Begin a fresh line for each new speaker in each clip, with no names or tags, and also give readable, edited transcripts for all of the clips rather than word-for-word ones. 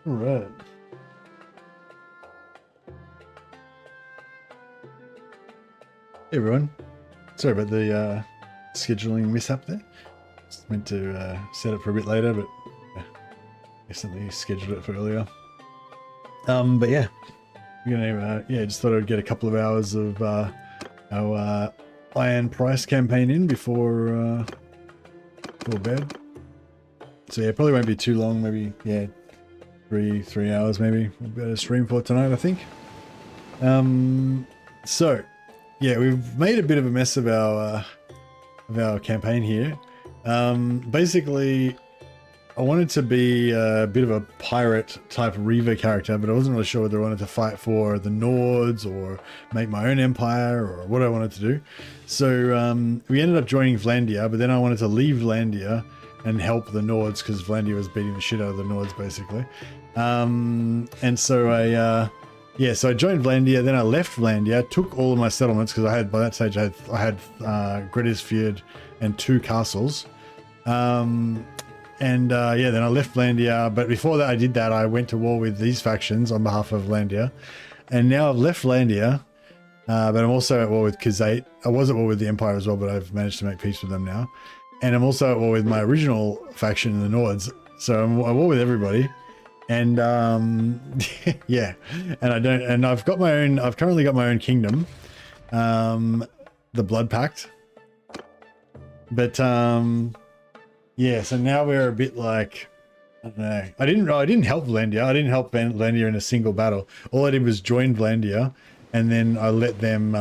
All right. Hey everyone. Sorry about the scheduling mishap there. Just meant to set it for a bit later, but yeah, accidentally scheduled it for earlier. But yeah, we're gonna just thought I'd get a couple of hours of our Iron Price campaign in before bed. So yeah, probably won't be too long. Maybe three hours maybe. We'll be able to stream for tonight, I think. So yeah, we've made a bit of a mess of our campaign here. Basically, I wanted to be a bit of a pirate type Reaver character, but I wasn't really sure whether I wanted to fight for the Nords or make my own empire or what I wanted to do. So we ended up joining Vlandia, but then I wanted to leave Vlandia and help the Nords because Vlandia was beating the shit out of the Nords basically. And so so I joined Vlandia, then I left Vlandia, took all of my settlements because by that stage I had Gredisfjord and 2 castles. Then I left Vlandia, but before that I did that, I went to war with these factions on behalf of Vlandia. And now I've left Vlandia, but I'm also at war with Khazate. I was at war with the Empire as well, but I've managed to make peace with them now. And I'm also at war with my original faction, the Nords. So I'm at war with everybody. And yeah, and I've currently got my own kingdom, the Blood Pact. But yeah, so now we're a bit like, I don't know. I didn't help Vlandia. I didn't help Vlandia in a single battle. All I did was join Vlandia, and then I let them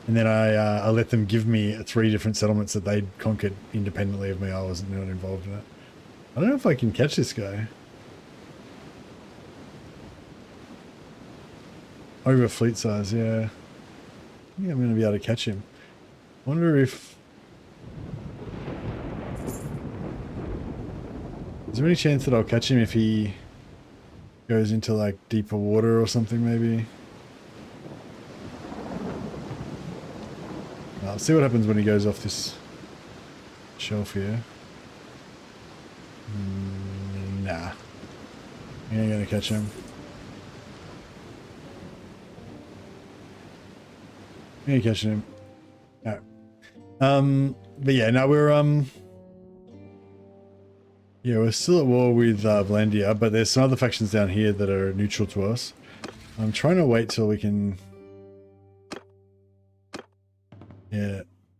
I let them give me 3 different settlements that they'd conquered independently of me. I wasn't really involved in it. I don't know if I can catch this guy. Over fleet size, yeah. I think I'm going to be able to catch him. Wonder if... Is there any chance that I'll catch him if he goes into like deeper water or something maybe? I'll see what happens when he goes off this shelf here. Nah. I ain't going to catch him. Yeah, catching him. No. But yeah, no, we're still at war with Vlandia, but there's some other factions down here that are neutral to us. I'm trying to wait till we can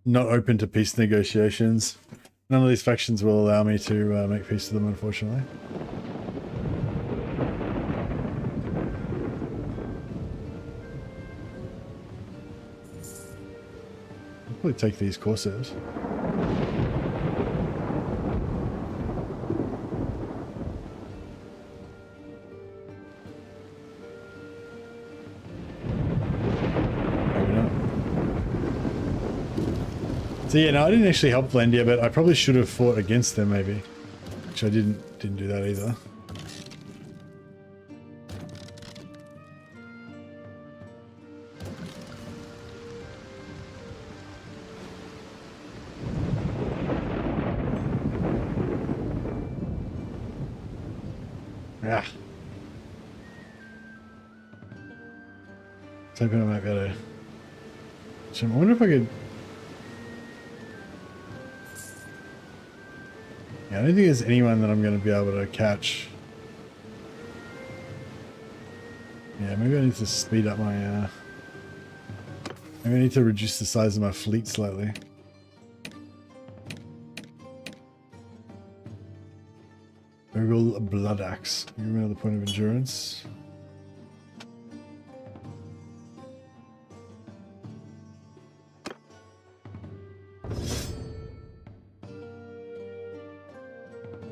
not open to peace negotiations. None of these factions will allow me to make peace with them, unfortunately. Probably take these Corsairs. Maybe not. So yeah, no, I didn't actually help Vlandia, but I probably should have fought against them maybe. Which I didn't do that either. Ah. I was hoping I might be able to... I wonder if I could... Yeah, I don't think there's anyone that I'm going to be able to catch. Yeah, maybe I need to speed up my... maybe I need to reduce the size of my fleet slightly. Google Blood Axe. You remember the point of endurance?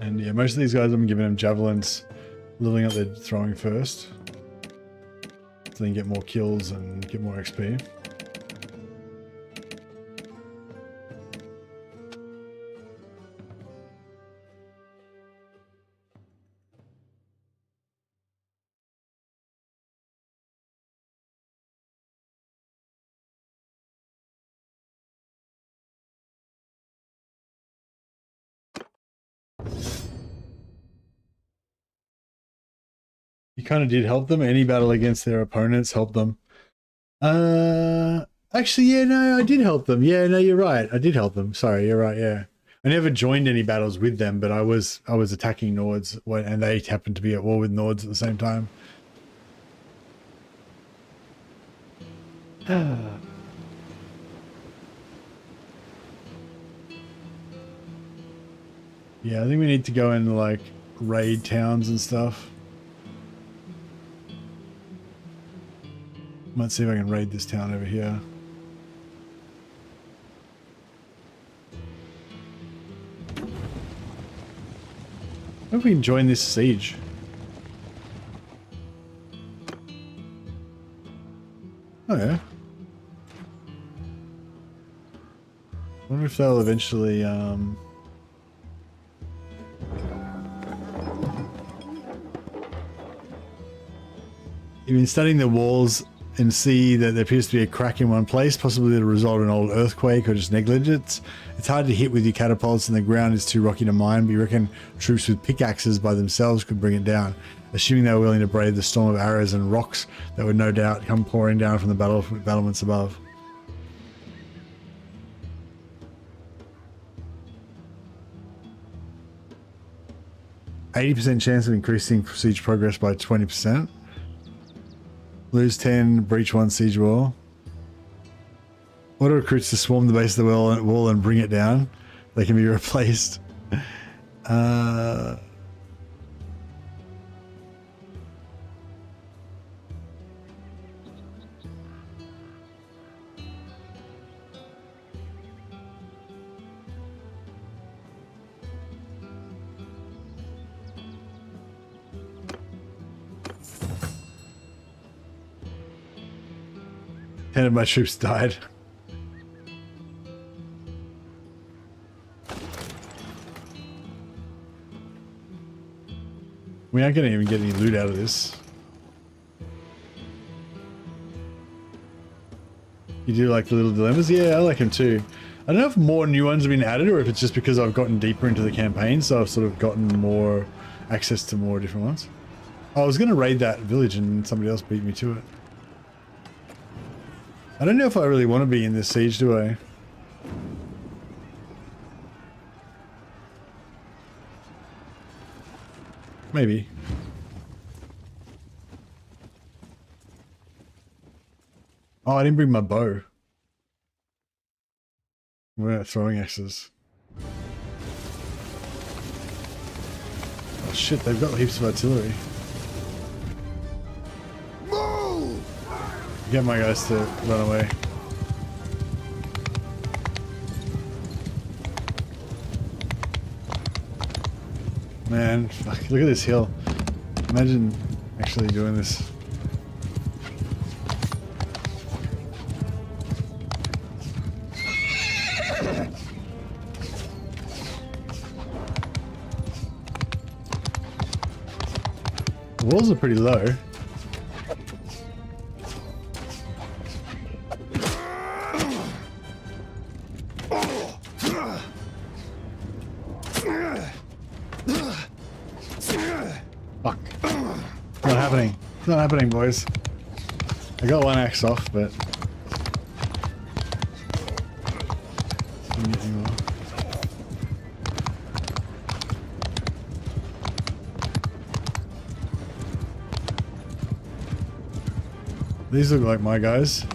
And yeah, most of these guys I'm giving them javelins, leveling up their throwing first. So they can get more kills and get more XP. You kind of did help them. Any battle against their opponents helped them. Actually, yeah, no, I did help them. Yeah, no, you're right. I did help them. Sorry, you're right. Yeah, I never joined any battles with them, but I was attacking Nords, and they happened to be at war with Nords at the same time. Yeah, I think we need to go into like raid towns and stuff. Might see if I can raid this town over here. I hope we can join this siege. Oh yeah. I wonder if they'll eventually You've been studying the walls and see that there appears to be a crack in one place, possibly the result of an old earthquake or just negligence. It's hard to hit with your catapults and the ground is too rocky to mine, but you reckon troops with pickaxes by themselves could bring it down, assuming they were willing to brave the storm of arrows and rocks that would no doubt come pouring down from the battlements above. %80 chance of increasing siege progress by 20%. Lose 10, breach 1 siege wall. Order recruits to swarm the base of the wall and bring it down. They can be replaced. 10 of my troops died. We aren't going to even get any loot out of this. You do like the little dilemmas? Yeah, I like them too. I don't know if more new ones have been added or if it's just because I've gotten deeper into the campaign, so I've sort of gotten more access to more different ones. I was going to raid that village and somebody else beat me to it. I don't know if I really want to be in this siege, do I? Maybe. Oh, I didn't bring my bow. We're throwing axes. Oh shit, they've got heaps of artillery. Get my guys to run away. Man, fuck, look at this hill. Imagine actually doing this. The walls are pretty low. It's not happening, boys. I got one axe off, but anything more. These look like my guys.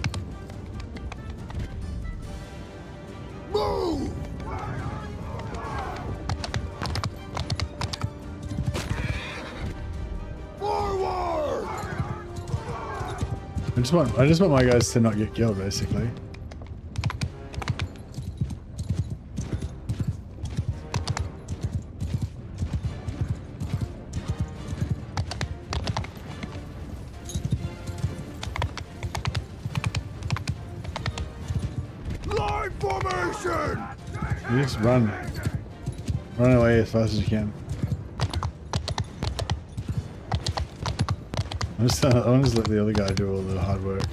I just want my guys to not get killed, basically.
Line formation!
You just run away as fast as you can. I want to just let the other guy do all the hard work.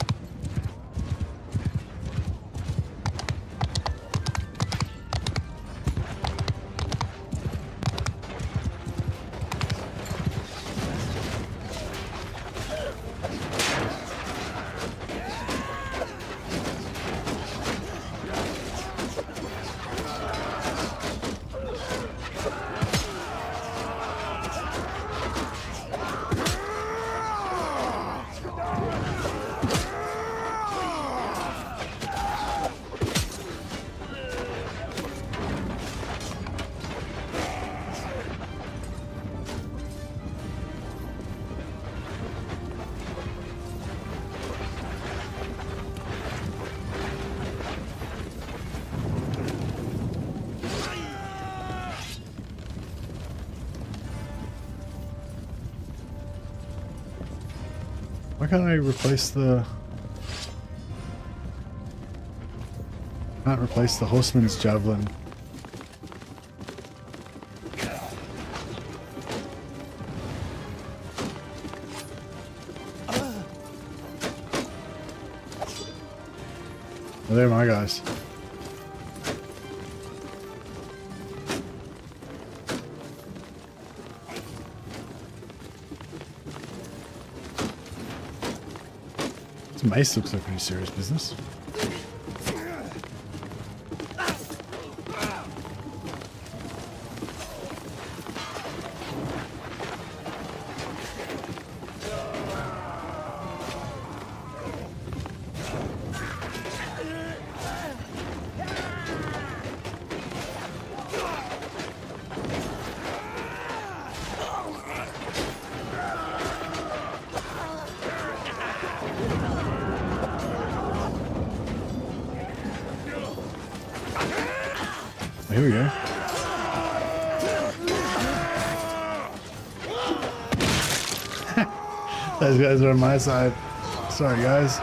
Why can't I replace the... Can't replace the horseman's javelin. Oh, they're my guys. This mace looks like pretty serious business. Here we go. Those guys are on my side. Sorry, guys.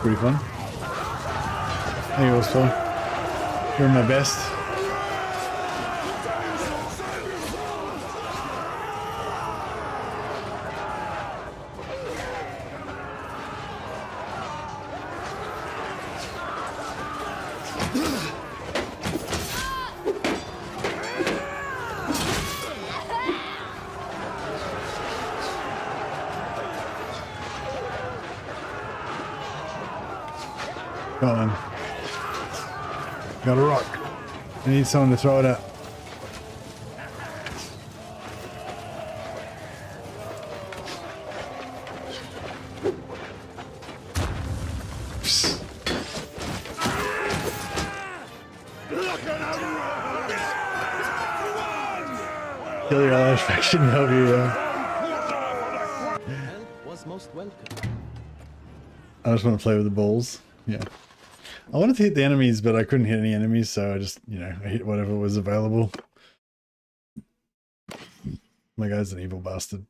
Pretty fun. I think it was fun. Doing my best. Go on. Got a rock. I need someone to throw it at. Kill your allies faction help you.
Was most welcome.
I just want to play with the balls. Yeah. I wanted to hit the enemies, but I couldn't hit any enemies, so I just, you know, I hit whatever was available. My guy's an evil bastard.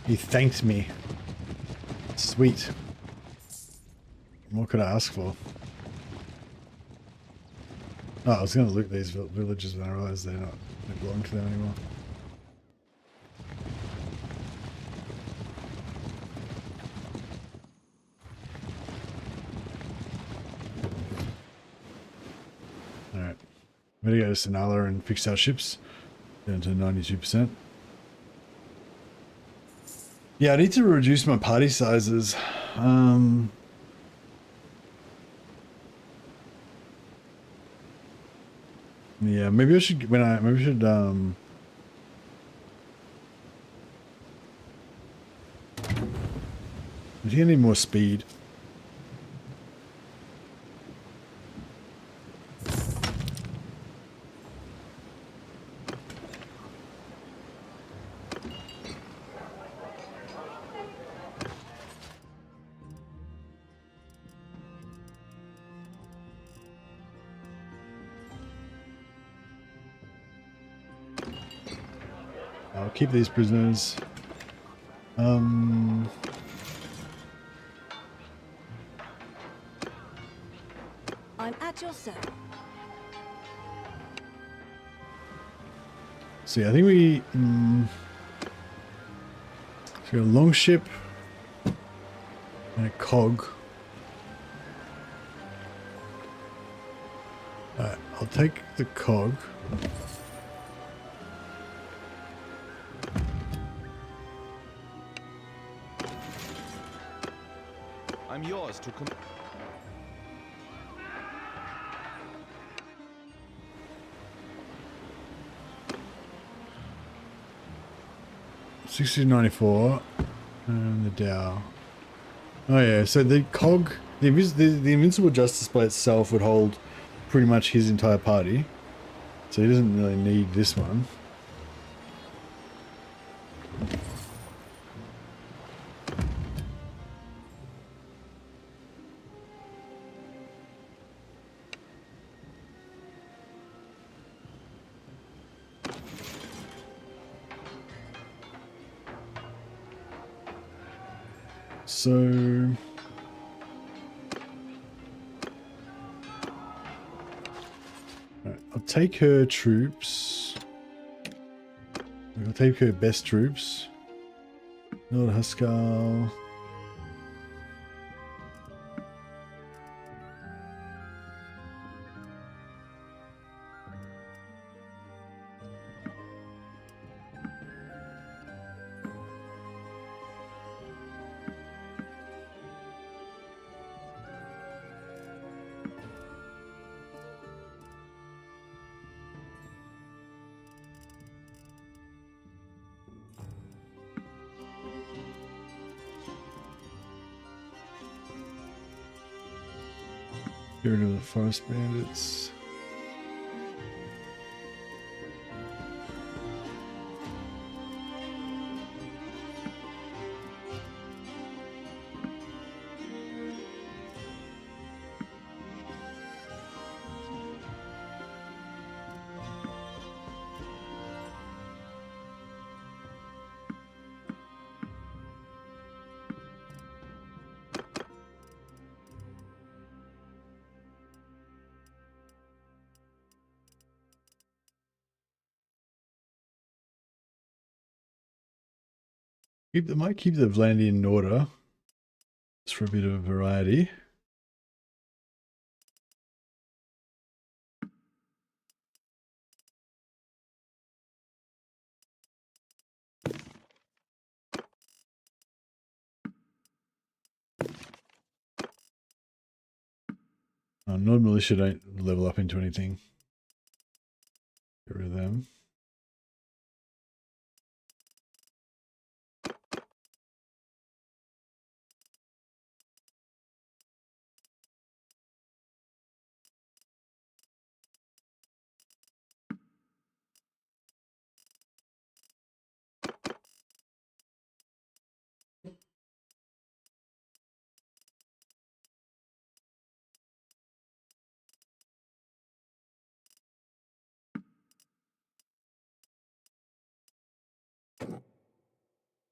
He thanked me. Sweet. What could I ask for? Oh, I was going to loot these villages when I realized they belong to them anymore. Alright. I'm going to go to Sinala and fix our ships. Down to 92%. Yeah, I need to reduce my party sizes. Yeah, maybe I should I think I need more speed. I'll keep these prisoners.
I'm at your service.
So yeah, I think we so a long ship and a cog. Alright, I'll take the cog.
I'm yours to com-
1694 and the Dow. Oh yeah, so the cog, the Invincible Justice by itself would hold pretty much his entire party. So he doesn't really need this one. So right, I'll take her troops. I'll take her best troops. Lord Huskal. Get rid of the forest bandits. Might keep the Vlandian in order, just for a bit of variety. Nord Militia don't level up into anything. Get rid of them.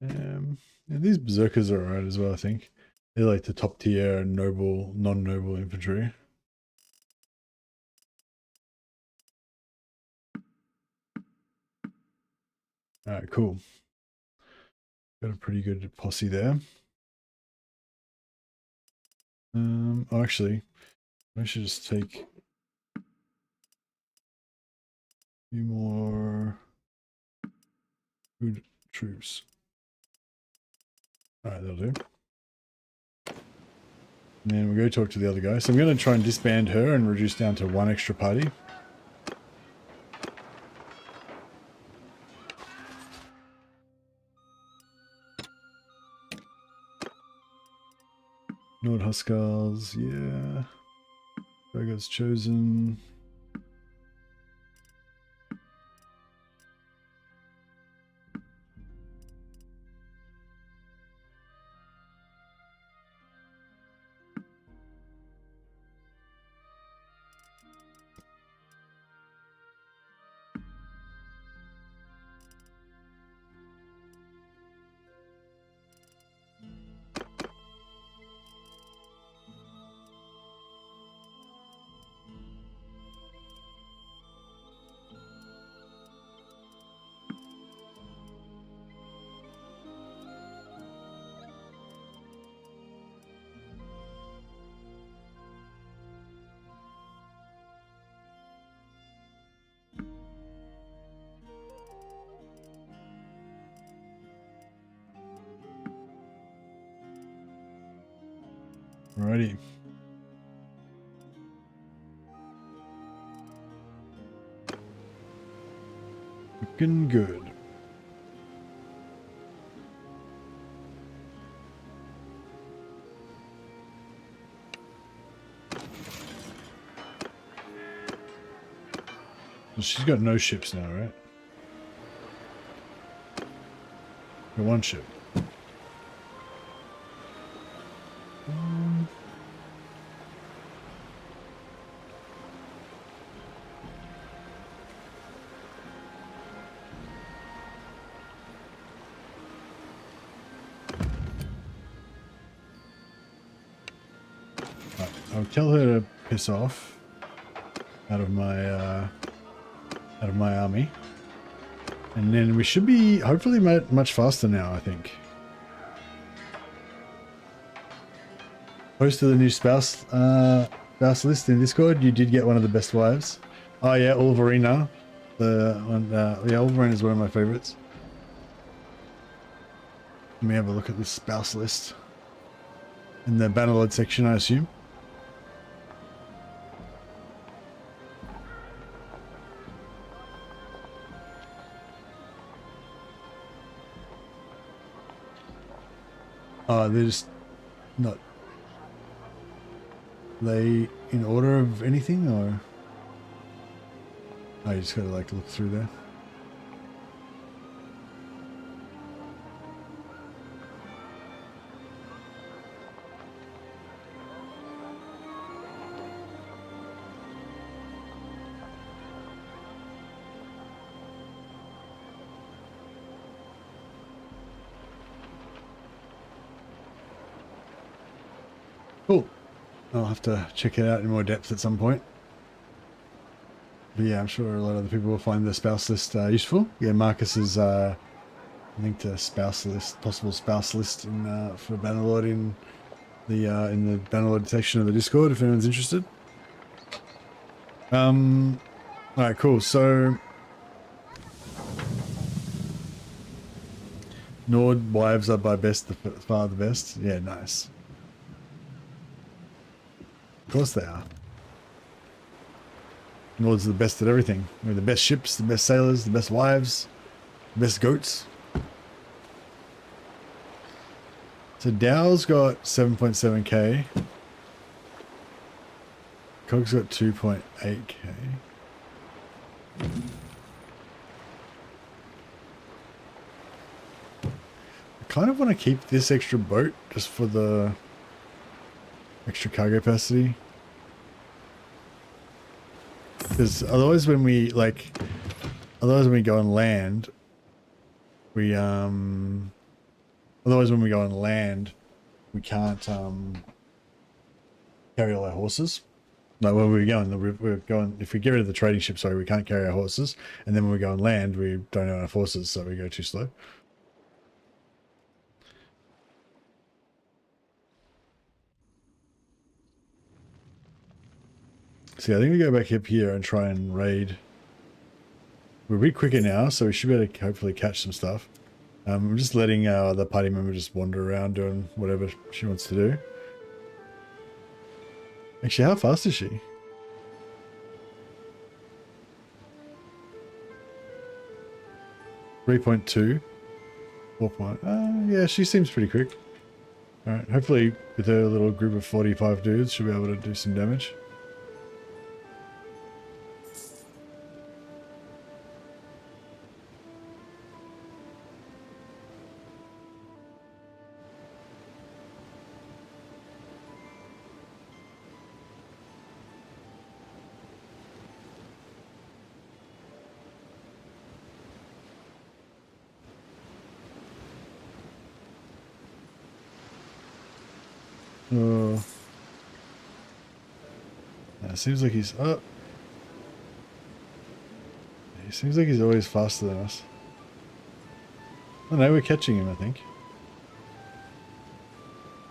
And these berserkers are alright as well, I think. They're like the top tier noble, non-noble infantry. Alright, cool. Got a pretty good posse there. Oh, actually, I should just take a few more good troops. Alright, that'll do. And then we'll go talk to the other guy. So I'm going to try and disband her and reduce down to one extra party. Nord Huskars, yeah. Burger's chosen. Alrighty. Looking good. Well, she's got no ships now, right? Got one ship. I'll tell her to piss off out of my army, and then we should be hopefully much faster now. I think. Posted the new spouse list in Discord. You did get one of the best wives. Oh yeah, Ulverina. The one, yeah, Ulverina is one of my favorites. Let me have a look at this spouse list in the Bannerlord section, I assume. Oh, they're just not. They in order of anything, or I just gotta like look through there. Cool. I'll have to check it out in more depth at some point. But yeah, I'm sure a lot of other people will find the spouse list useful. Yeah, Marcus's link to spouse list, possible spouse list in, for Bannerlord in the Bannerlord section of the Discord if anyone's interested. Alright, cool. So Nord wives are by far the best. Yeah, nice. Of course they are. Nord's the best at everything. We're the best ships, the best sailors, the best wives, the best goats. So Dow's got 7.7k. Cog's got 2.8k. I kind of want to keep this extra boat just for the extra cargo capacity. Because otherwise when we go on land, we can't carry all our horses. Like when we go on if we get rid of the trading ship, sorry, we can't carry our horses, and then when we go on land, we don't have enough horses, so we go too slow. See, I think we go back up here and try and raid. We're a bit quicker now, so we should be able to hopefully catch some stuff. I'm just letting our other party member just wander around doing whatever she wants to do. Actually, how fast is she? .2. 4. Yeah, she seems pretty quick. Alright, hopefully with her little group of 45 dudes, she'll be able to do some damage. Oh. Yeah, it seems like he's up. He seems like he's always faster than us. Oh no, we're catching him, I think.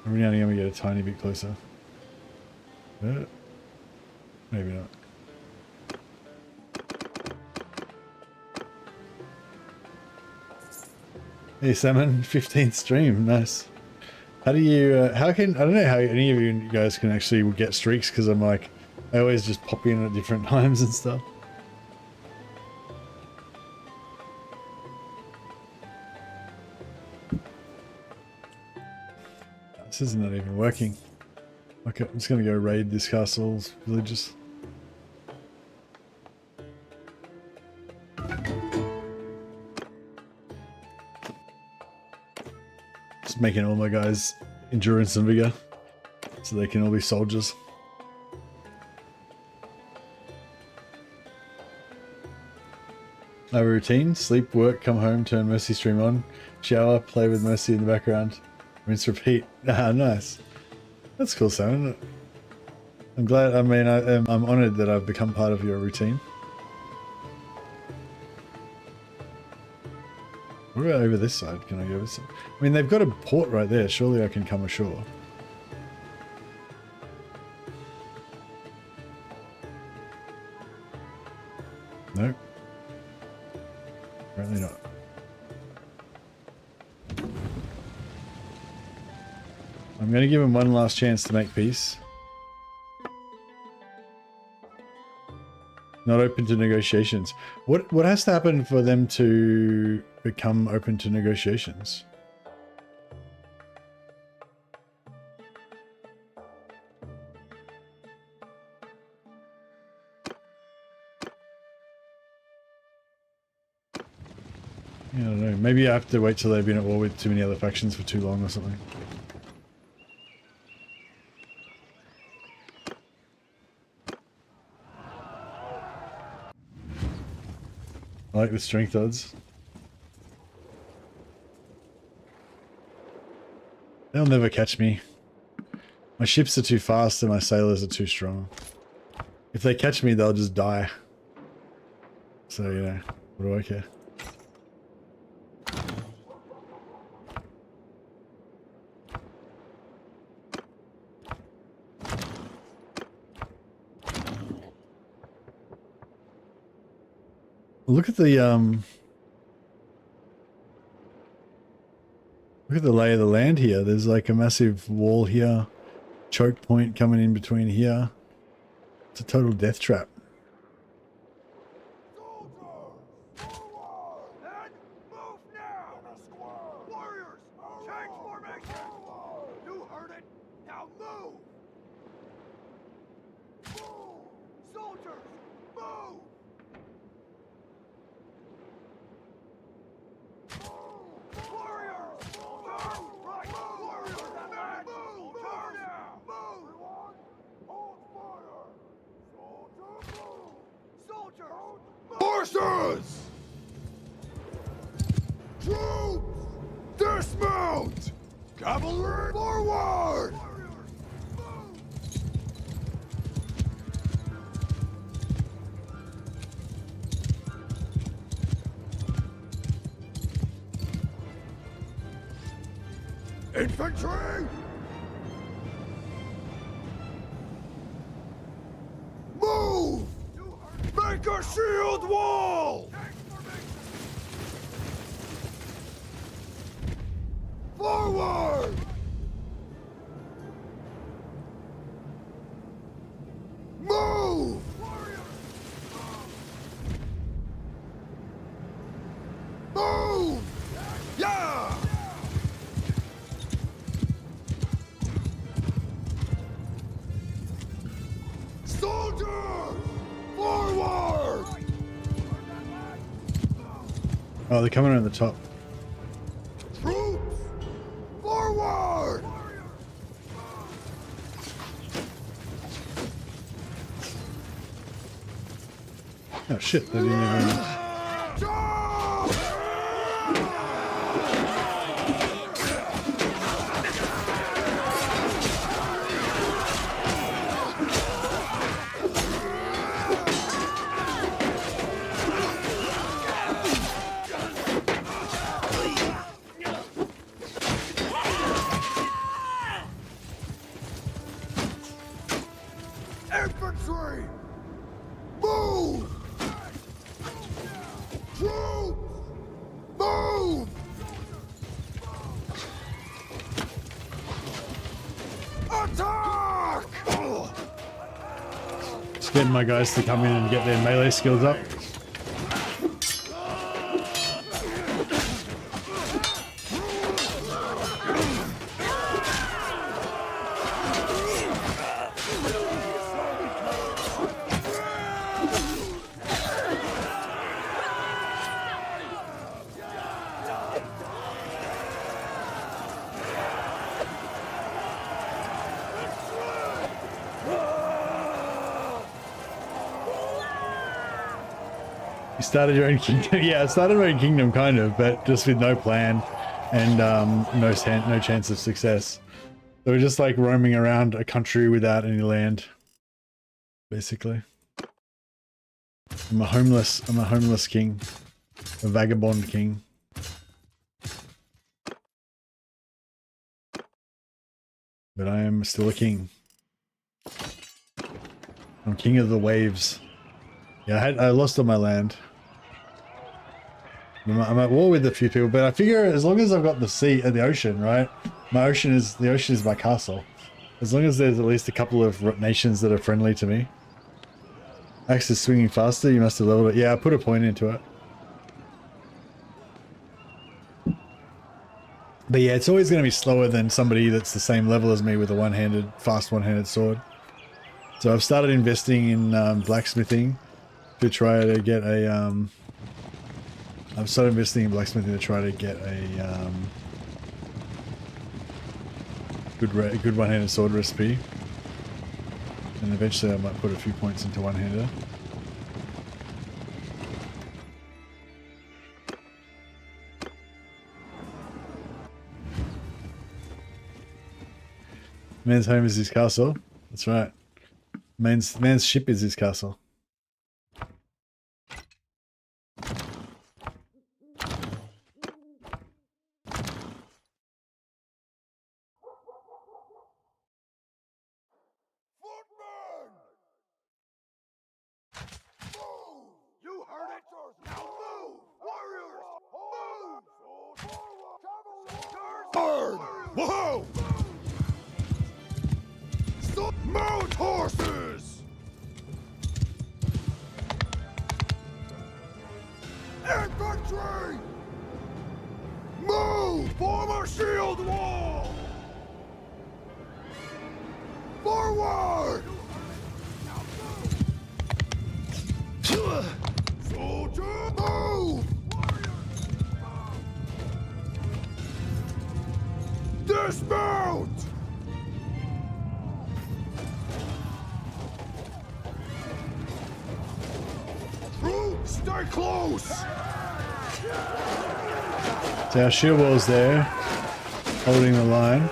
Every now and again we get a tiny bit closer. Maybe not. Hey Salmon, 15th stream, nice. How do you, how can, I don't know how any of you guys can actually get streaks, because I'm like, I always just pop in at different times and stuff. This isn't even working. Okay, I'm just gonna go raid this castle's villages. Just making all my guys endurance and vigor so they can all be soldiers. I have a routine: sleep, work, come home, turn Mercy stream on, shower, play with Mercy in the background, rinse, repeat. Ah, nice. That's cool, Simon. I'm glad. I mean, I'm honored that I've become part of your routine. What about over this side? Can I go this side? I mean, they've got a port right there. Surely I can come ashore. Nope. Apparently not. I'm going to give him one last chance to make peace. Not open to negotiations. What has to happen for them to become open to negotiations? Yeah, I don't know. Maybe I have to wait till they've been at war with too many other factions for too long or something. I like the strength odds. They'll never catch me. My ships are too fast and my sailors are too strong. If they catch me, they'll just die. So, you know, what do I care? Look at the look at the lay of the land here. There's like a massive wall here, choke point coming in between here. It's a total death trap.
Horses! Troops! Dismount! Cavalry forward! Infantry! Move! Make a shield wall! Forward! Move! Move! Yeah! Soldiers! Forward!
Oh, they're coming around the top.
Troops! Forward!
Oh shit, they didn't even...
Charge! Infantry! Move!
Just getting my guys to come in and get their melee skills up. You started your own kingdom? Yeah, I started my own kingdom, kind of, but just with no plan and no chance of success. So we're just like roaming around a country without any land, basically. I'm a homeless king, a vagabond king. But I am still a king. I'm king of the waves. Yeah, I lost all my land. I'm at war with a few people, but I figure as long as I've got the sea and the ocean, right? The ocean is my castle. As long as there's at least a couple of nations that are friendly to me. Axe is swinging faster. You must have leveled it. Yeah, I put a point into it. But yeah, it's always going to be slower than somebody that's the same level as me with a fast one-handed sword. So I've started investing in blacksmithing to try to get a I've started investing in blacksmithing to try to get a good one-handed sword recipe, and eventually I might put a few points into one-hander. Man's home is his castle. That's right. Man's ship is his castle.
Whoa! Stop! Mount horses! Infantry! Move! Form a shield wall! Forward! Soldier, move! Dismount! Troops, stay close!
So our shield wall's there, holding the line.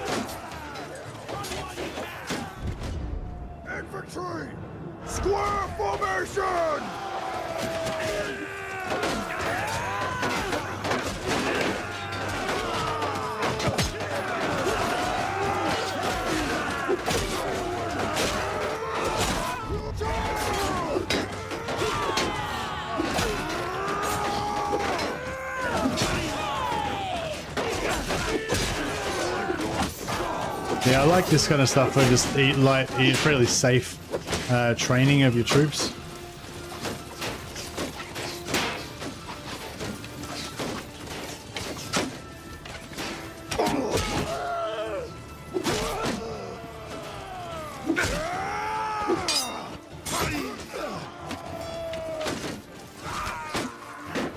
Infantry! Square formation!
Yeah, I like this kind of stuff for just fairly safe training of your troops.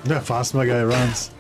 Look how fast my guy runs.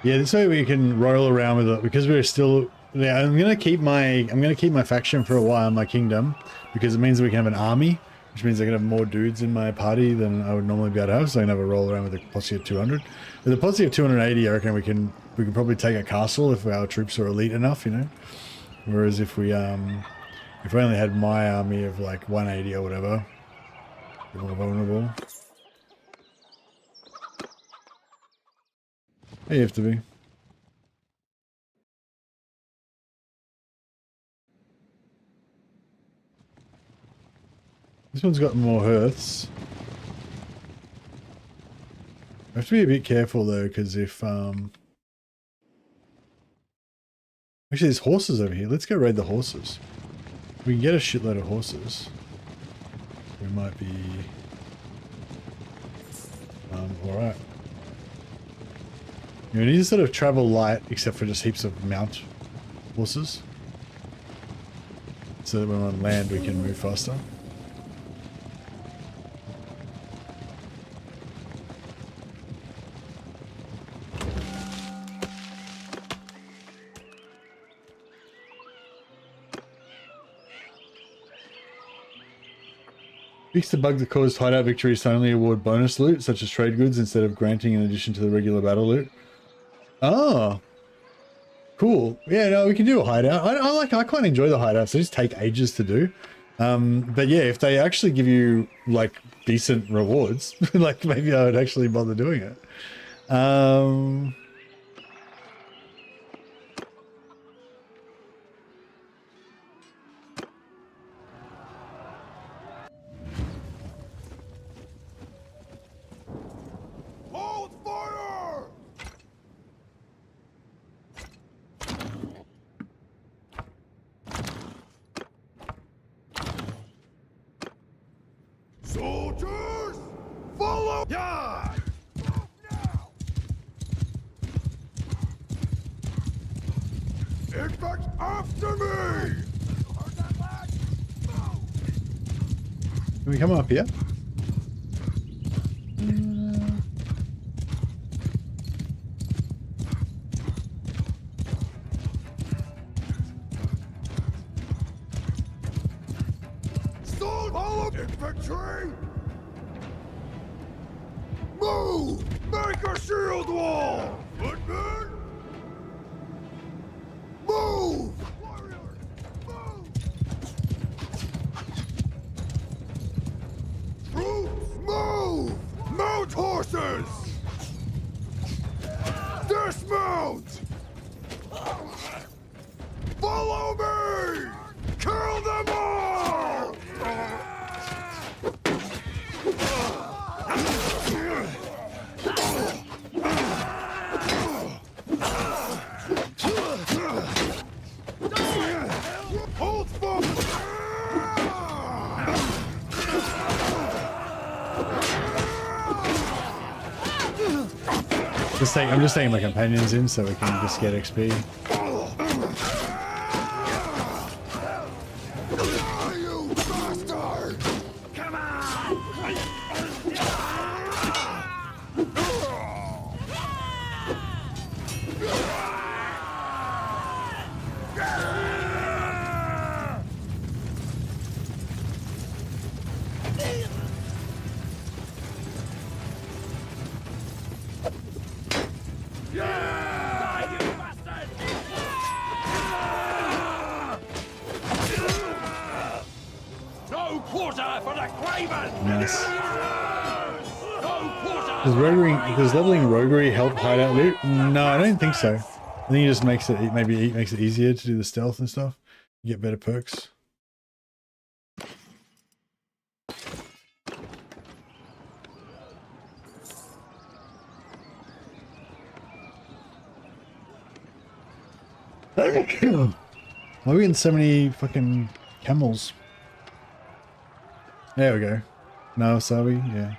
Yeah, this way we can roll around with it because we're still. Yeah, I'm gonna keep my faction for a while, my kingdom, because it means we can have an army, which means I can have more dudes in my party than I would normally be able to have. So I can have a roll around with a posse of 200. With a posse of 280, I reckon we can probably take a castle if our troops are elite enough, you know. Whereas if we only had my army of like 180 or whatever, a bit more vulnerable. You have to be. This one's got more hearths. I have to be a bit careful though, because if actually there's horses over here. Let's go raid the horses. We can get a shitload of horses. We might be alright. You need to sort of travel light, except for just heaps of mount horses. So that when we're on land we can move faster. Fix the bug that caused hideout victories to only award bonus loot, such as trade goods, instead of granting in addition to the regular battle loot. Oh, cool. Yeah, no, we can do a hideout. I quite enjoy the hideouts. They just take ages to do. But yeah, if they actually give you like decent rewards, like maybe I would actually bother doing it.
Hold fire! Soldiers, follow! Yeah! Move now! Infect after me! Heard that, lad? Move!
Can we come up here?
Follow infantry! Move! Make a shield wall! Footmen! Move! Warriors! Move! Troops, move! Mount horses! Dismount! Follow me! Kill them all! Hold for
I'm just taking my companions in so we can just get XP.
you bastard! Come on!
No quarter for the craven!
Nice.
No quarter!
Does leveling roguery help hideout loot? No, I don't think so. I think it just makes it makes it easier to do the stealth and stuff. You get better perks. Why are we getting so many fucking camels? There we go. No, sorry, yeah.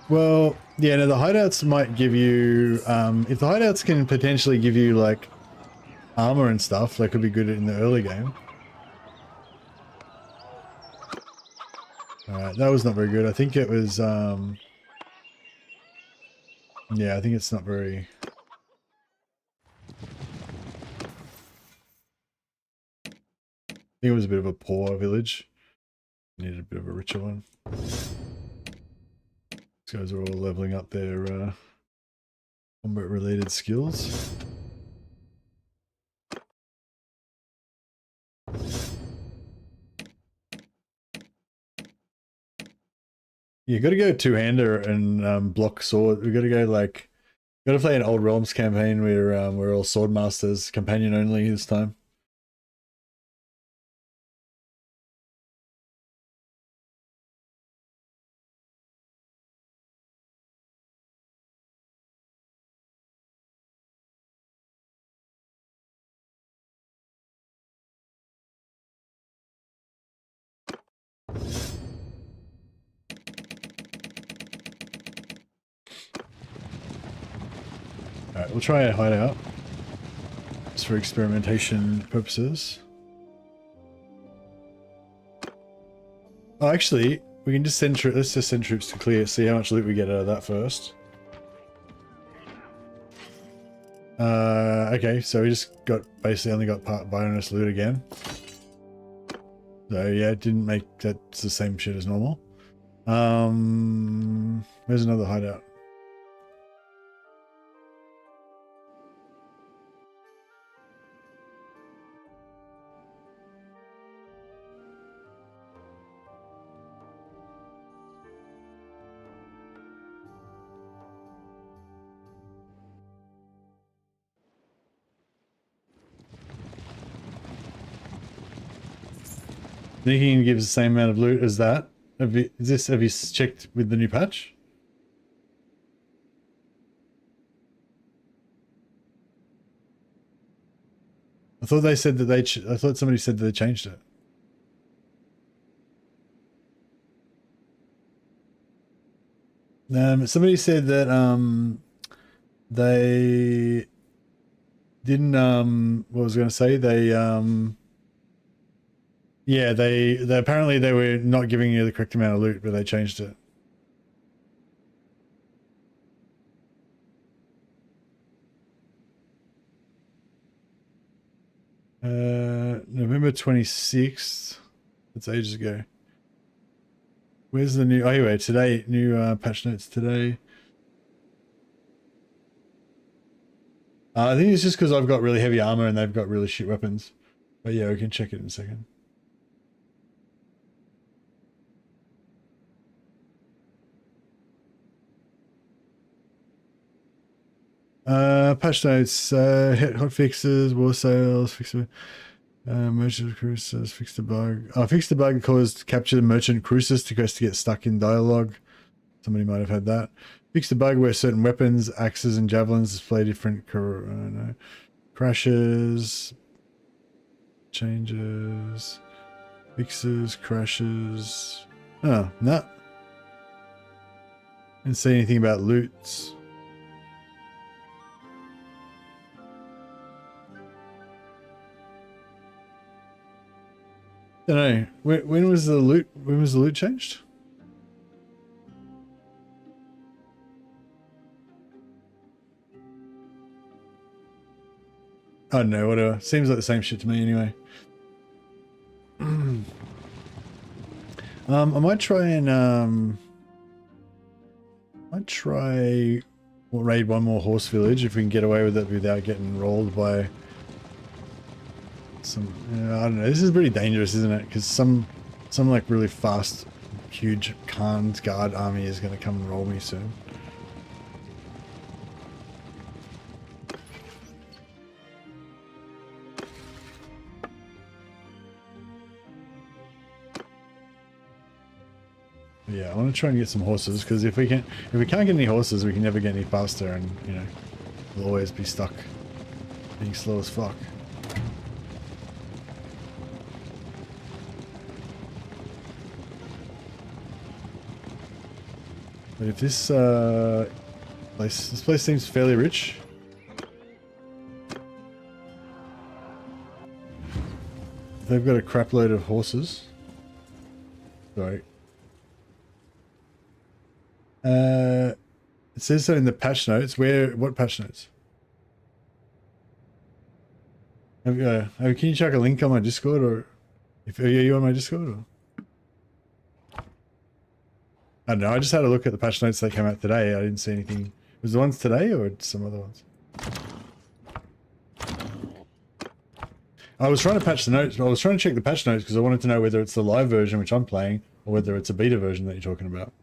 Well, yeah, no, the hideouts might give you, if the hideouts can potentially give you, like, armor and stuff, that could be good in the early game. Alright, that was not very good. I think it was, yeah, I think it's not very... I think it was a bit of a poor village. Needed a bit of a richer one. These guys are all leveling up their combat related skills. You got to go two-hander and block sword. We got to go like, got to play an Old Realms campaign where we're all sword masters, companion only this time. Alright, we'll try a hideout. Just for experimentation purposes. Oh, actually, we can just send let's just send troops to clear, see how much loot we get out of that first. Okay, so we just got, basically only got part bonus loot again. So yeah, it didn't make, that's the same shit as normal. Where's another hideout? Thinking gives the same amount of loot as that. Have you checked with the new patch? I thought they said that I thought somebody said that they changed it. Somebody said that they didn't what was I going to say? They yeah, they apparently they were not giving you the correct amount of loot, but they changed it. November 26th. That's ages ago. Where's the new, oh anyway, today, new patch notes today. I think it's just because I've got really heavy armor and they've got really shit weapons. But yeah, we can check it in a second. Patch notes, hot fixes, war sales, merchant cruisers, fix the bug. Fix the bug caused capture the merchant cruisers to get stuck in dialogue. Somebody might have had that. Fix the bug where certain weapons, axes and javelins display different crashes, changes, fixes, crashes. Oh, no. Didn't say anything about loots. Don't know. When was the loot? When was the loot changed? I don't know. Whatever. Seems like the same shit to me anyway. I might try and raid one more horse village if we can get away with it without getting rolled by some, I don't know. This is pretty dangerous, isn't it? Because some like really fast, huge Khan's Guard army is going to come and roll me soon. Yeah, I want to try and get some horses because if we can't get any horses, we can never get any faster, and you know, we'll always be stuck being slow as fuck. But if this place seems fairly rich. They've got a crap load of horses. Sorry. It says so in the patch notes. What patch notes? Can you chuck a link on my Discord, or are you on my Discord? Or? I don't know, I just had a look at the patch notes that came out today. I didn't see anything. Was the ones today or some other ones? I was trying to patch the notes. I was trying to check the patch notes because I wanted to know whether it's the live version, which I'm playing, or whether it's a beta version that you're talking about.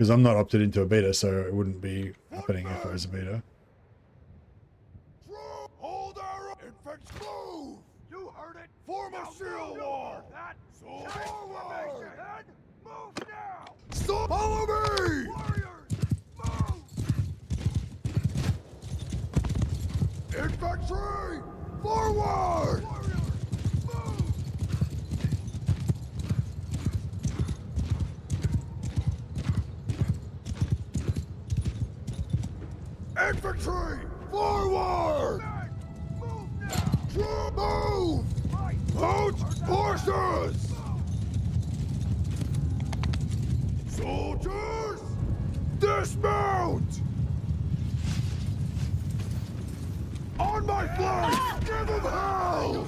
Because I'm not opted into a beta, so it wouldn't be happening if I was a beta.
Hold our infants move! You heard it! Form a shield wall! So forward! Move now! Stop! Follow me! Warriors! Move! Infantry! Forward! Warriors! Move! Infantry! Forward! Move now! Move! Halt! Horses! Soldiers! Dismount! On my flank! Give them hell!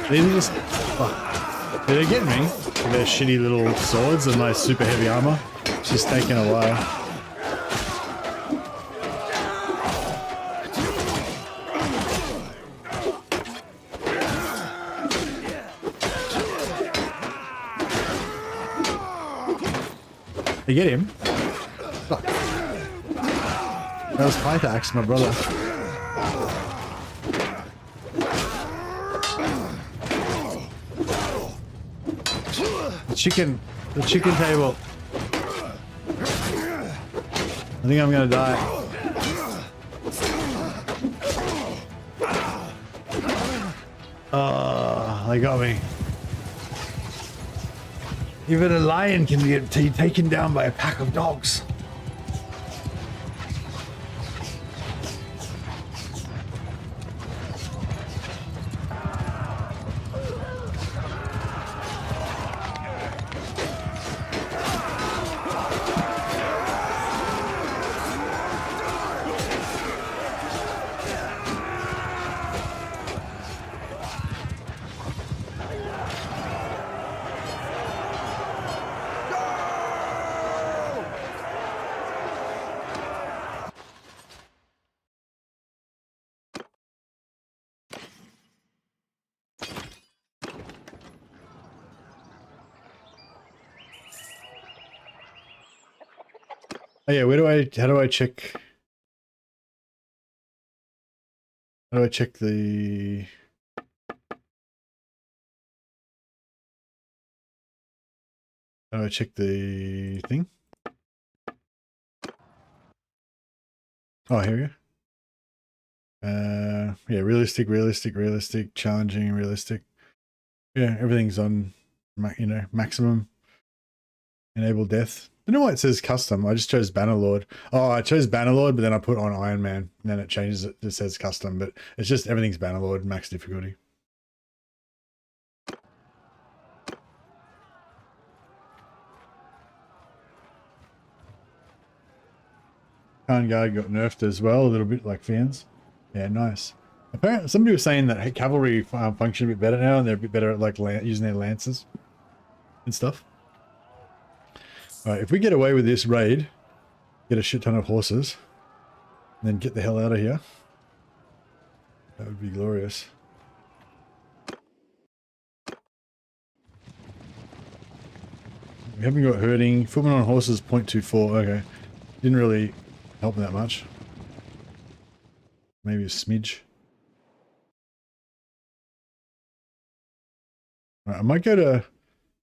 They just, fuck. Did they get me? With their shitty little swords and my super heavy armor. It's just taking a while. They get him? Fuck. That was Pythax, my brother. The chicken table. I think I'm gonna die. They got me. Even a lion can get taken down by a pack of dogs. Oh yeah, how do I check the thing? Oh, here we go. Yeah, realistic, challenging, realistic. Yeah, everything's on, maximum. Enable death. I don't know why it says custom. I just chose Bannerlord. Oh, I chose Bannerlord, but then I put on Iron Man, and then it changes it. It says custom, but it's just everything's Bannerlord, max difficulty. Khan Guard got nerfed as well, a little bit like fans. Yeah, nice. Apparently, somebody was saying that cavalry function a bit better now, and they're a bit better at like using their lances and stuff. Alright, if we get away with this raid, get a shit ton of horses, and then get the hell out of here, that would be glorious. We haven't got herding. Footmen on horses 0.24. Okay. Didn't really help that much. Maybe a smidge. Right, I might go to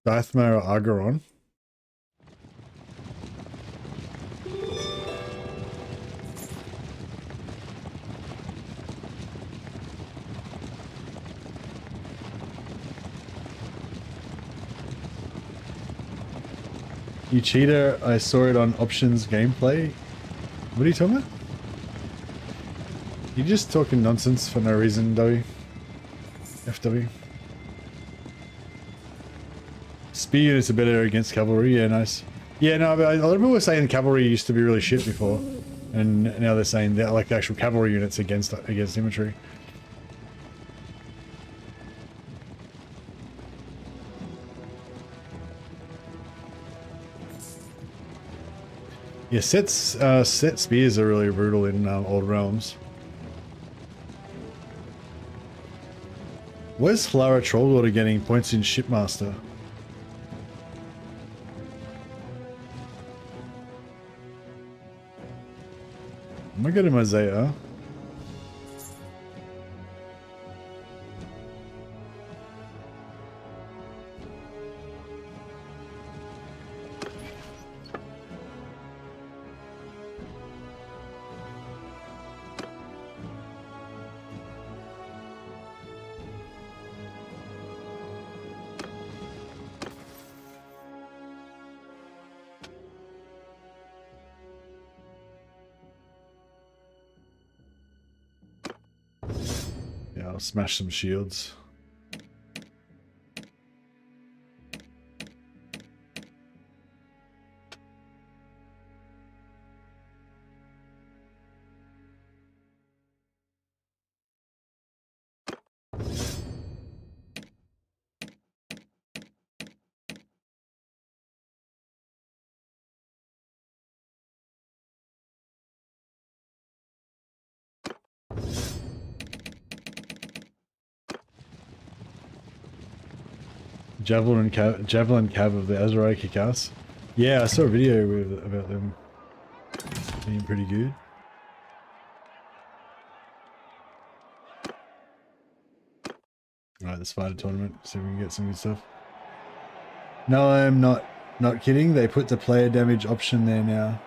Dathma or Agaron. You cheater, I saw it on options gameplay. What are you talking about? You're just talking nonsense for no reason, W. FW. Spear units are better against cavalry, yeah, nice. Yeah, no, but a lot of people were saying cavalry used to be really shit before. And now they're saying that like the actual cavalry units against infantry. Yeah, set spears are really brutal in Old Realms. Where's Hlara Trollwater getting points in Shipmaster? Am I getting Mosaic? Yeah, I'll smash some shields. Javelin cab of the Azrai Kickass. Yeah, I saw a video about them being pretty good. Alright, the spider tournament, see if we can get some good stuff. No, I'm not kidding. They put the player damage option there now.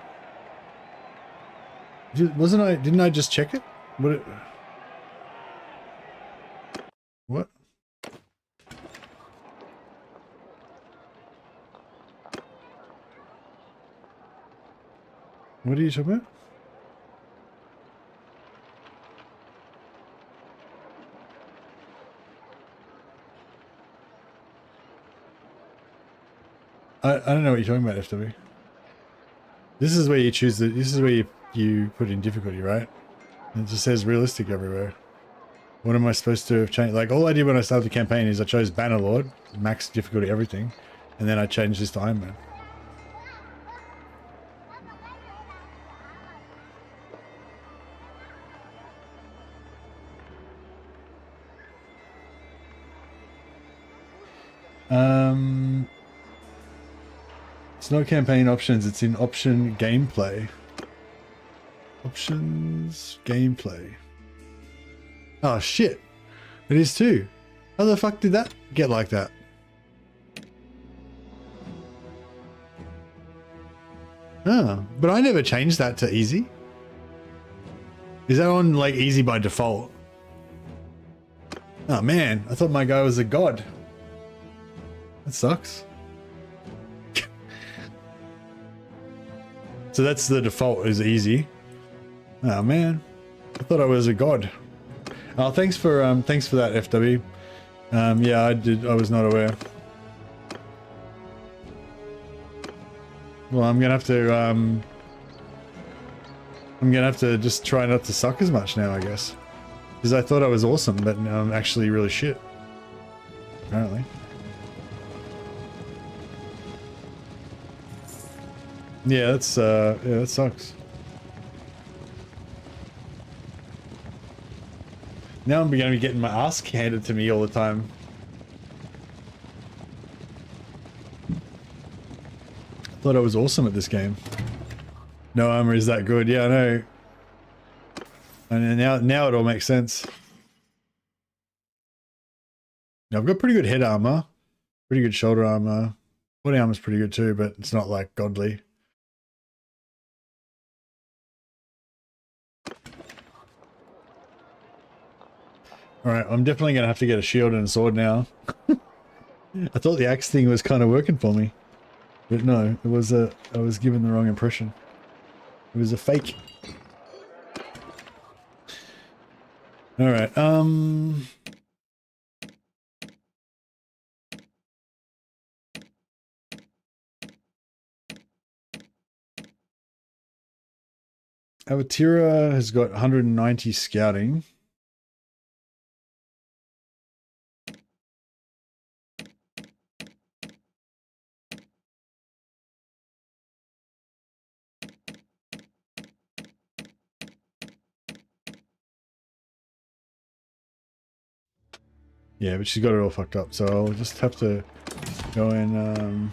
Didn't I just check it? What? What are you talking about? I don't know what you're talking about, FW. This is where you choose this is where you put in difficulty, right? And it just says realistic everywhere. What am I supposed to have changed? Like, all I did when I started the campaign is I chose Bannerlord, max difficulty, everything, and then I changed this to Iron Man. It's not campaign options, it's in option gameplay. Options gameplay. Oh shit. It is too. How the fuck did that get like that? Oh, but I never changed that to easy. Is that on like easy by default? Oh man, I thought my guy was a god. That sucks. So that's the default, is easy. Oh man, I thought I was a god. Oh, thanks for that, FW. Yeah, I was not aware. Well, I'm gonna have to just try not to suck as much now, I guess. Because I thought I was awesome, but now I'm actually really shit. Apparently. Yeah, that's yeah, that sucks. Now I'm gonna be getting my ass handed to me all the time. I thought I was awesome at this game. No armor is that good. Yeah, I know. And now it all makes sense. Now I've got pretty good head armor, pretty good shoulder armor. Body armor's pretty good too, but it's not like godly. Alright, I'm definitely gonna have to get a shield and a sword now. I thought the axe thing was kind of working for me. But no, it was I was given the wrong impression. It was a fake. Alright, Avatira has got 190 scouting. Yeah, but she's got it all fucked up, so I'll just have to go in.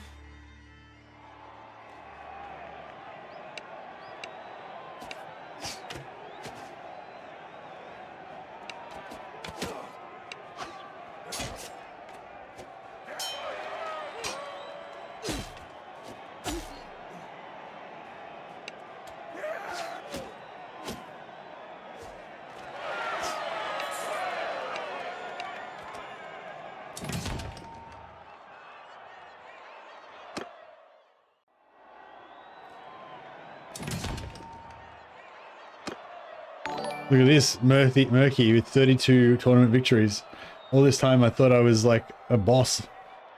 Look at this, Murky with 32 tournament victories. All this time I thought I was like a boss.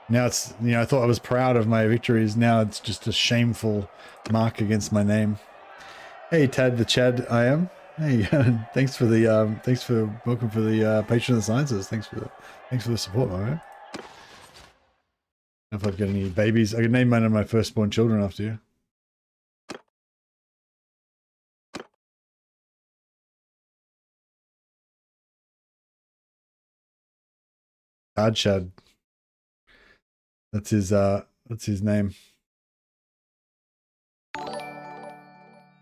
Now it's, you know, I thought I was proud of my victories. Now it's just a shameful mark against my name. Hey, Tad the Chad, I am. Hey, thanks for the, welcome for the Patron of the Sciences. Thanks for the support, my man. I don't know if I've got any babies. I could name one of my firstborn children after you. Chad. That's his name.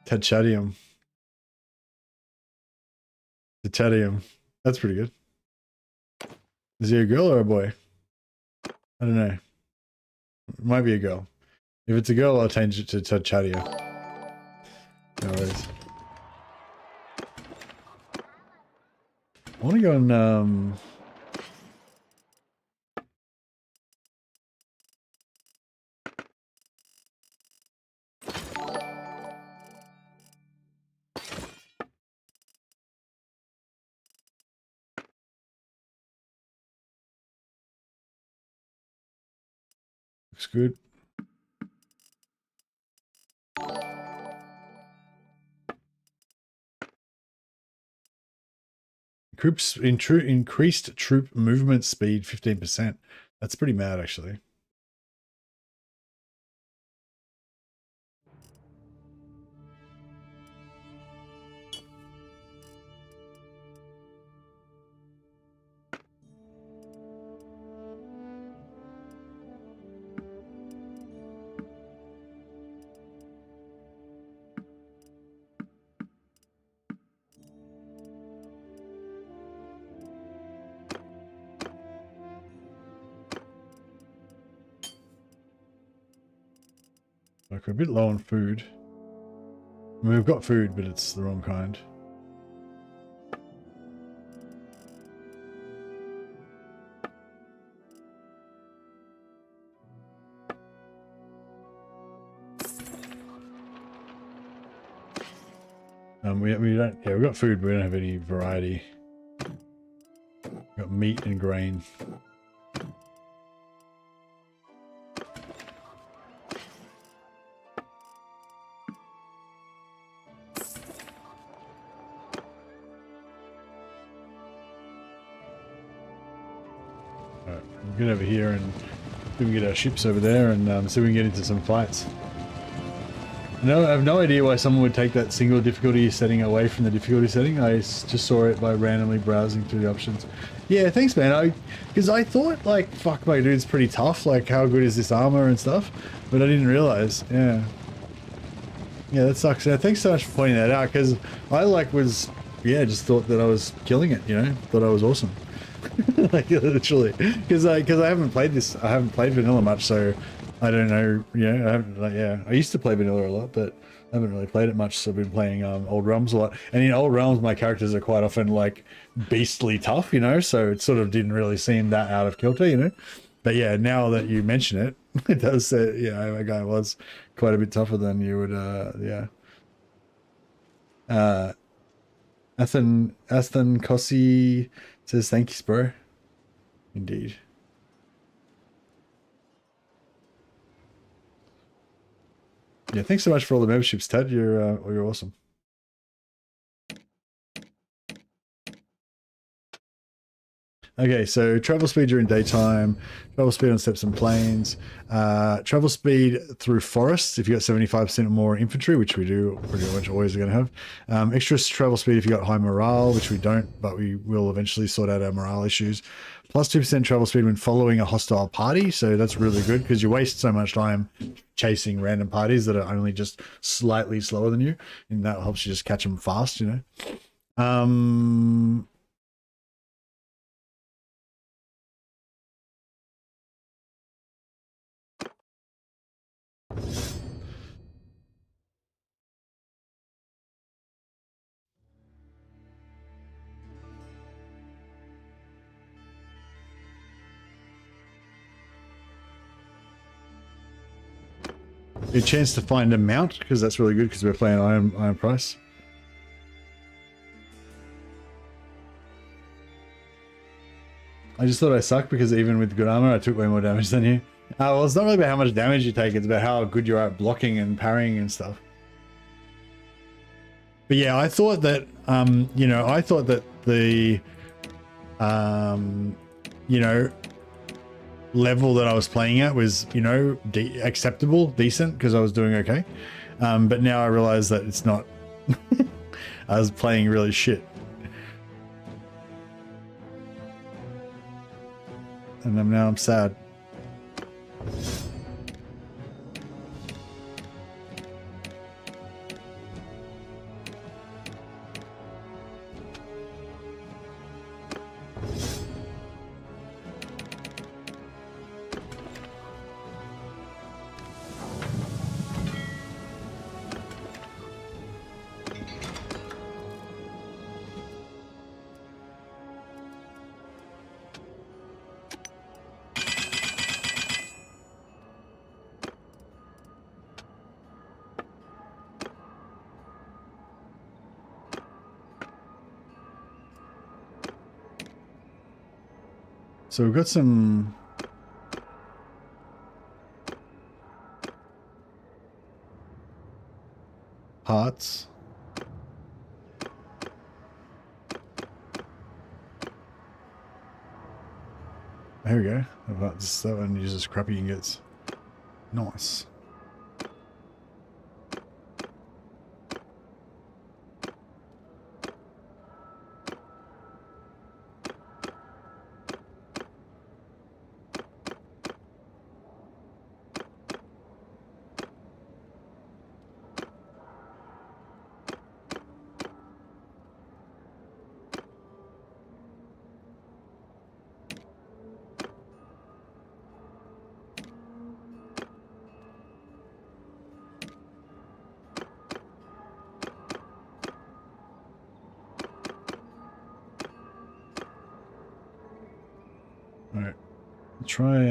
Tachadium. Tachadium. That's pretty good. Is he a girl or a boy? I don't know. It might be a girl. If it's a girl, I'll change it to Tachadia. No worries. I want to go and looks good. Increased troop movement speed 15%. That's pretty mad, actually. Like, we're a bit low on food. I mean, we've got food, but it's the wrong kind. We don't, yeah, we've got food, but we don't have any variety. We've got meat and grain. Get over here and we can get our ships over there and see if we can get into some fights. No, I have no idea why someone would take that single difficulty setting away from the difficulty setting. I just saw it by randomly browsing through the options. Yeah, thanks, man. Because I thought, like, fuck, my dude's pretty tough. Like, how good is this armor and stuff? But I didn't realize. Yeah. Yeah, that sucks. Yeah, thanks so much for pointing that out. Because I, like, was, yeah, just thought that I was killing it, you know? Thought I was awesome. Like, literally. Because I haven't played this. I haven't played vanilla much, so I don't know, you know, I haven't, like, yeah, I used to play vanilla a lot, but I haven't really played it much, so I've been playing Old Realms a lot. And in Old Realms, my characters are quite often, like, beastly tough, you know, so it sort of didn't really seem that out of kilter, you know. But yeah, now that you mention it, it does say, yeah, my guy was quite a bit tougher than you would, yeah. Athan Kossi says, thank you, bro. Indeed. Yeah, thanks so much for all the memberships, Ted. You're awesome. Okay, so travel speed during daytime, travel speed on steppes and plains, travel speed through forests if you got 75% or more infantry, which we do pretty much always are going to have. Extra travel speed if you got high morale, which we don't, but we will eventually sort out our morale issues. Plus 2% travel speed when following a hostile party, so that's really good because you waste so much time chasing random parties that are only just slightly slower than you, and that helps you just catch them fast, you know. A chance to find a mount because that's really good because we're playing Iron Price. I just thought I sucked because even with good armor, I took way more damage than you. Well, it's not really about how much damage you take; it's about how good you are at blocking and parrying and stuff. But yeah, I thought that you know, I thought that the you know, level that I was playing at was, you know, acceptable, decent, because I was doing okay. But now I realize that it's not. I was playing really shit. And now I'm sad. So we've got some parts. There we go. That one uses crappy ingots. Nice. All right, try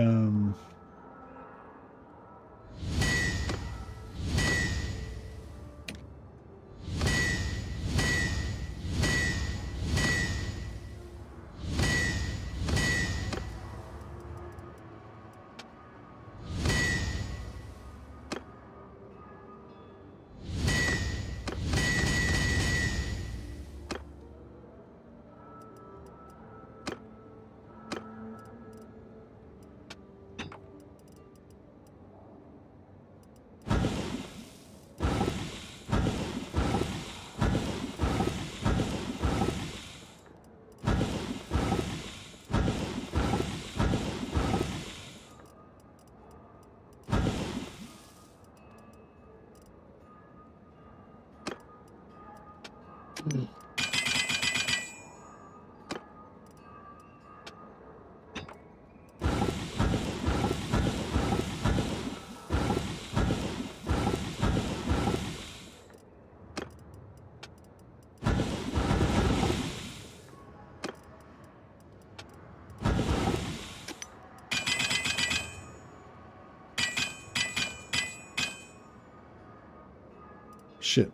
shit.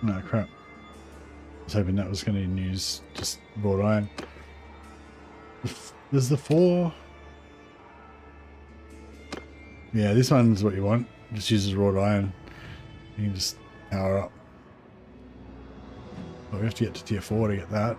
No, crap. I was hoping that was going to use just wrought iron. There's the 4. Yeah, this one's what you want. Just uses wrought iron. You can just power up. But we have to get to tier 4 to get that.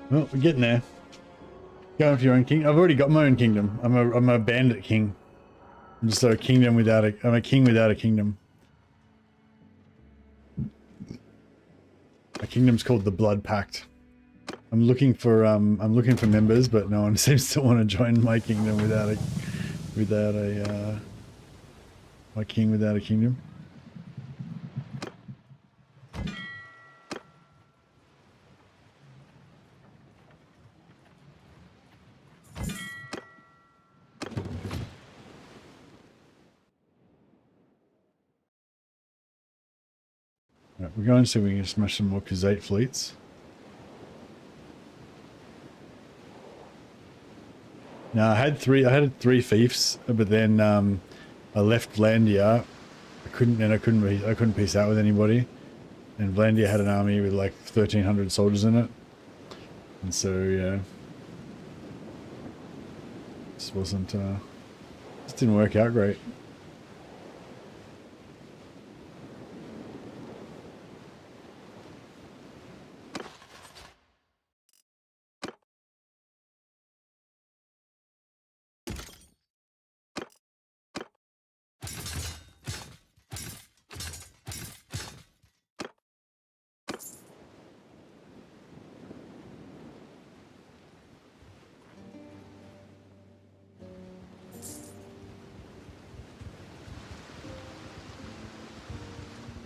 Well, we're getting there. Going for your own king. I've already got my own kingdom. I'm a bandit king. I'm just a kingdom without a. I'm a king without a kingdom. My kingdom's called the Blood Pact. I'm looking for members, but no one seems to want to join my kingdom without my king without a kingdom. Right, we're going to see if we can smash some more Khazate fleets. Now I had three fiefs, but then I left Vlandia. I couldn't peace out with anybody, and Vlandia had an army with like 1,300 soldiers in it, and so yeah, this didn't work out great.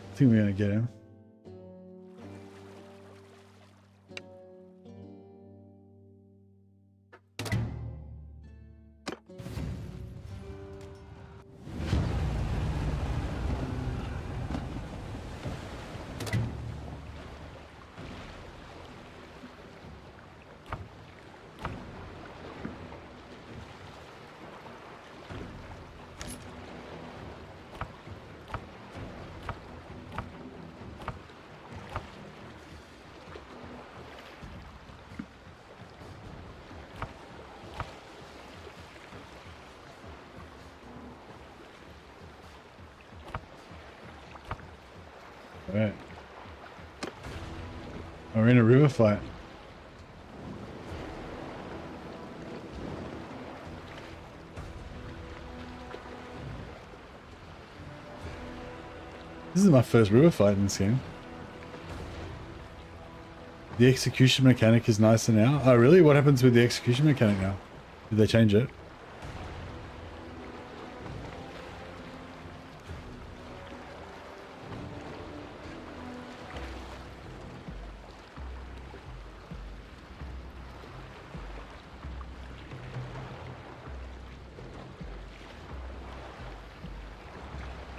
I think we're gonna get him. Right. We're in a river fight. This is my first river fight in this game. The execution mechanic is nicer now. Oh really? What happens with the execution mechanic now? Did they change it?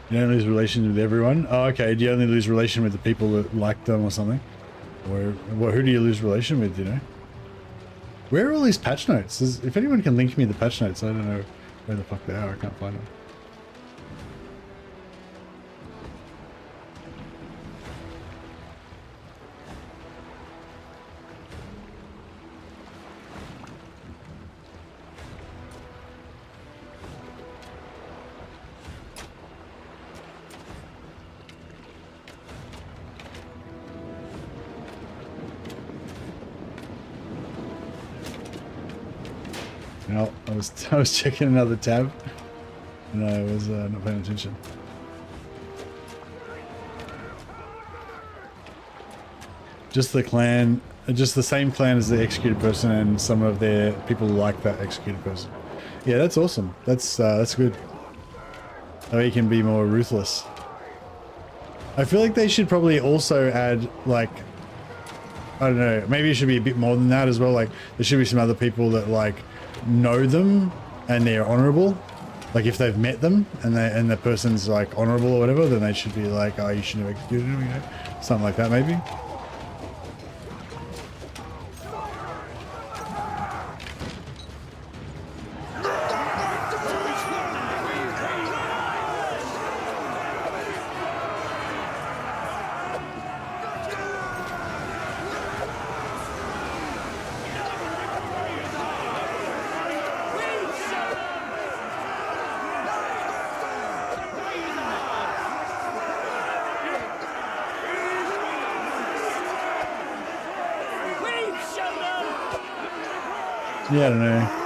You don't lose relations with everyone? Oh, okay. Do you only lose relation with the people that like them or something? Or who do you lose relation with, you know? Where are all these patch notes? If anyone can link me the patch notes, I don't know where the fuck they are. I can't find them. No, I was checking another tab, and I was not paying attention. Just the clan, just the same clan as the executed person and some of their people like that executed person. Yeah, that's awesome. That's good. That way you can be more ruthless. I feel like they should probably also add, like, I don't know, maybe it should be a bit more than that as well. Like, there should be some other people that, like, know them and they're honorable. Like, if they've met them and the person's, like, honorable or whatever, then they should be like, oh, you shouldn't have executed him, you know? Something like that, maybe. Yeah, I don't know.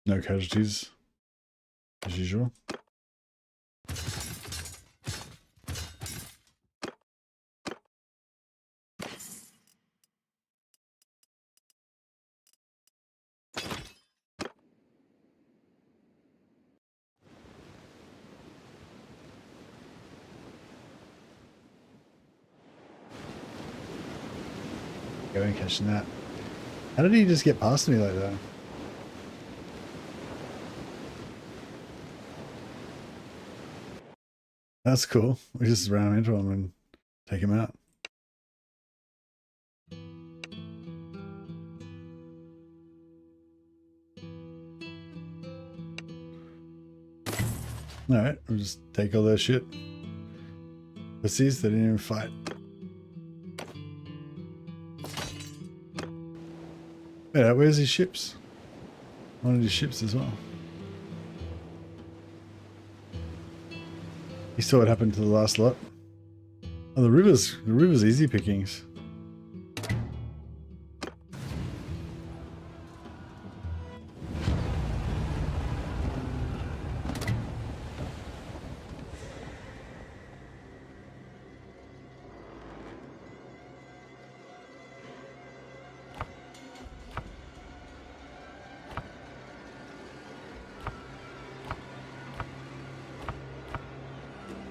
No casualties, as usual. Going catching that. How did he just get past me like that? That's cool. We just ran into him and take him out. Alright, we'll just take all their shit. Pussies, they didn't even fight. Yeah, where's his ships? One of his ships as well. You saw what happened to the last lot. Oh, the river's easy pickings.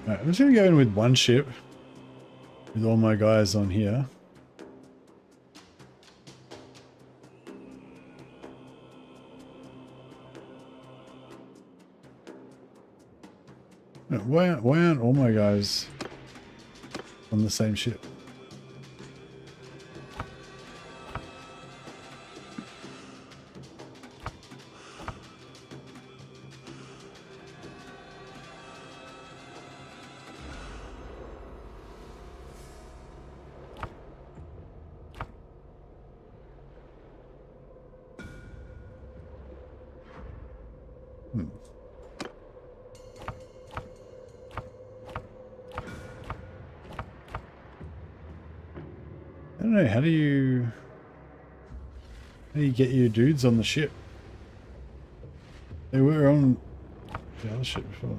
Alright, I'm just gonna go in with one ship with all my guys on here. Why aren't all my guys on the same ship? I don't know, how do you get your dudes on the ship? They were on the other ship before.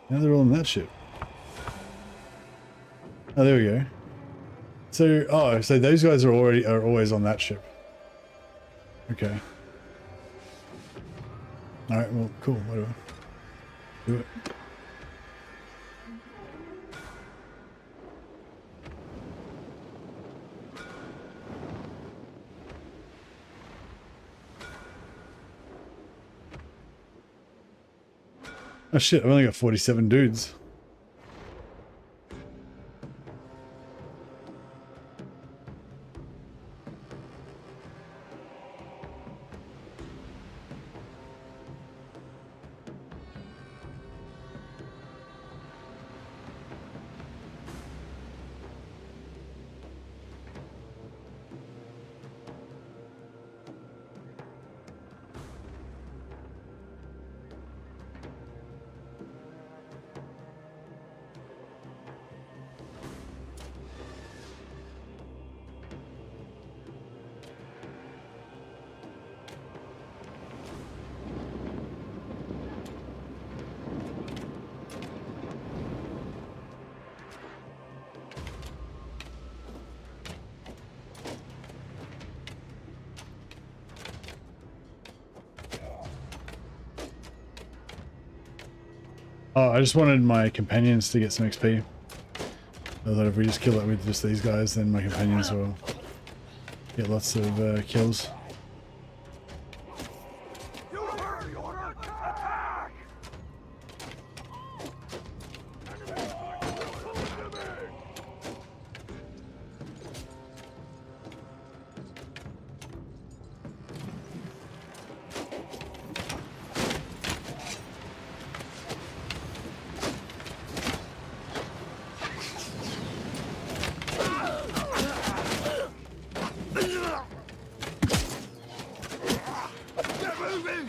Now they're all on that ship. Oh, there we go. So, so those guys are always on that ship. Okay. Alright, well, cool, whatever. Do it. Oh shit, I've only got 47 dudes. Oh, I just wanted my companions to get some XP. I thought if we just kill it with just these guys, then my companions will get lots of kills.
You heard the order! Attack! Get moving!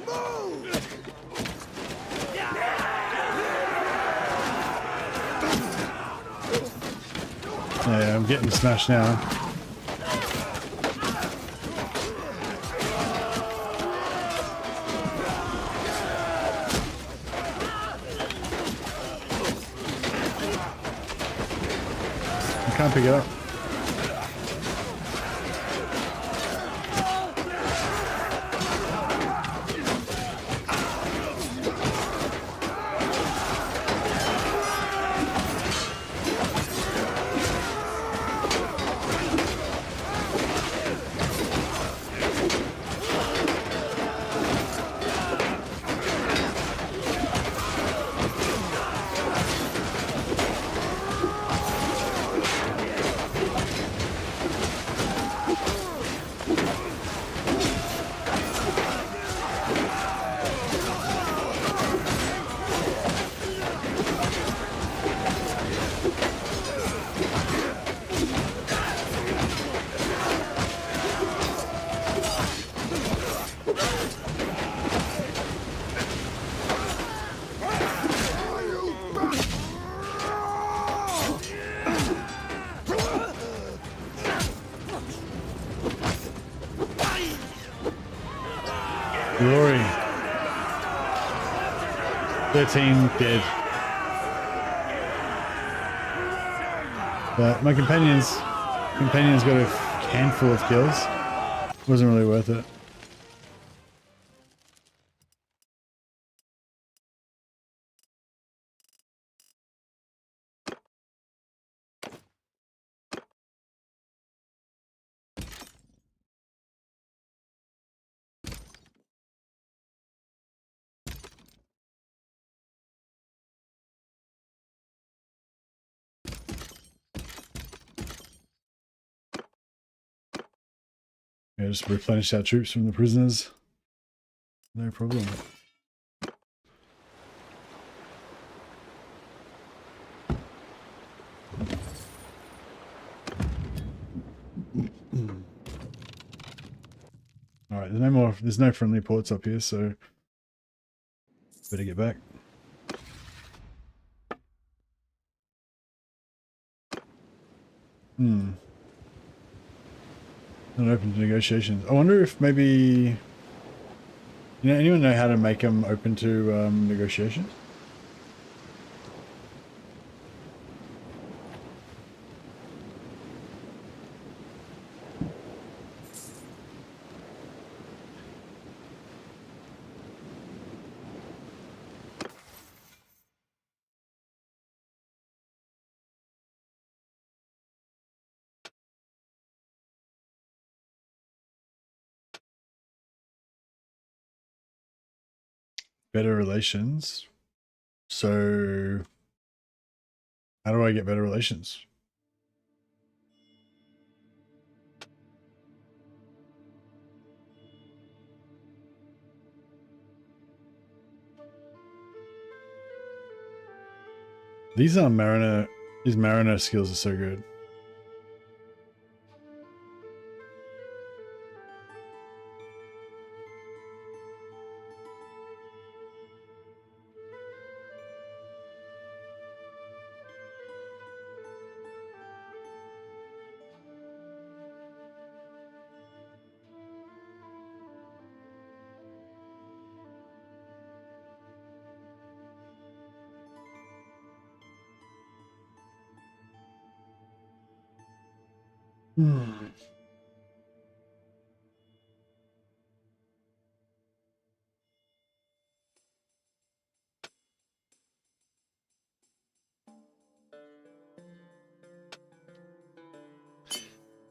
Move!
Yeah, I'm getting smashed now. I can't pick it up. Glory. 13 dead. But my companions got a handful of kills. Wasn't really worth it. Yeah, just replenish our troops from the prisoners. No problem. Alright, there's no friendly ports up here, so better get back. Not open to negotiations. I wonder if maybe, anyone know how to make them open to negotiations? Better relations. So how do I get better relations? These mariner skills are so good.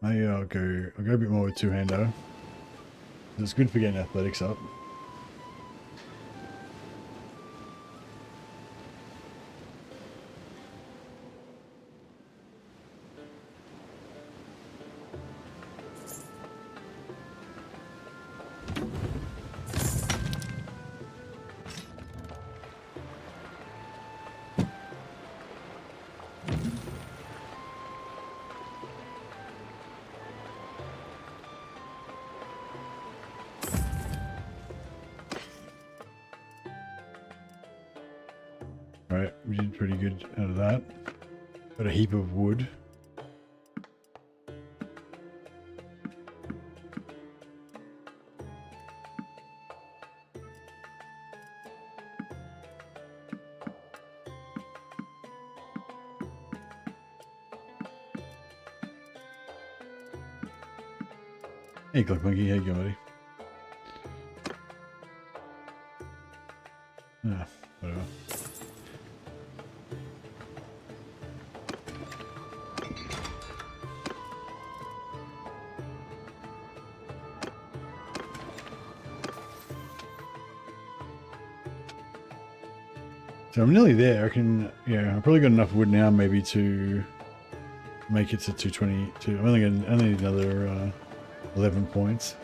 Maybe I'll go a bit more with two-hander. It's good for getting athletics up. Right, we did pretty good out of that. Got a heap of wood. Hey, Clock Monkey, how you going, buddy? Ah, whatever. So I'm nearly there. I can, yeah, I've probably got enough wood now, maybe to make it to 222. I'm only need another 11 points.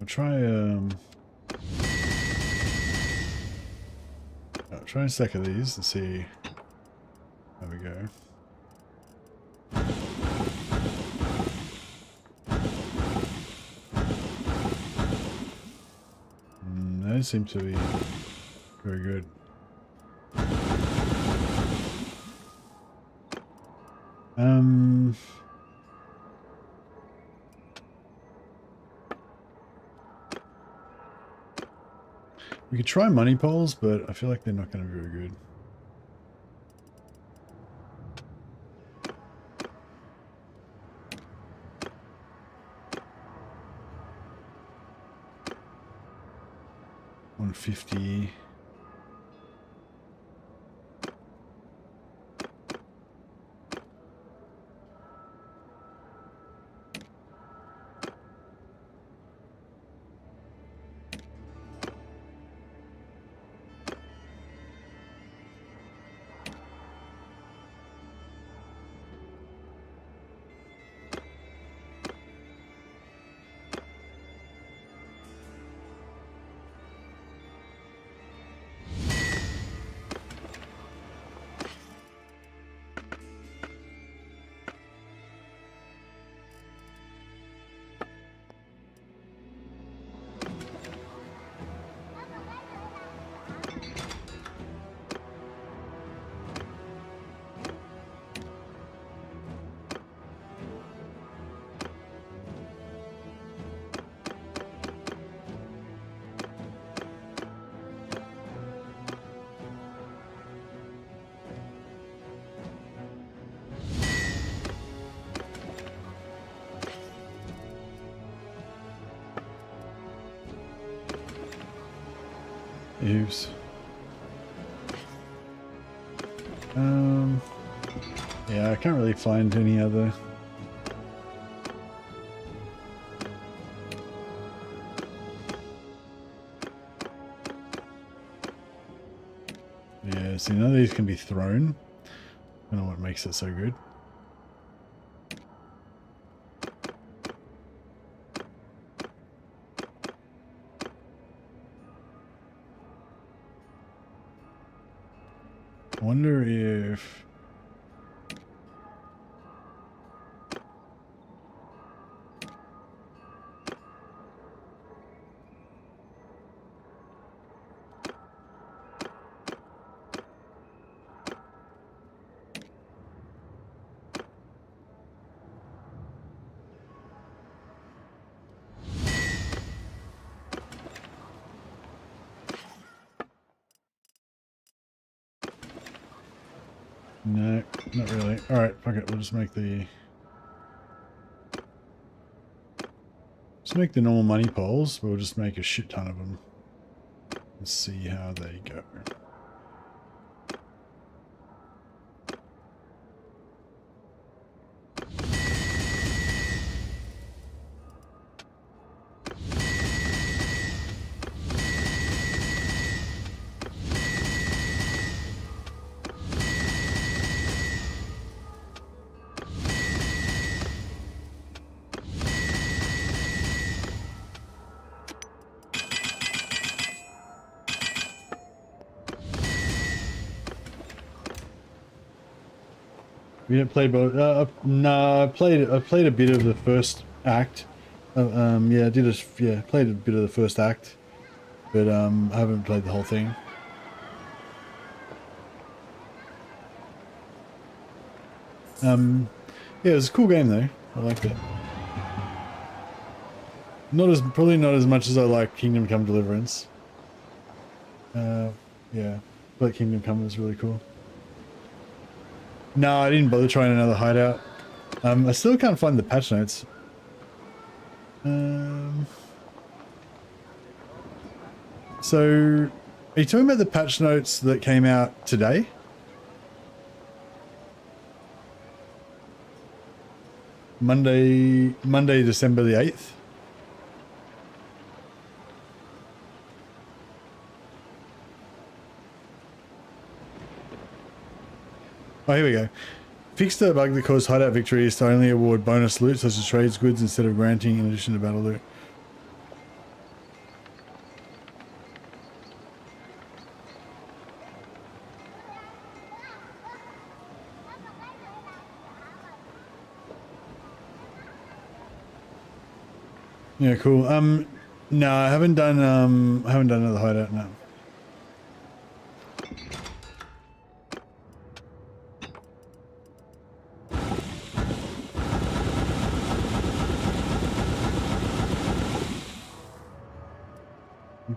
I'll try a stack of these and see how we go. Those seem to be very good. We could try money poles, but I feel like they're not going to be very good. $150. Oops. Yeah, I can't really find any other. Yeah, see, none of these can be thrown. I don't know what makes it so good. I wonder if... No, not really. Alright, fuck it, we'll just make the... Just make the normal money poles, but we'll just make a shit ton of them. Let's see how they go. We didn't play both. No, I played a bit of the first act. Yeah, played a bit of the first act, but I haven't played the whole thing. Yeah, it was a cool game though. I liked it. Probably not as much as I like Kingdom Come Deliverance. Yeah, but Kingdom Come was really cool. No, I didn't bother trying another hideout. I still can't find the patch notes. So, are you talking about the patch notes that came out today? Monday, December the 8th? Oh, here we go. Fix the bug that caused hideout victories to only award bonus loot such as trades goods instead of granting in addition to battle loot. Yeah, cool. No, I haven't done another hideout now.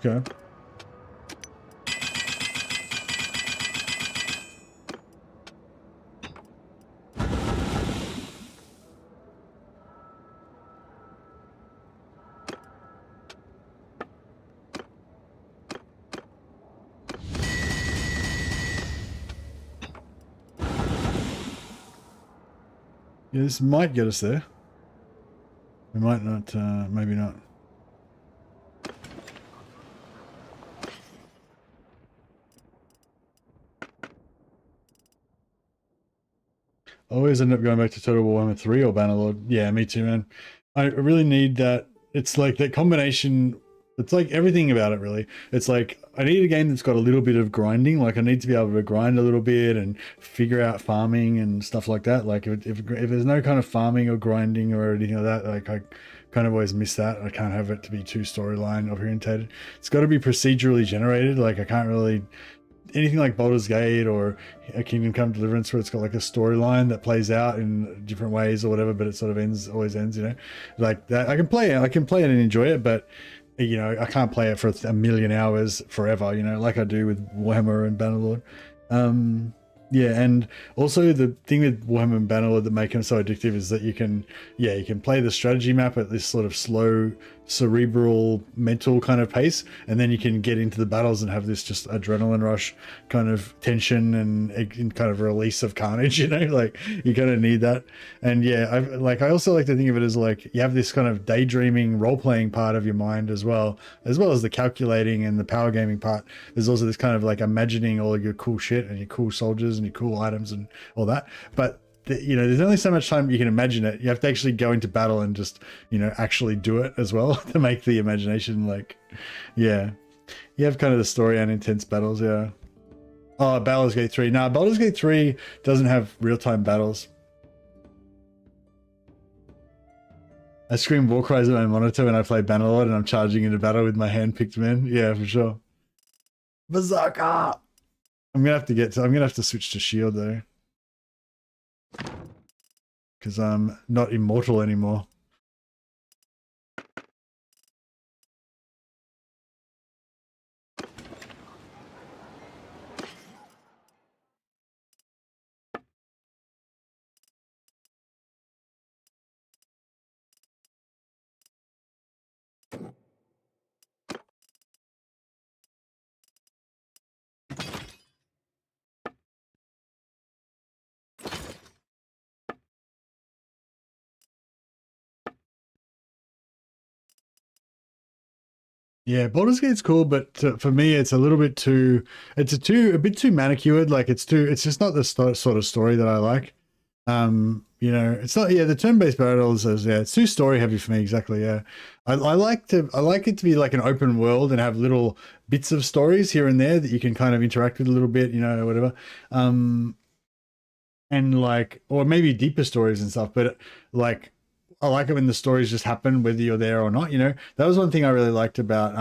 Okay. Yeah, this might get us there. We might not, maybe not. I always end up going back to Total Warhammer 3 or Bannerlord. Yeah, me too, man. I really need that. It's like that combination. It's like everything about it, really. It's like I need a game that's got a little bit of grinding. Like I need to be able to grind a little bit and figure out farming and stuff like that. Like if there's no kind of farming or grinding or anything like that, like I kind of always miss that. I can't have it to be too storyline orientated. It's got to be procedurally generated. Like I can't really... anything like Baldur's Gate or a Kingdom Come Deliverance where it's got like a storyline that plays out in different ways or whatever, but it sort of always ends, you know, like that. I can play it and enjoy it, but you know, I can't play it for a million hours forever, you know, like I do with Warhammer and Bannerlord. Yeah, and also the thing with Warhammer Bannerlord that make them so addictive is that you can play the strategy map at this sort of slow, cerebral, mental kind of pace, and then you can get into the battles and have this just adrenaline rush, kind of tension and kind of release of carnage. You know, like you kind of need that. And yeah, I also like to think of it as like you have this kind of daydreaming role playing part of your mind as well as the calculating and the power gaming part. There's also this kind of like imagining all of your cool shit and your cool soldiers and your cool items and all that. But you know, there's only so much time you can imagine it. You have to actually go into battle and just, you know, actually do it as well to make the imagination like, yeah. You have kind of the story and intense battles, yeah. Oh, Baldur's Gate 3. Nah, Baldur's Gate 3 doesn't have real-time battles. I scream war cries at my monitor when I play Bannerlord and I'm charging into battle with my hand-picked men. Yeah, for sure. Berserker! I'm gonna have to switch to shield though. Because I'm not immortal anymore. Yeah, Baldur's Gate's cool, but for me, it's a little bit too. It's a bit too manicured. Like it's just not the sort of story that I like. You know, it's not. Yeah, the turn-based battles is it's too story heavy for me. Exactly. Yeah, I like it to be like an open world and have little bits of stories here and there that you can kind of interact with a little bit. You know, whatever. And like, or maybe deeper stories and stuff. But like, I like it when the stories just happen, whether you're there or not. You know, that was one thing I really liked about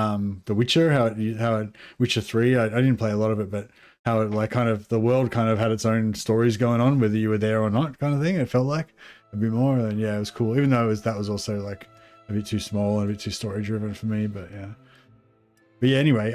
The Witcher. How it Witcher 3. I didn't play a lot of it, but how it like kind of the world kind of had its own stories going on, whether you were there or not, kind of thing. It felt like a bit more, and yeah, it was cool. Even though that was also like a bit too small and a bit too story driven for me. But yeah. Anyway,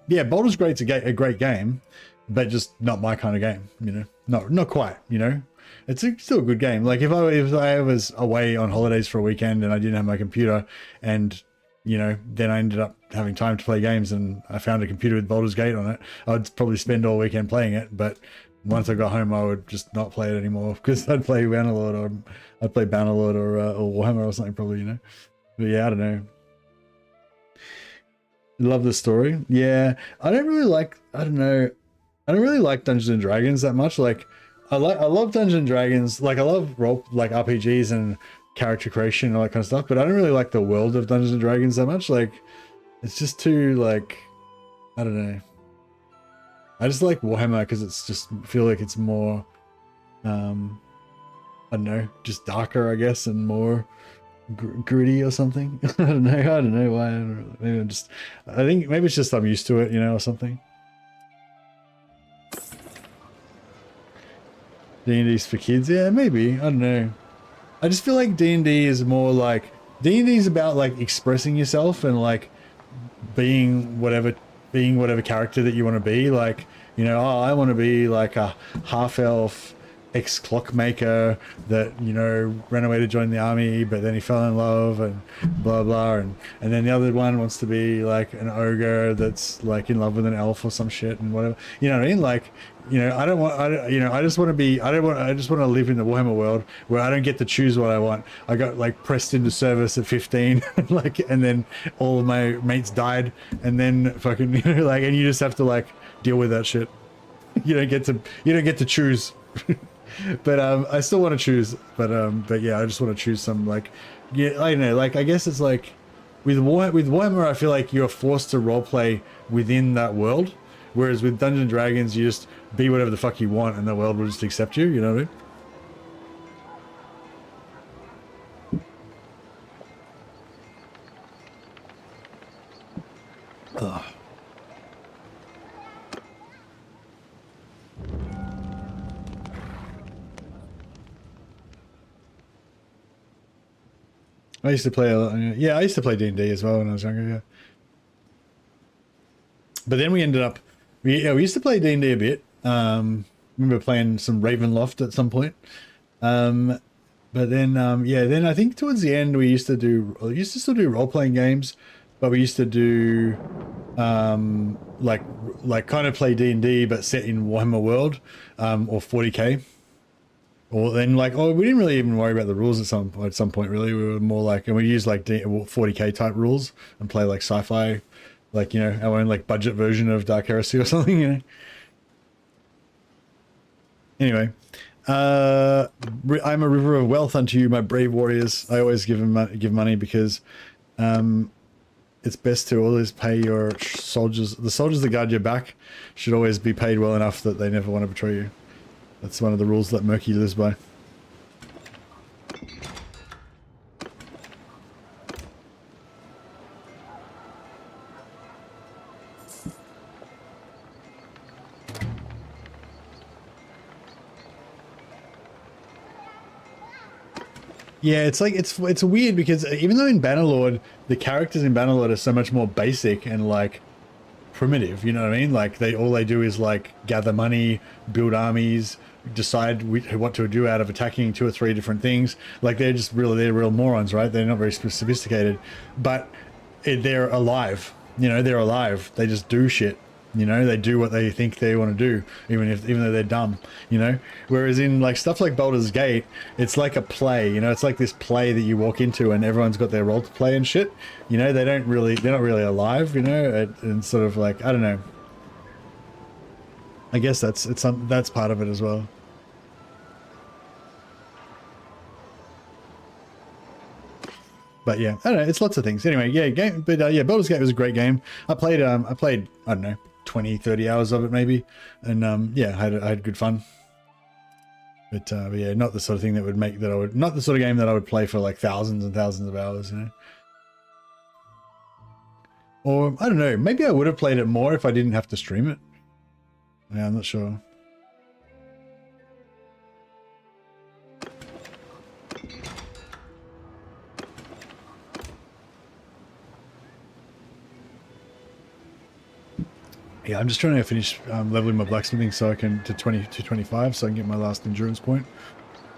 yeah, Baldur's Gate's a great game, but just not my kind of game. You know, not quite. You know. It's still a good game. Like if I was away on holidays for a weekend and I didn't have my computer, and you know, then I ended up having time to play games, and I found a computer with Baldur's Gate on it, I'd probably spend all weekend playing it. But once I got home, I would just not play it anymore because I'd play Bannerlord or Warhammer or something probably. You know, but yeah, I don't know. Love the story. Yeah, I don't really like Dungeons and Dragons that much. Like. I love Dungeons and Dragons. Like I love RPGs and character creation and all that kind of stuff, but I don't really like the world of Dungeons and Dragons that much. Like it's just too like, I don't know. I just like Warhammer because it's just feel like it's more, I don't know, just darker, I guess, and more gritty or something. I don't know why. I think maybe it's just I'm used to it, you know, or something. D&D's for kids, yeah, maybe. I don't know. I just feel like D&D is more like D&D is about like expressing yourself and like being whatever character that you want to be. Like, you know, oh, I want to be like a half-elf ex-clockmaker that, you know, ran away to join the army, but then he fell in love and blah blah, and then the other one wants to be like an ogre that's like in love with an elf or some shit and whatever. You know what I mean? Like, you know, I just want to live in the Warhammer world where I don't get to choose what I want. I got like pressed into service at 15, like, and then all of my mates died, and then fucking, you know, like, and you just have to like deal with that shit. You don't get to choose. But I still want to choose. But yeah, I just want to choose some like, yeah, I don't know. Like I guess it's like with Warhammer, I feel like you're forced to roleplay within that world. Whereas with Dungeons and Dragons, you just be whatever the fuck you want and the world will just accept you, you know what I mean? Ugh. I used to play a lot, yeah, I used to play D&D as well when I was younger, yeah. But then we ended up, we used to play D&D a bit, remember playing some Ravenloft at some point. But then, yeah, then I think towards the end we used to still do role-playing games, but we used to do, like kind of play D&D, but set in Warhammer World, or 40K. Or then we didn't really even worry about the rules at some point, really. We were more like, and we used like 40K type rules and play like sci-fi, like, you know, our own like budget version of Dark Heresy or something, you know. Anyway. I'm a river of wealth unto you, my brave warriors. I always give money because it's best to always pay your soldiers. The soldiers that guard your back should always be paid well enough that they never want to betray you. That's one of the rules that Murky lives by. Yeah, it's like it's weird because even though in Bannerlord the characters in Bannerlord are so much more basic and like primitive, you know what I mean? Like all they do is like gather money, build armies, decide what to do out of attacking 2 or 3 different things. Like they're real morons, right? They're not very sophisticated, but they're alive. You know, they're alive. They just do shit. You know, they do what they think they want to do, even though they're dumb, you know. Whereas in like stuff like Baldur's Gate, it's like a play, you know. It's like this play that you walk into and everyone's got their role to play and shit. You know, they're not really alive, you know. And sort of like, I don't know. I guess that's part of it as well. But yeah, I don't know. It's lots of things. Anyway, yeah, yeah, Baldur's Gate was a great game. I played, I don't know, 20-30 hours of it maybe, and yeah, I had good fun. But yeah, not the sort of thing that would not the sort of game that I would play for like thousands and thousands of hours, you know. Or I don't know, maybe I would have played it more if I didn't have to stream it. Yeah, I'm not sure. Yeah, I'm just trying to finish leveling my blacksmithing so I can to 25, so I can get my last endurance point.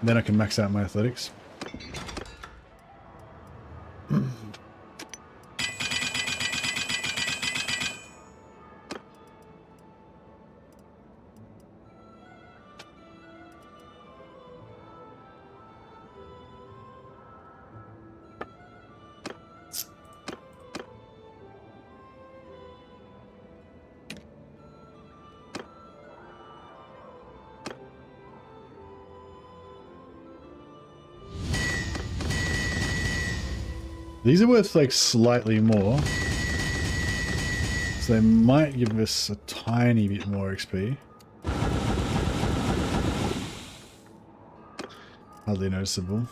And then I can max out my athletics. These are worth like slightly more, so they might give us a tiny bit more XP. Hardly noticeable.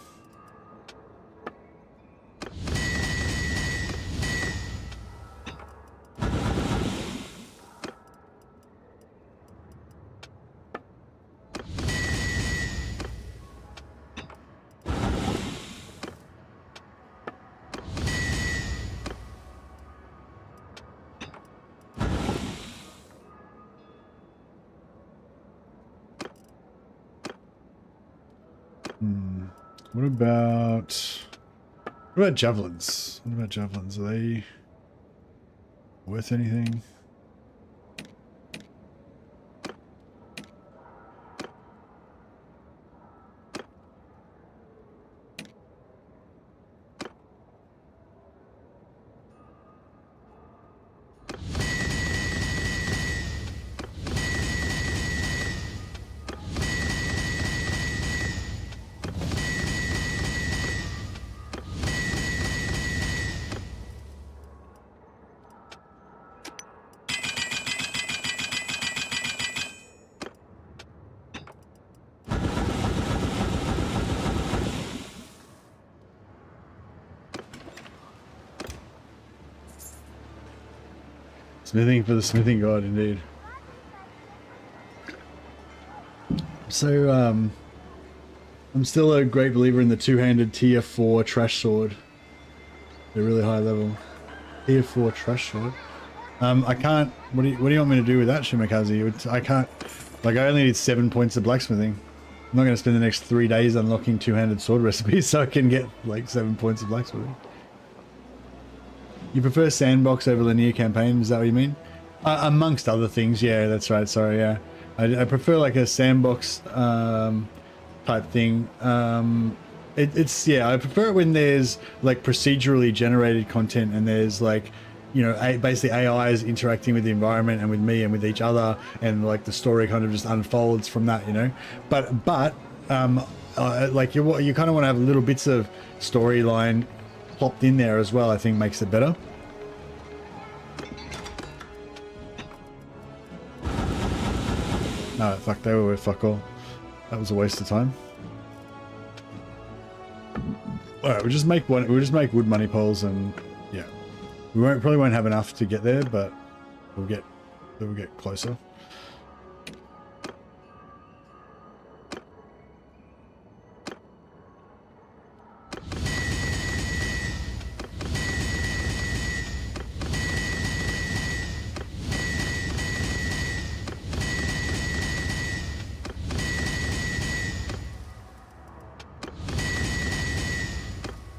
What about javelins? What about javelins? Are they worth anything? Smithing for the smithing god, indeed. So, I'm still a great believer in the two-handed tier 4 trash sword. They're really high level. Tier 4 trash sword. I can't. What do you want me to do with that, Shimakaze? I can't. Like I only need 7 points of blacksmithing. I'm not going to spend the next 3 days unlocking two-handed sword recipes so I can get like 7 points of blacksmithing. You prefer sandbox over linear campaign? Is that what you mean? Amongst other things, yeah, that's right. Sorry, yeah. I prefer like a sandbox type thing. It's yeah, I prefer it when there's like procedurally generated content and there's like, you know, basically AIs interacting with the environment and with me and with each other, and like the story kind of just unfolds from that, you know. But like you kind of want to have little bits of storyline plopped in there as well. I think makes it better. No, fuck, they were fuck all. That was a waste of time. All right, we'll just make one. We'll just make wood money poles, and yeah, we probably won't have enough to get there, but we'll get closer.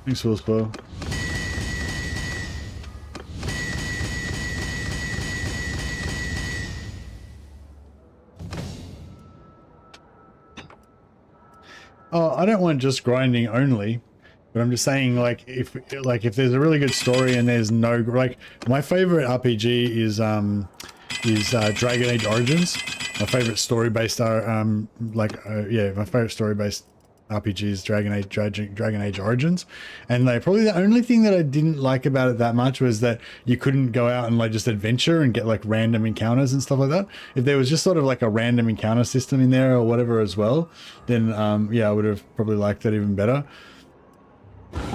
Thanks for the spoil. Oh, I don't want just grinding only, but I'm just saying like if there's a really good story and there's no like my favorite RPG is Dragon Age Origins. My favorite story based yeah, my favorite story based RPG is Dragon Age Origins, and like probably the only thing that I didn't like about it that much was that you couldn't go out and like just adventure and get like random encounters and stuff like that. If there was just sort of like a random encounter system in there or whatever as well, then yeah, I would have probably liked that even better.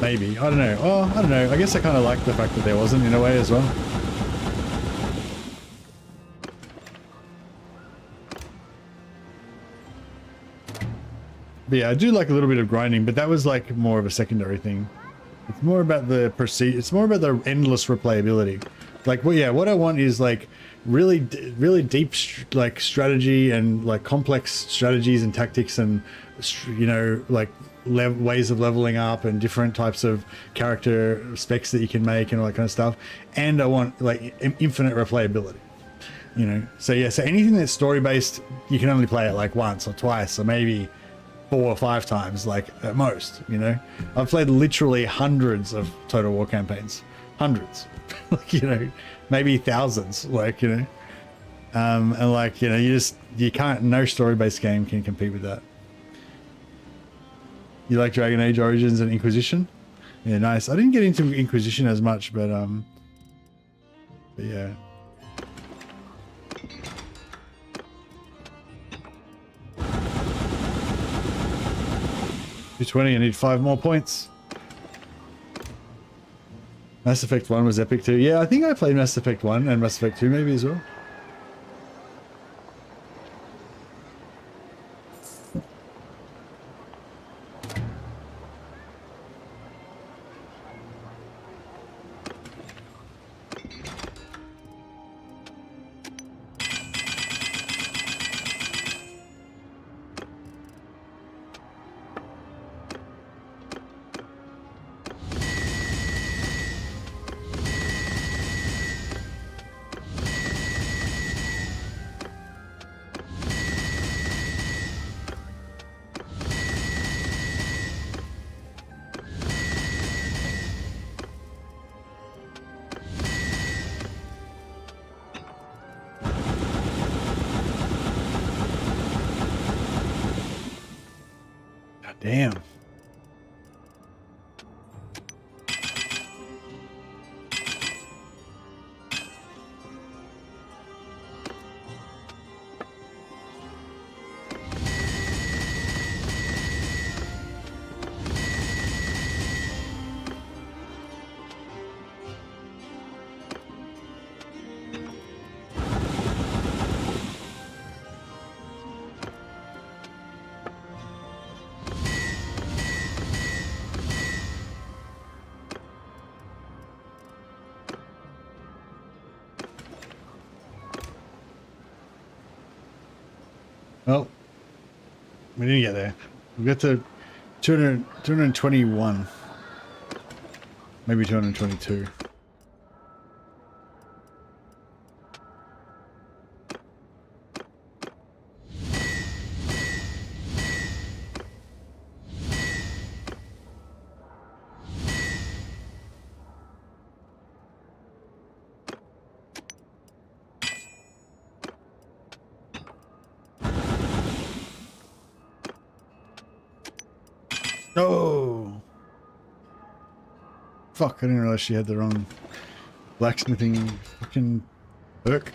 Maybe, I don't know. Oh, I don't know. I guess I kind of like the fact that there wasn't in a way as well. But yeah, I do like a little bit of grinding, but that was like more of a secondary thing. It's more about the it's more about the endless replayability. Like, well, yeah, what I want is like really deep like strategy and like complex strategies and tactics and, you know, like ways of leveling up and different types of character specs that you can make and all that kind of stuff. And I want like infinite replayability. You know, so yeah, so anything that's story based, you can only play it like once or twice or maybe 4 or 5 times, like at most, you know. I've played literally hundreds of Total War campaigns, hundreds, like, you know, maybe thousands, like, you know, and like, you know, you can't, no story-based game can compete with that. You like Dragon Age Origins and Inquisition? Yeah, nice. I didn't get into Inquisition as much, but yeah. 220, I need 5 more points. Mass Effect 1 was epic too. Yeah, I think I played Mass Effect 1 and Mass Effect 2 maybe as well. Damn. Well, we didn't get there. We got to 200, 221. Maybe 222. Oh! Fuck, I didn't realize she had the wrong blacksmithing fucking perk.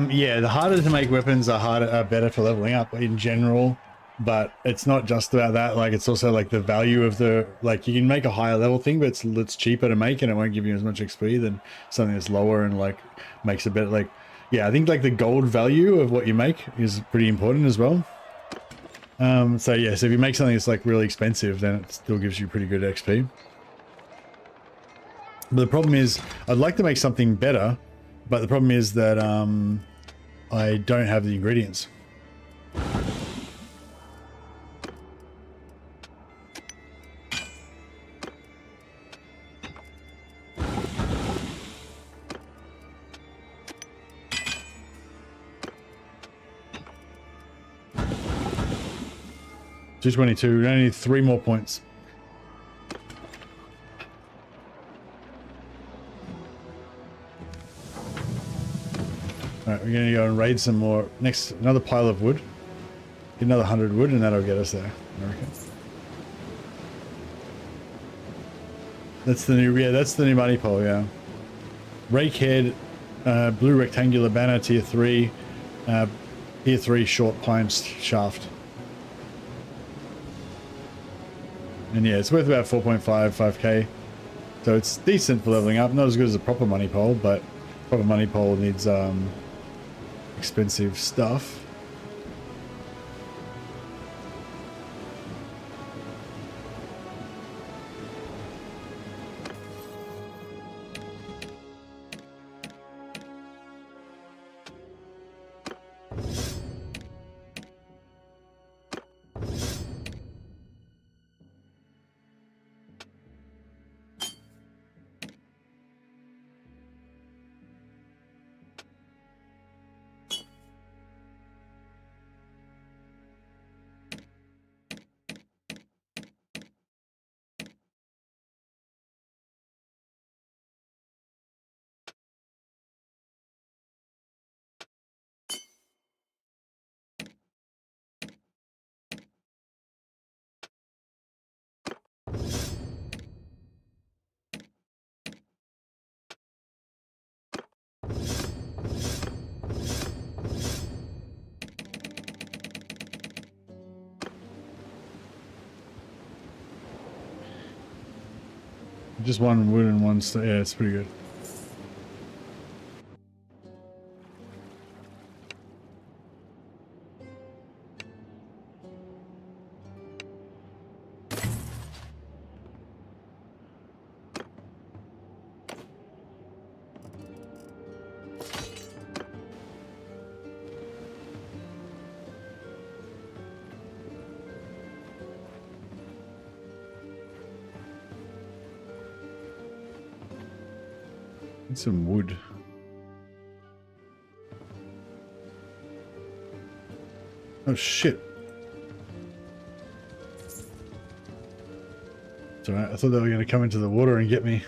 Yeah, the harder to make weapons are better for leveling up in general, but it's not just about that. Like, it's also like the value of the, like, you can make a higher level thing, but it's cheaper to make and it won't give you as much XP than something that's lower and like makes a better, like, yeah, I think like the gold value of what you make is pretty important as well. So yeah, so if you make something that's like really expensive, then it still gives you pretty good XP. But the problem is, I'd like to make something better, but the problem is that I don't have the ingredients. $222, we only need 3 more points. Alright, we're gonna go and raid some more. Next, another pile of wood. Get another 100 wood and that'll get us there, I reckon. That's the new, yeah, that's the new money pole, yeah. Rake head, blue rectangular banner, tier 3. Tier 3 short pine shaft. And yeah, it's worth about 5K. So it's decent for leveling up. Not as good as a proper money pole, but proper money pole needs expensive stuff. Just one wood and one stone. Yeah, it's pretty good. Need some wood. Oh shit. It's alright, I thought they were gonna come into the water and get me.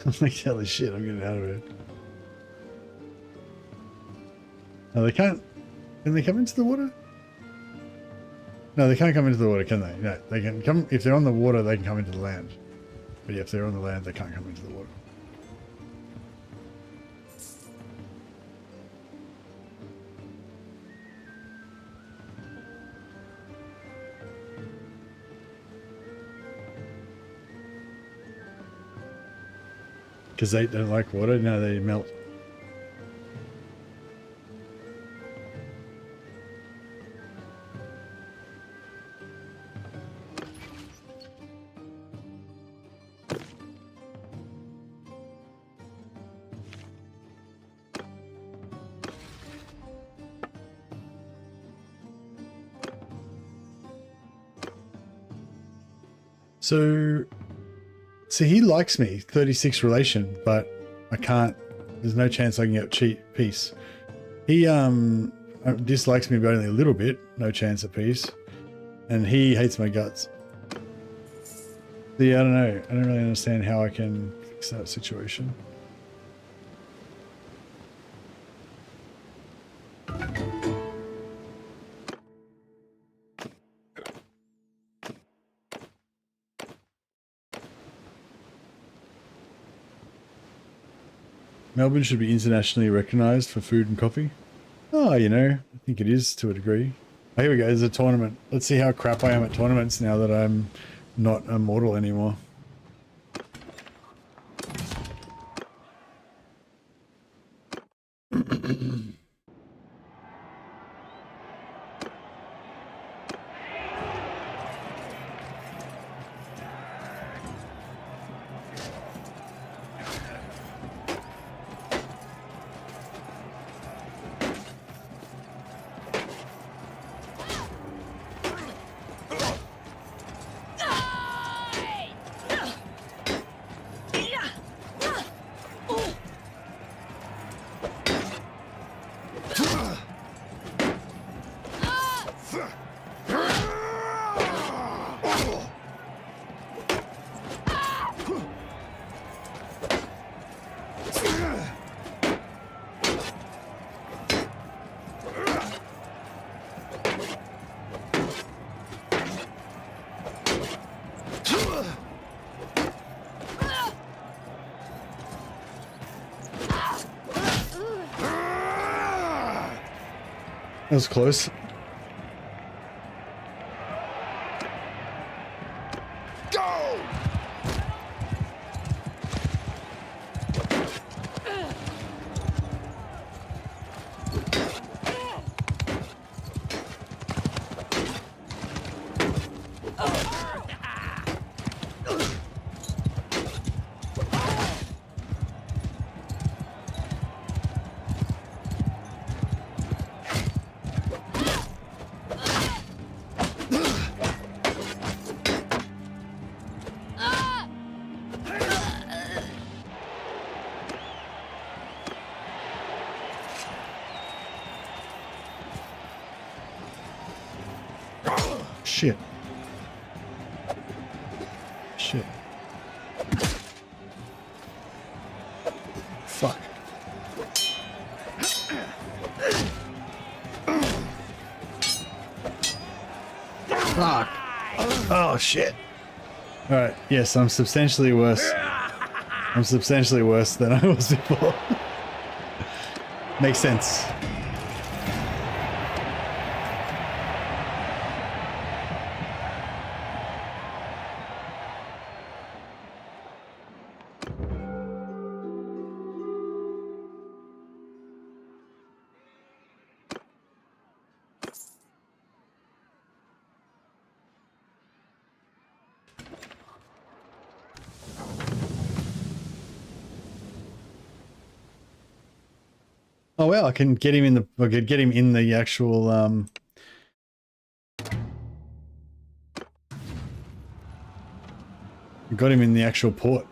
I'm like, holy shit, I'm getting out of here. No, they can't. Can they come into the water? No, they can't come into the water, can they? No, they can come, if they're on the water, they can come into the land. But yeah, if they're on the land, they can't come into the water. Because they don't like water? No, they melt. So, see, he likes me, 36 relation, but I can't, there's no chance I can get cheat peace. He dislikes me by only a little bit, no chance of peace. And he hates my guts. See, I don't know. I don't really understand how I can fix that situation. Melbourne should be internationally recognized for food and coffee. Oh, you know, I think it is to a degree. Oh, here we go. There's a tournament. Let's see how crap I am at tournaments now that I'm not immortal anymore. That was close.
Go!
Shit. Shit. Fuck. Fuck. Oh, shit. Alright, yes, I'm substantially worse. I'm substantially worse than I was before. Makes sense. Oh well, I can get him in the. I could get him in the actual. Got him in the actual port.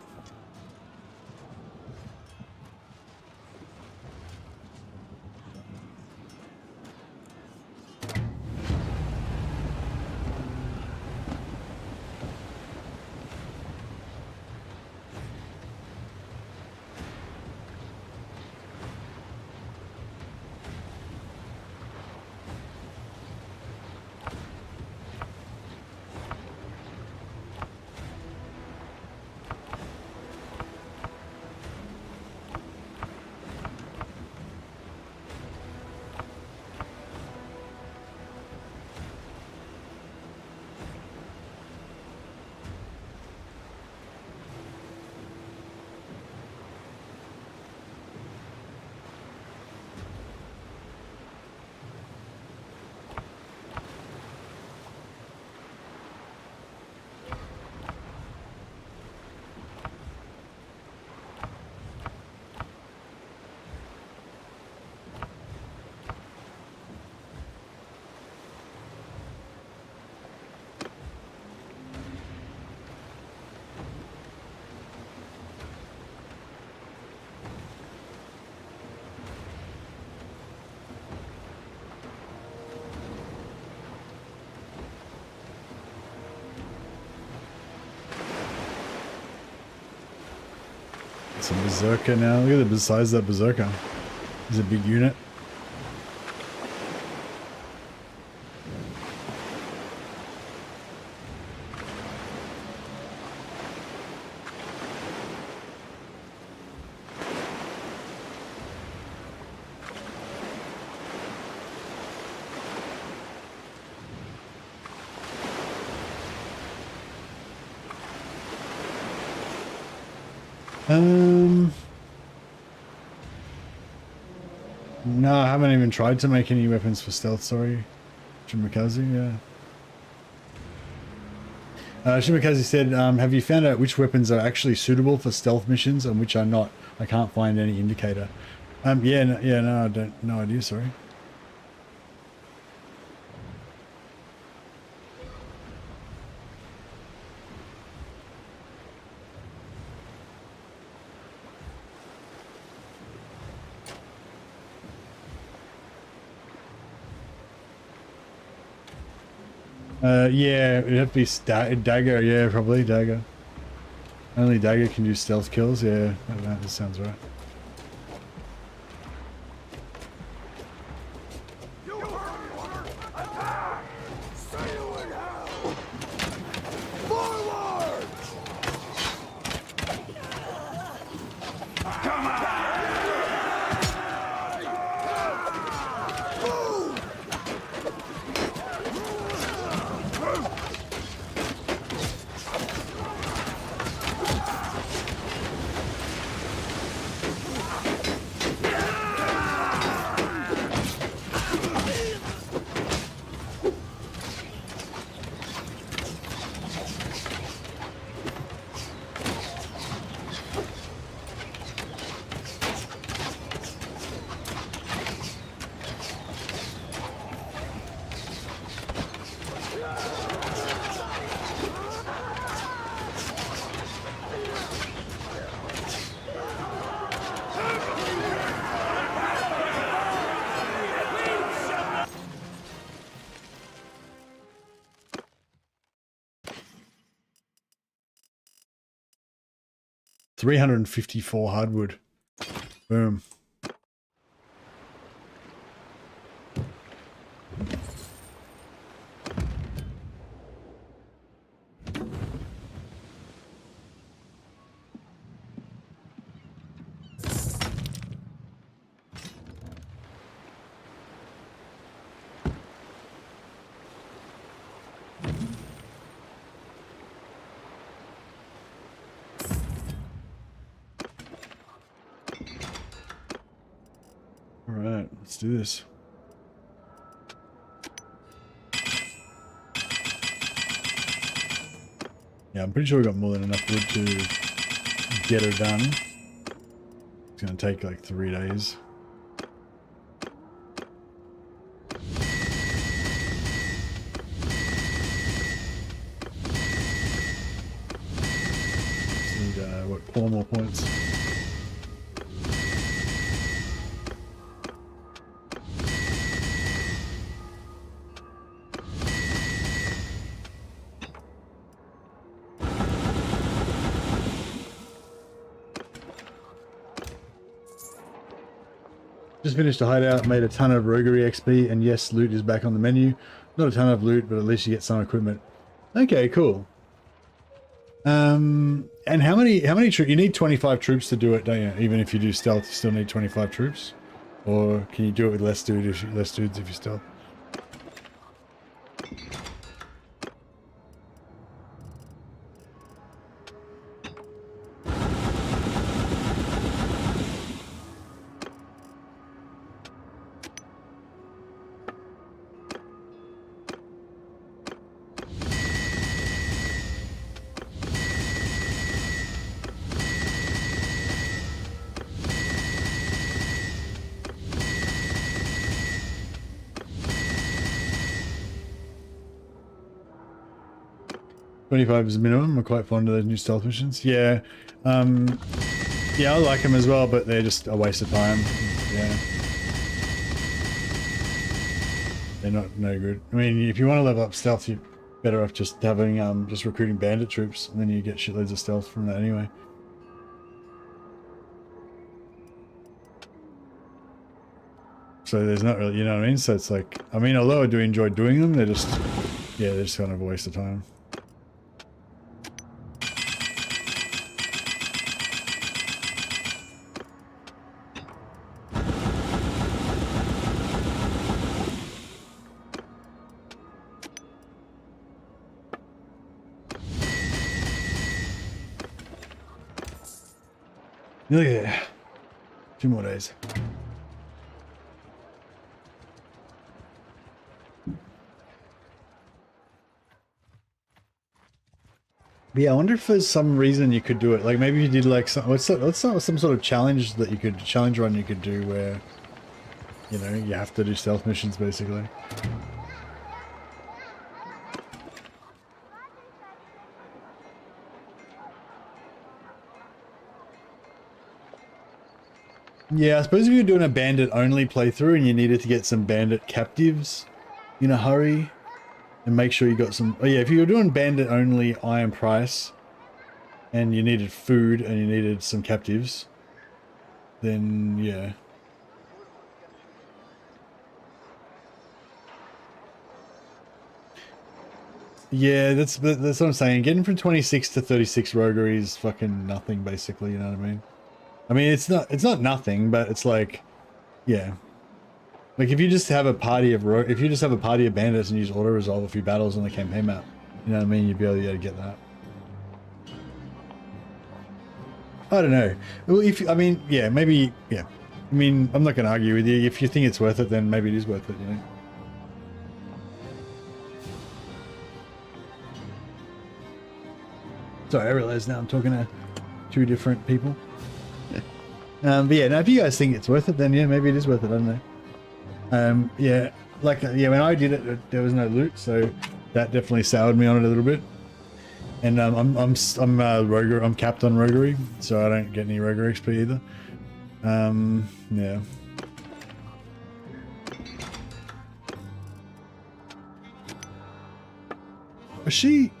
It's a berserker now. Look at the size of that berserker. He's a big unit. No, I haven't even tried to make any weapons for stealth, sorry. Shimakazu, yeah. Shimakazu said, have you found out which weapons are actually suitable for stealth missions and which are not? I can't find any indicator. No, I don't, no idea, sorry. Yeah, it'd have to be dagger, yeah, probably dagger. Only dagger can do stealth kills, yeah, that sounds right.
You heard the order! Attack! Sail in hell! Forward! Come on! Move!
354 hardwood. Boom. Alright, let's do this. Yeah, I'm pretty sure we got more than enough wood to get her done. It's gonna take like 3 days. Just need, what, 4 more points. Just finished a hideout, made a ton of roguery XP, and yes, loot is back on the menu. Not a ton of loot, but at least you get some equipment. Okay, cool. And how many troops? You need 25 troops to do it, don't you? Even if you do stealth, you still need 25 troops. Or can you do it with less dudes if you stealth? $25 is minimum. I'm quite fond of those new stealth missions. Yeah, yeah, I like them as well, but they're just a waste of time. Yeah, they're no good. I mean, if you want to level up stealth, you're better off just having just recruiting bandit troops, and then you get shitloads of stealth from that anyway. So there's not really, you know what I mean? So it's like, I mean, although I do enjoy doing them, they're just, yeah, they're just kind of a waste of time. Look at that. 2 more days. But yeah, I wonder if there's some reason you could do it. Like maybe you did like some, what's some sort of challenge that you could, challenge run you could do where, you know, you have to do stealth missions basically. Yeah, I suppose if you're doing a bandit only playthrough and you needed to get some bandit captives in a hurry and make sure you got some, oh yeah, if you were doing bandit only iron price and you needed food and you needed some captives, then yeah. Yeah, that's what I'm saying. Getting from 26 to 36 roguery is fucking nothing basically, you know what I mean? I mean, it's not nothing, but it's like, yeah. Like if you just have a party of bandits and use auto resolve a few battles on the campaign map, you know what I mean? You'd be able to get that. I don't know. Well, I mean, yeah, maybe, yeah. I mean, I'm not going to argue with you. If you think it's worth it, then maybe it is worth it, you know? Sorry, I realize now I'm talking to 2 different people. But yeah, now if you guys think it's worth it, then yeah, maybe it is worth it. I don't know. Yeah, like yeah, when I did it, there was no loot, so that definitely soured me on it a little bit. And I'm rogue. I'm capped on roguery, so I don't get any roguery XP either. Yeah. Was she?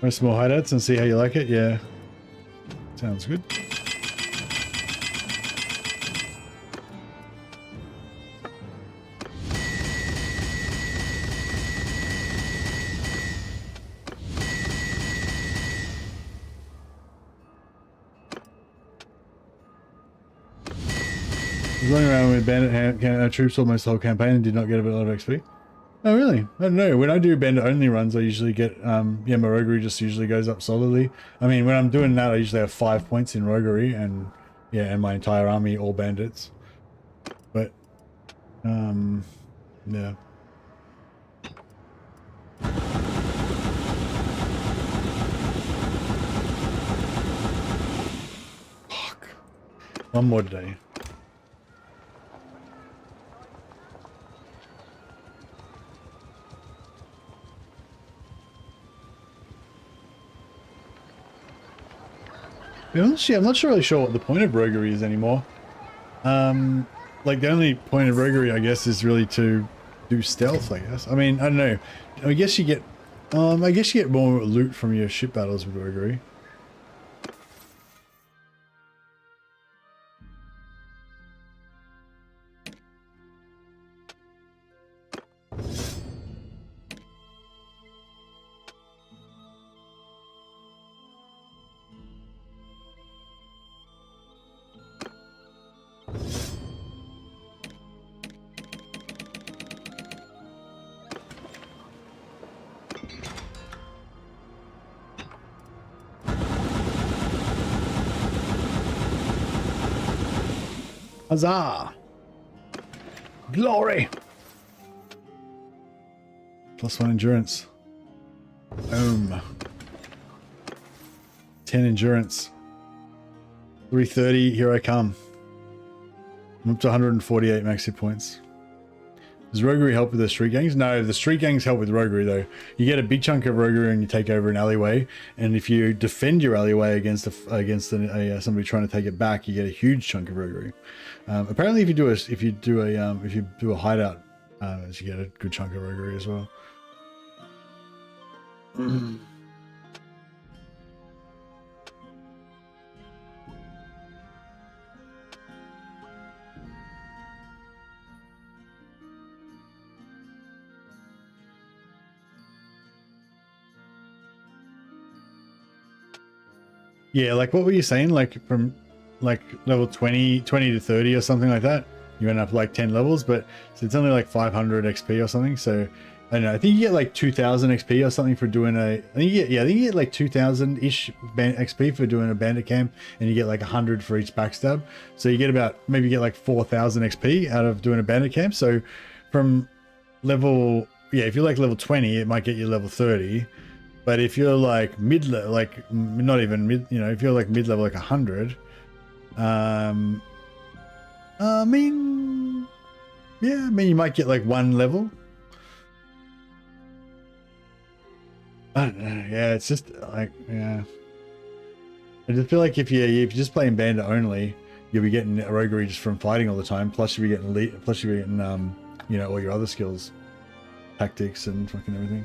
Some more hideouts and see how you like it. Yeah, sounds good. I was running around with bandit troops almost the whole campaign and did not get a lot of XP. Oh really? I don't know. When I do bandit only runs, I usually get yeah, my roguery just usually goes up solidly. I mean, when I'm doing that, I usually have 5 points in roguery, and yeah, and my entire army all bandits. But yeah. Fuck. 1 more day. Honestly, I'm not really sure what the point of roguery is anymore. Like the only point of roguery, I guess, is really to do stealth, I guess. I mean, I don't know. I guess you get more loot from your ship battles with roguery. Huzzah! Glory! +1 endurance. Boom. 10 endurance. 330, here I come. I'm up to 148 max hit points. Does roguery help with the street gangs? No, the street gangs help with roguery though. You get a big chunk of roguery and you take over an alleyway, and if you defend your alleyway against somebody trying to take it back, you get a huge chunk of roguery. Apparently, if you do a hideout, you get a good chunk of roguery as well. Yeah, like what were you saying? Like from like level 20 to 30 or something like that, you went up like 10 levels, but so it's only like 500 XP or something. So I don't know. I think you get like 2000 XP or something for doing I think you get like 2000 ish XP for doing a bandit camp, and you get like 100 for each backstab. So you get maybe you get like 4000 XP out of doing a bandit camp. So from level, if you're like level 20, it might get you level 30. But if you're like mid-level, like not even mid, if you're like mid-level, like 100, I mean, you might get like one level. I don't know. Yeah, it's just like, I just feel like if you're just playing bandit only, you'll be getting roguery just from fighting all the time. Plus you'll be getting all your other skills, tactics and fucking everything.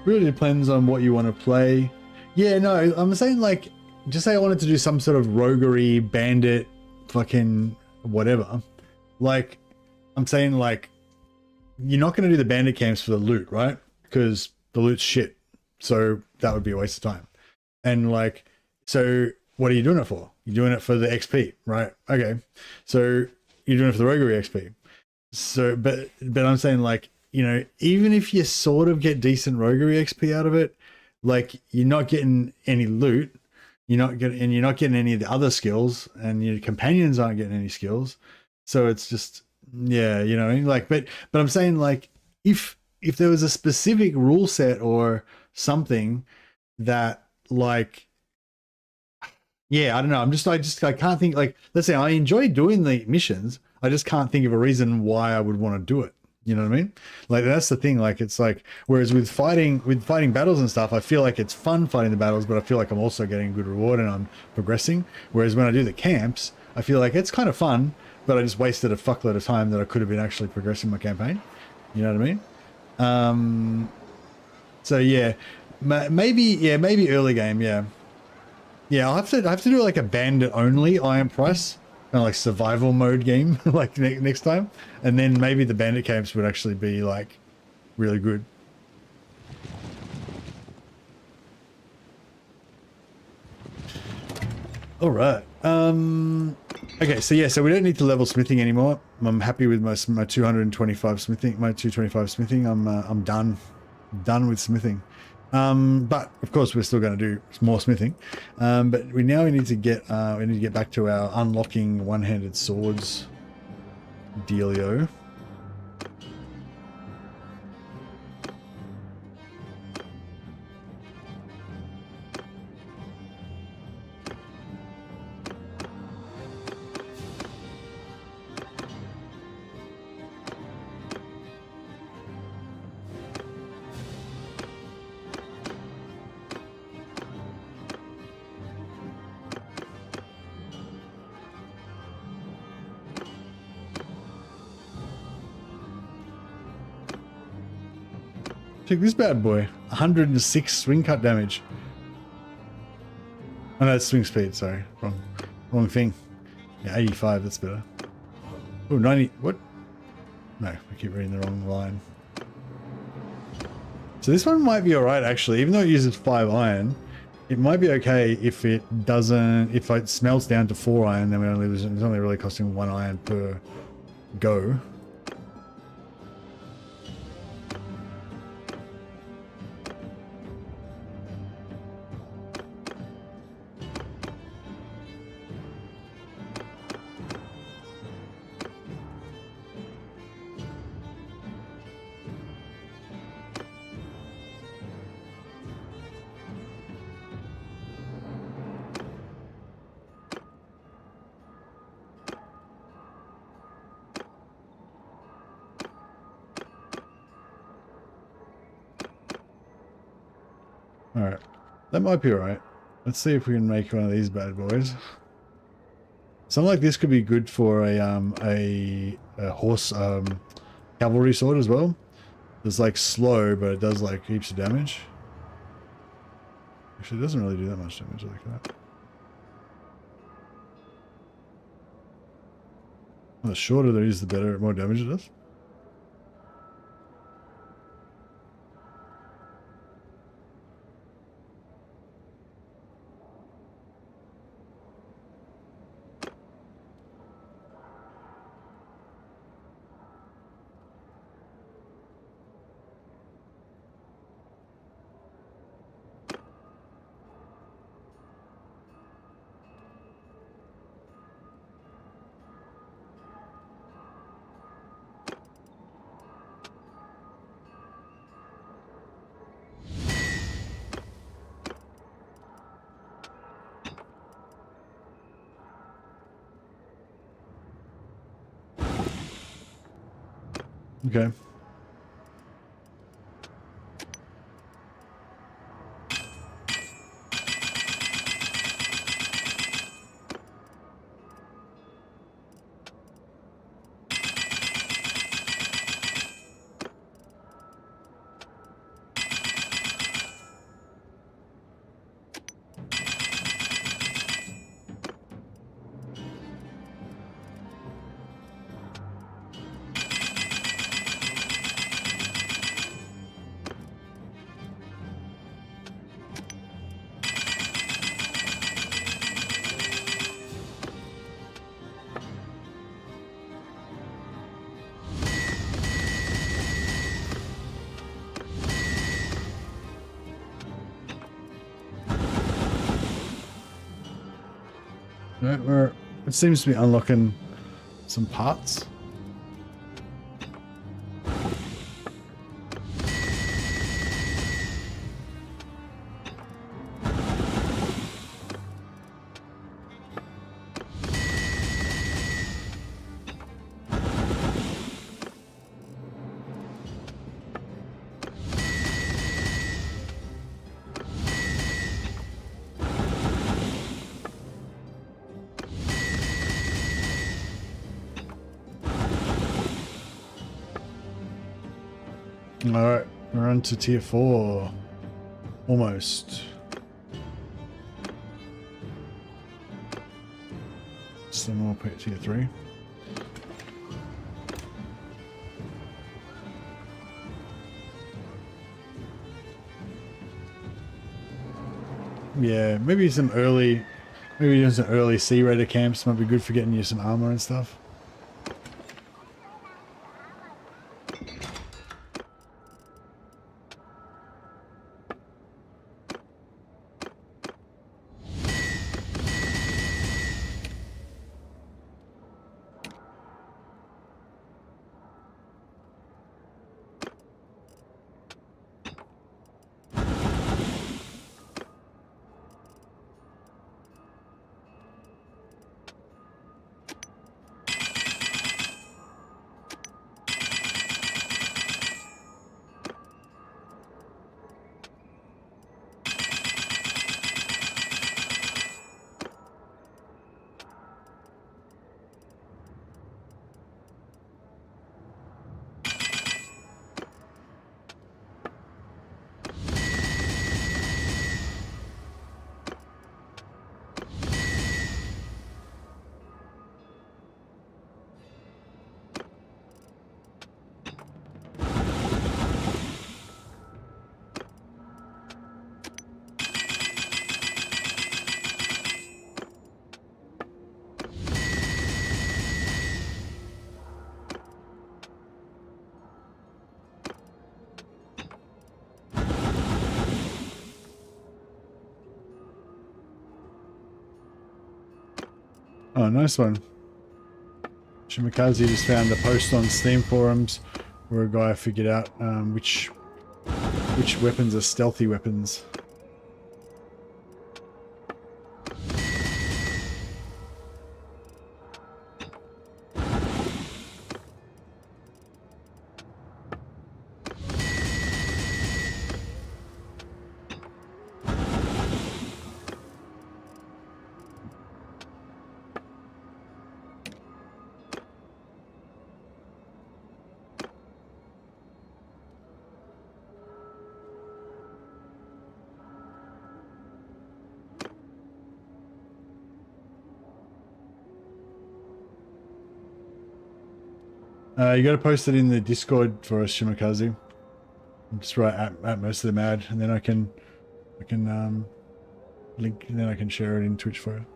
Really depends on what you want to play. Yeah, no, I'm saying like, just say I wanted to do some sort of roguery, bandit, fucking whatever. Like, I'm saying like, you're not going to do the bandit camps for the loot, right? Because the loot's shit. So that would be a waste of time. And like, so what are you doing it for? You're doing it for the XP, right? Okay. So you're doing it for the roguery XP. So, but I'm saying like, even if you sort of get decent roguery XP out of it, like you're not getting any loot, you're not getting any of the other skills, and your companions aren't getting any skills. So it's just, like, but I'm saying like, if there was a specific rule set or something that like, I don't know. I can't think, like, let's say I enjoy doing the missions. I just can't think of a reason why I would want to do it. You know what I mean? Like, that's the thing. Like, it's like, whereas with fighting battles and stuff, I feel like it's fun fighting the battles, but I feel like I'm also getting a good reward and I'm progressing. Whereas when I do the camps, I feel like it's kind of fun, but I just wasted a fuckload of time that I could have been actually progressing my campaign. You know what I mean? So yeah, maybe early game. Yeah. I'll have to do like a bandit only Iron Price, kind of like survival mode game, like next time, and then maybe the bandit camps would actually be like really good. All right. Okay. So we don't need to level smithing anymore. I'm happy with my 225 smithing. My 225 smithing. I'm done with smithing. But of course we're still going to do more smithing. But we need to get back to our unlocking one-handed swords dealio. Check this bad boy. 106 swing cut damage. Oh no, it's swing speed, sorry. Wrong thing. Yeah, 85, that's better. Oh, 90, what? No, I keep reading the wrong line. So this one might be alright actually, even though it uses 5 iron, it might be okay if it smelts down to 4 iron, then it's only really costing 1 iron per go. Alright. That might be alright. Let's see if we can make one of these bad boys. Something like this could be good for a horse cavalry sword as well. It's like slow, but it does like heaps of damage. Actually, it doesn't really do that much damage like that. Well, the shorter it is, the better, more damage it does. Okay. Right, it seems to be unlocking some parts. Alright, we're on to tier 4. Almost. Some more tier 3. Yeah, maybe some early Sea Raider camps might be good for getting you some armor and stuff. Oh, nice one. Shimikaze just found a post on Steam forums where a guy figured out which weapons are stealthy weapons. You got to post it in the Discord for us, Shimakazu. Just write at most of them ad, and then I can link, and then I can share it in Twitch for you.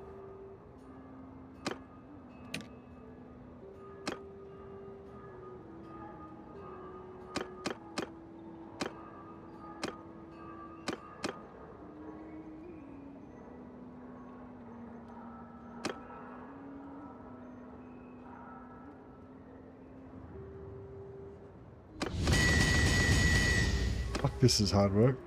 Fuck, this is hard work.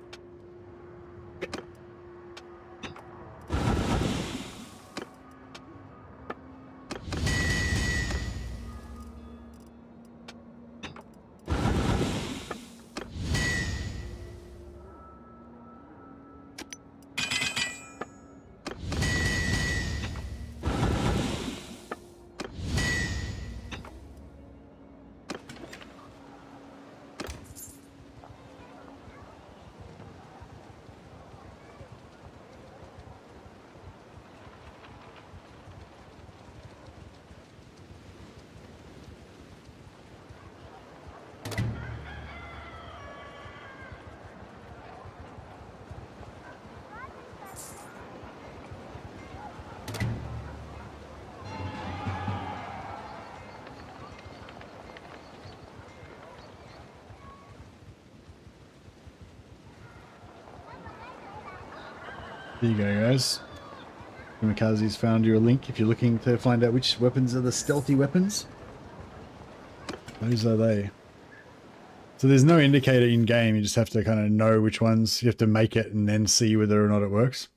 There you go, guys. Kamikaze's found you a link if you're looking to find out which weapons are the stealthy weapons. Those are they. So there's no indicator in game, you just have to kind of know which ones. You have to make it and then see whether or not it works.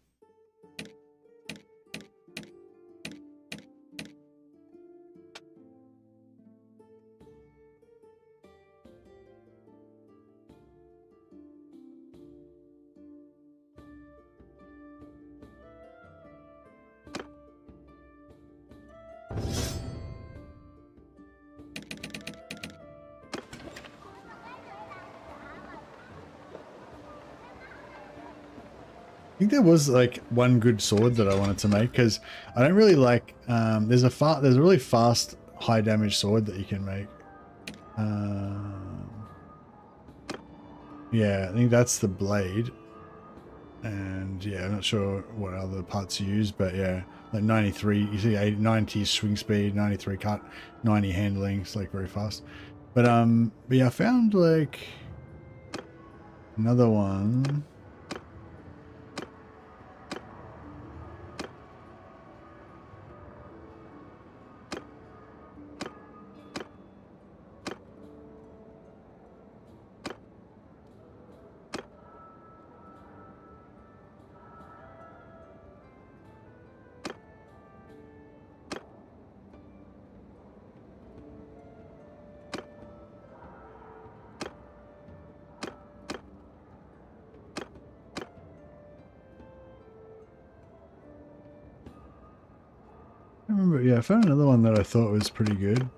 I think there was like one good sword that I wanted to make because I don't really like. There's a really fast high damage sword that you can make. Yeah, I think that's the blade, and yeah, I'm not sure what other parts you use, but yeah, like 93. You see, 90 swing speed, 93 cut, 90 handling. It's like very fast. But yeah, I found like another one. I remember, yeah, I found another one that I thought was pretty good.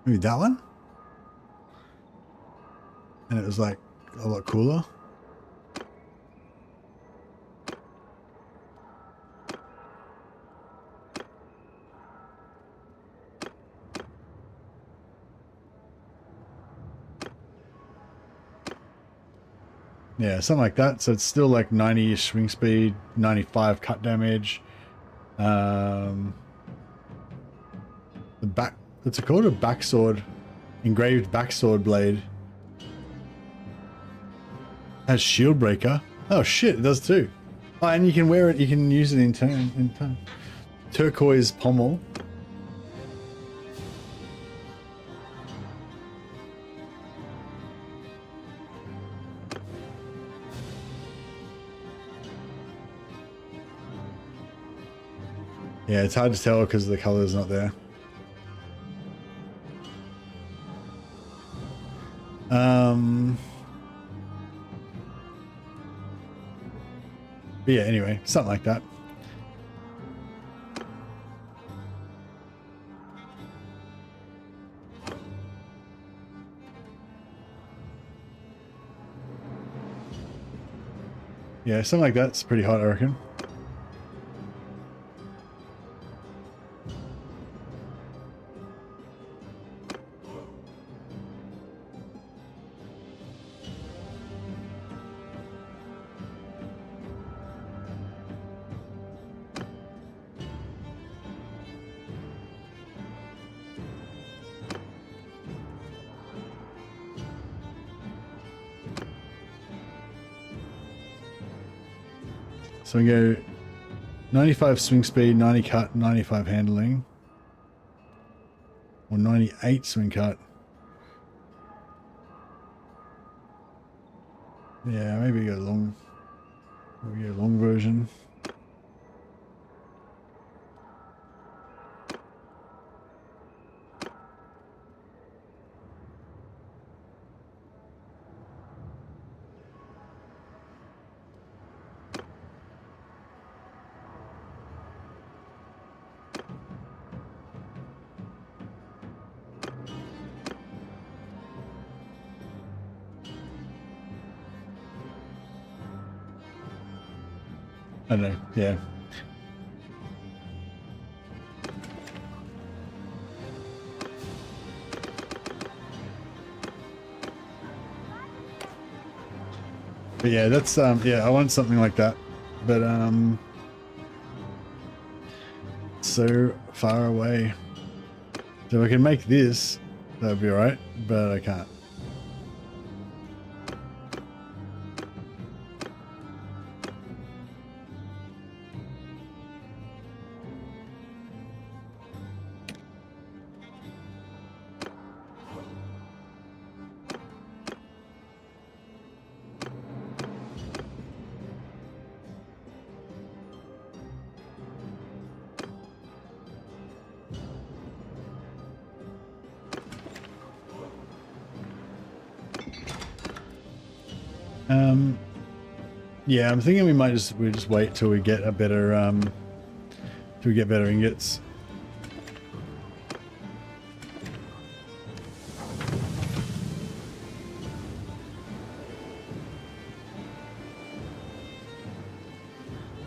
Maybe that one? And it was like a lot cooler. Yeah, something like that. So it's still like 90 swing speed, 95 cut damage. The back, it's called a backsword, engraved backsword blade. Has shield breaker. Oh shit, it does too. Oh, and you can wear it. You can use it in turn. Turquoise pommel. Yeah, it's hard to tell because the color's not there. But yeah, anyway, something like that. Yeah, something like that's pretty hot, I reckon. So we go 95 swing speed, 90 cut, 95 handling. Or 98 swing cut. Yeah, maybe go long. Maybe go long version. I don't know, yeah. But yeah, that's yeah, I want something like that. But so far away. So if I can make this, that would be alright, but I can't. Yeah, I'm thinking we just wait till we get a better till we get better ingots.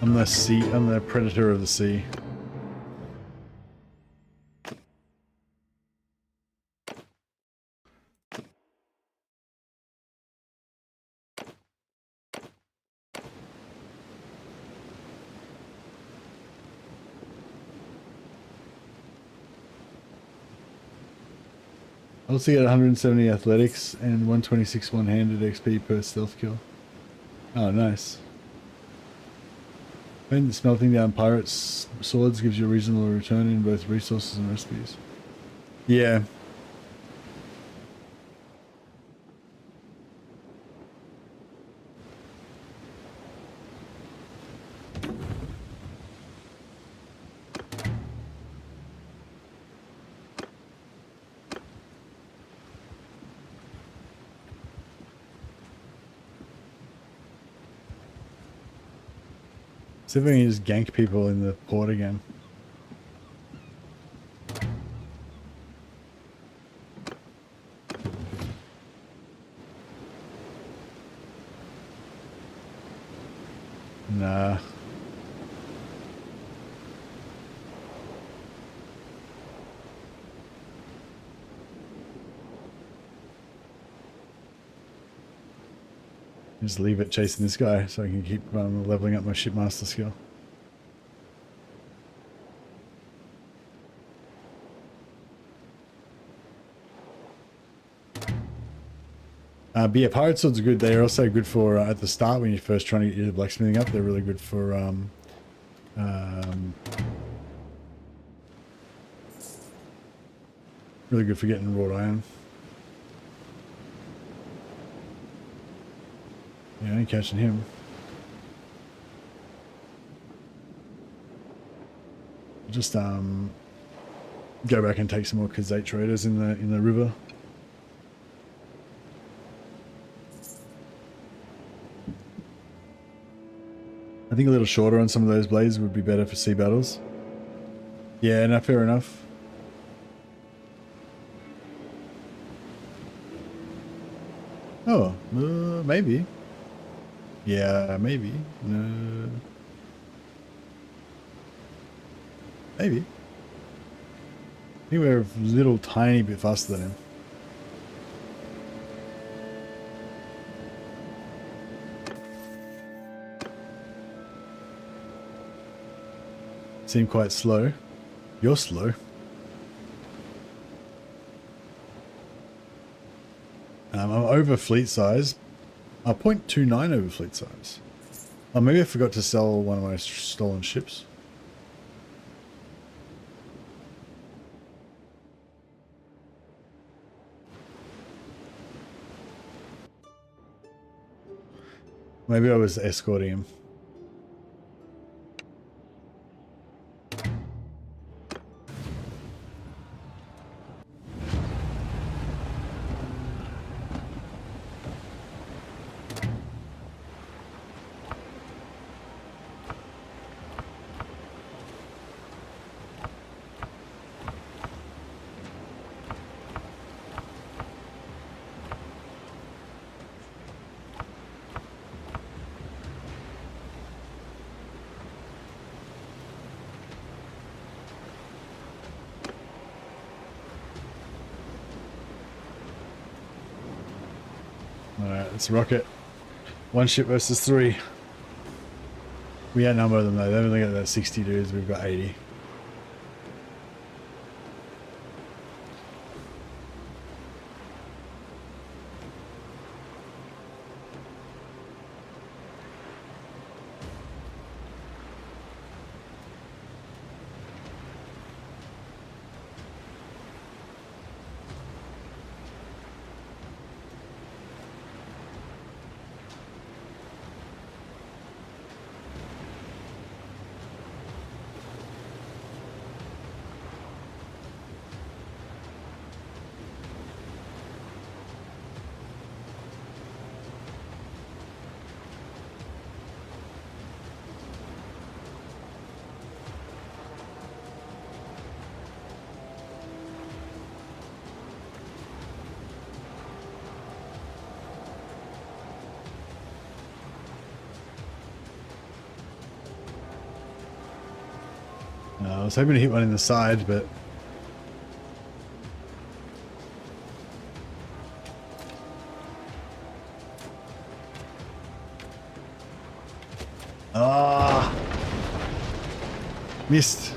I'm the predator of the sea. I also get 170 athletics and 126 one-handed XP per stealth kill. Oh, nice. When smelting down pirates' swords gives you a reasonable return in both resources and recipes. Yeah. See if we can just gank people in the port again. Nah. Just leave it chasing this guy so I can keep leveling up my shipmaster skill. But yeah, pirate swords are good. They're also good for at the start when you're first trying to get your blacksmithing up. They're really good for really good for getting wrought iron. Yeah, I ain't catching him. Just go back and take some more Kazate traders in the river. I think a little shorter on some of those blades would be better for sea battles. Yeah, no, fair enough. Oh, maybe. Yeah, maybe. No. Maybe. I think we're a little tiny bit faster than him. Seem quite slow. You're slow. I'm over fleet size. 0.29 over fleet size. Oh, maybe I forgot to sell one of my stolen ships. Maybe I was escorting him. Alright, let's rock it. One ship versus 3. We outnumber them though. They've only got that 60 dudes, we've got 80. I was hoping to hit one in the side, but missed.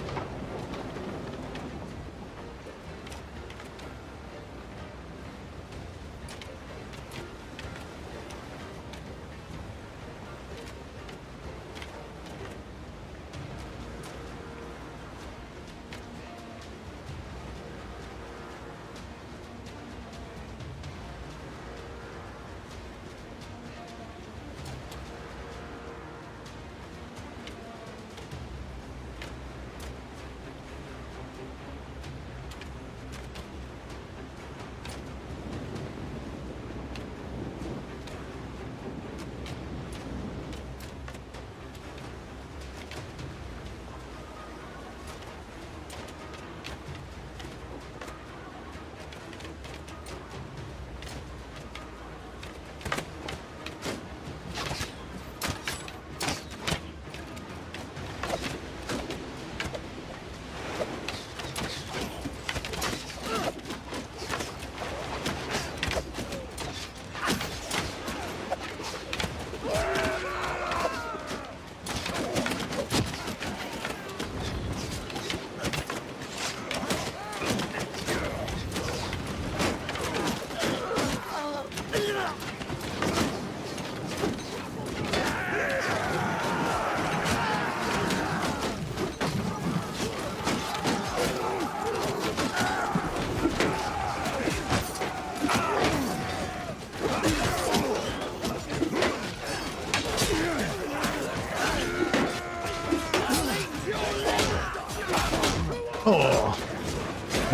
Oh.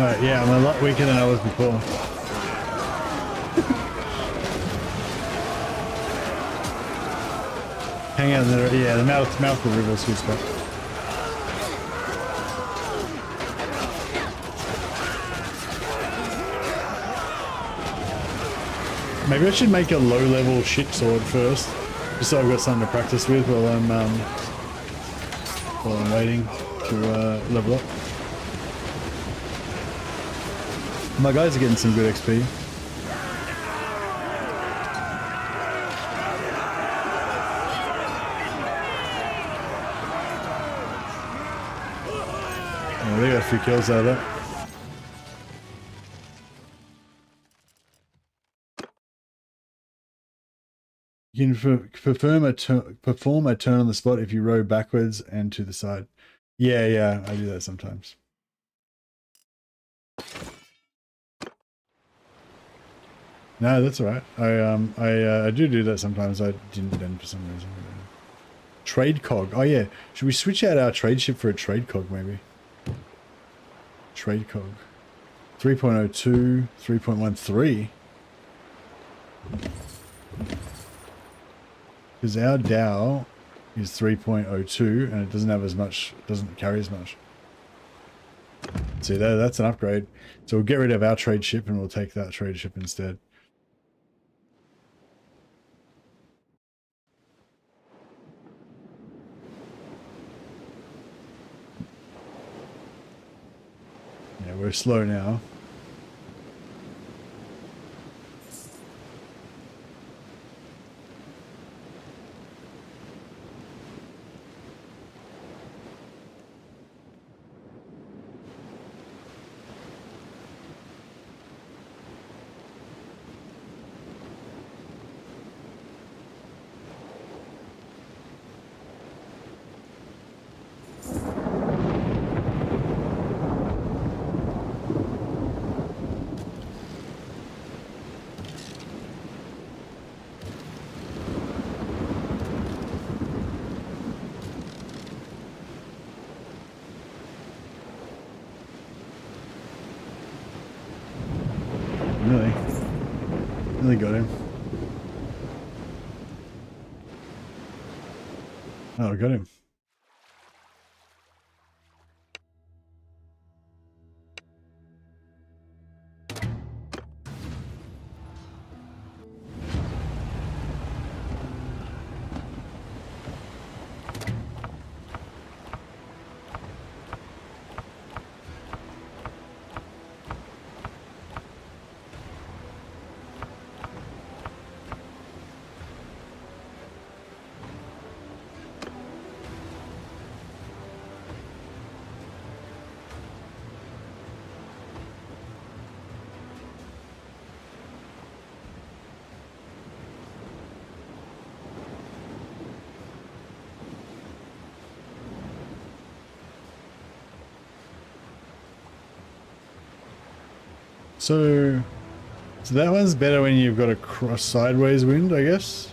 Alright, yeah, I'm a lot weaker than I was before. Hang out in the, yeah, the mouth of the river is a sweet spot. Maybe I should make a low-level ship sword first, just so I've got something to practice with while I'm waiting to level up. My guys are getting some good XP. Oh, they got a few kills out of that. You can perform a turn on the spot if you row backwards and to the side. Yeah, I do that sometimes. No, that's all right. I do that sometimes. I didn't then for some reason. Trade cog. Oh yeah, should we switch out our trade ship for a trade cog maybe? Trade cog. 3.02, 3.13. Because our Dow is 3.02 and it doesn't have as much, doesn't carry as much. See, that's an upgrade. So we'll get rid of our trade ship and we'll take that trade ship instead. Yeah, we're slow now. Really got him. Oh, I got him. So that one's better when you've got a cross sideways wind, I guess.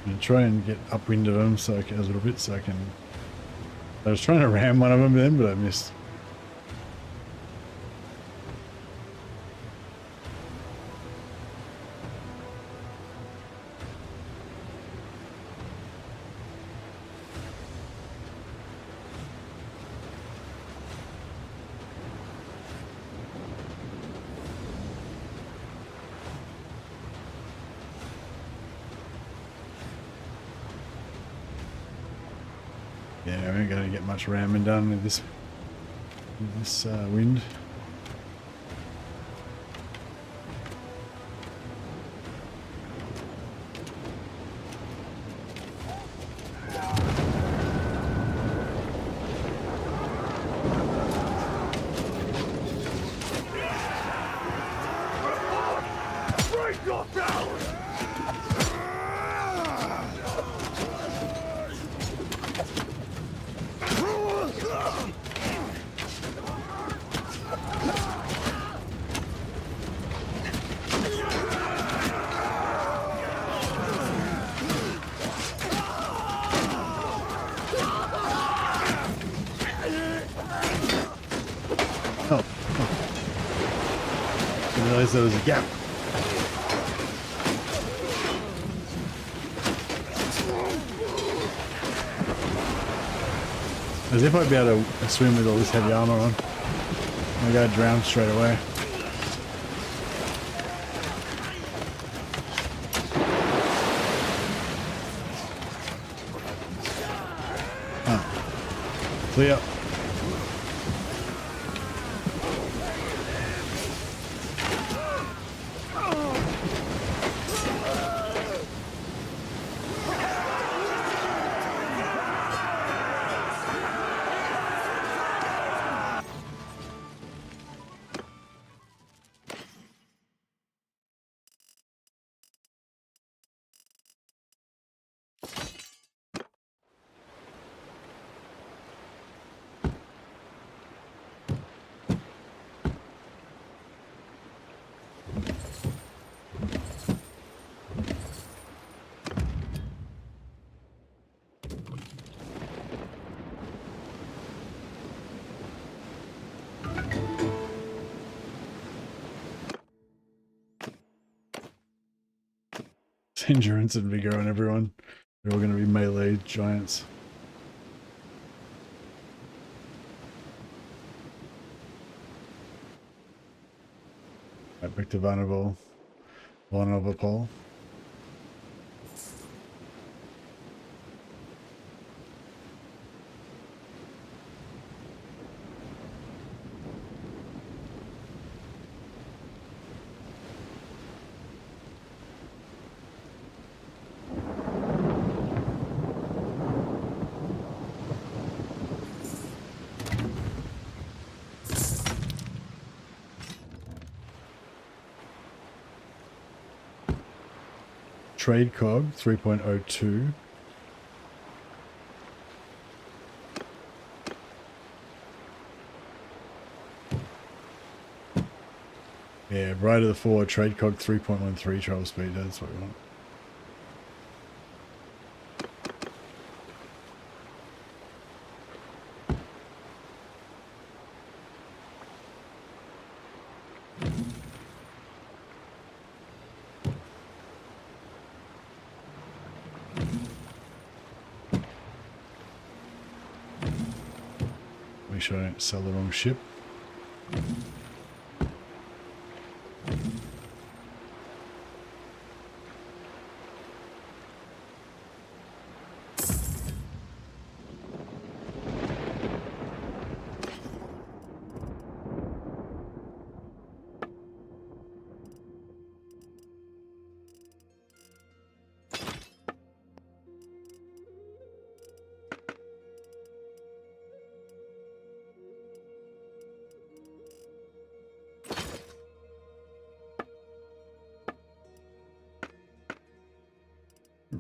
And try and get upwind of them so I can, a little bit so I can. I was trying to ram one of them then, but I missed. Yeah, we ain't gonna get much ramming done with this wind.
Break your power!
Oh. Didn't realize there was a gap. As if I'd be able to swim with all this heavy armor on. I got drowned straight away. Oh. Clear. Endurance and vigor on everyone. They're all going to be melee giants. Right, back to vulnerable. Vulnerable pole. Trade cog 3.02. Yeah, right of the forward, trade cog 3.13 travel speed, that's what we want. Make sure I don't sell the wrong ship.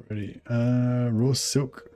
Ready. Raw silk.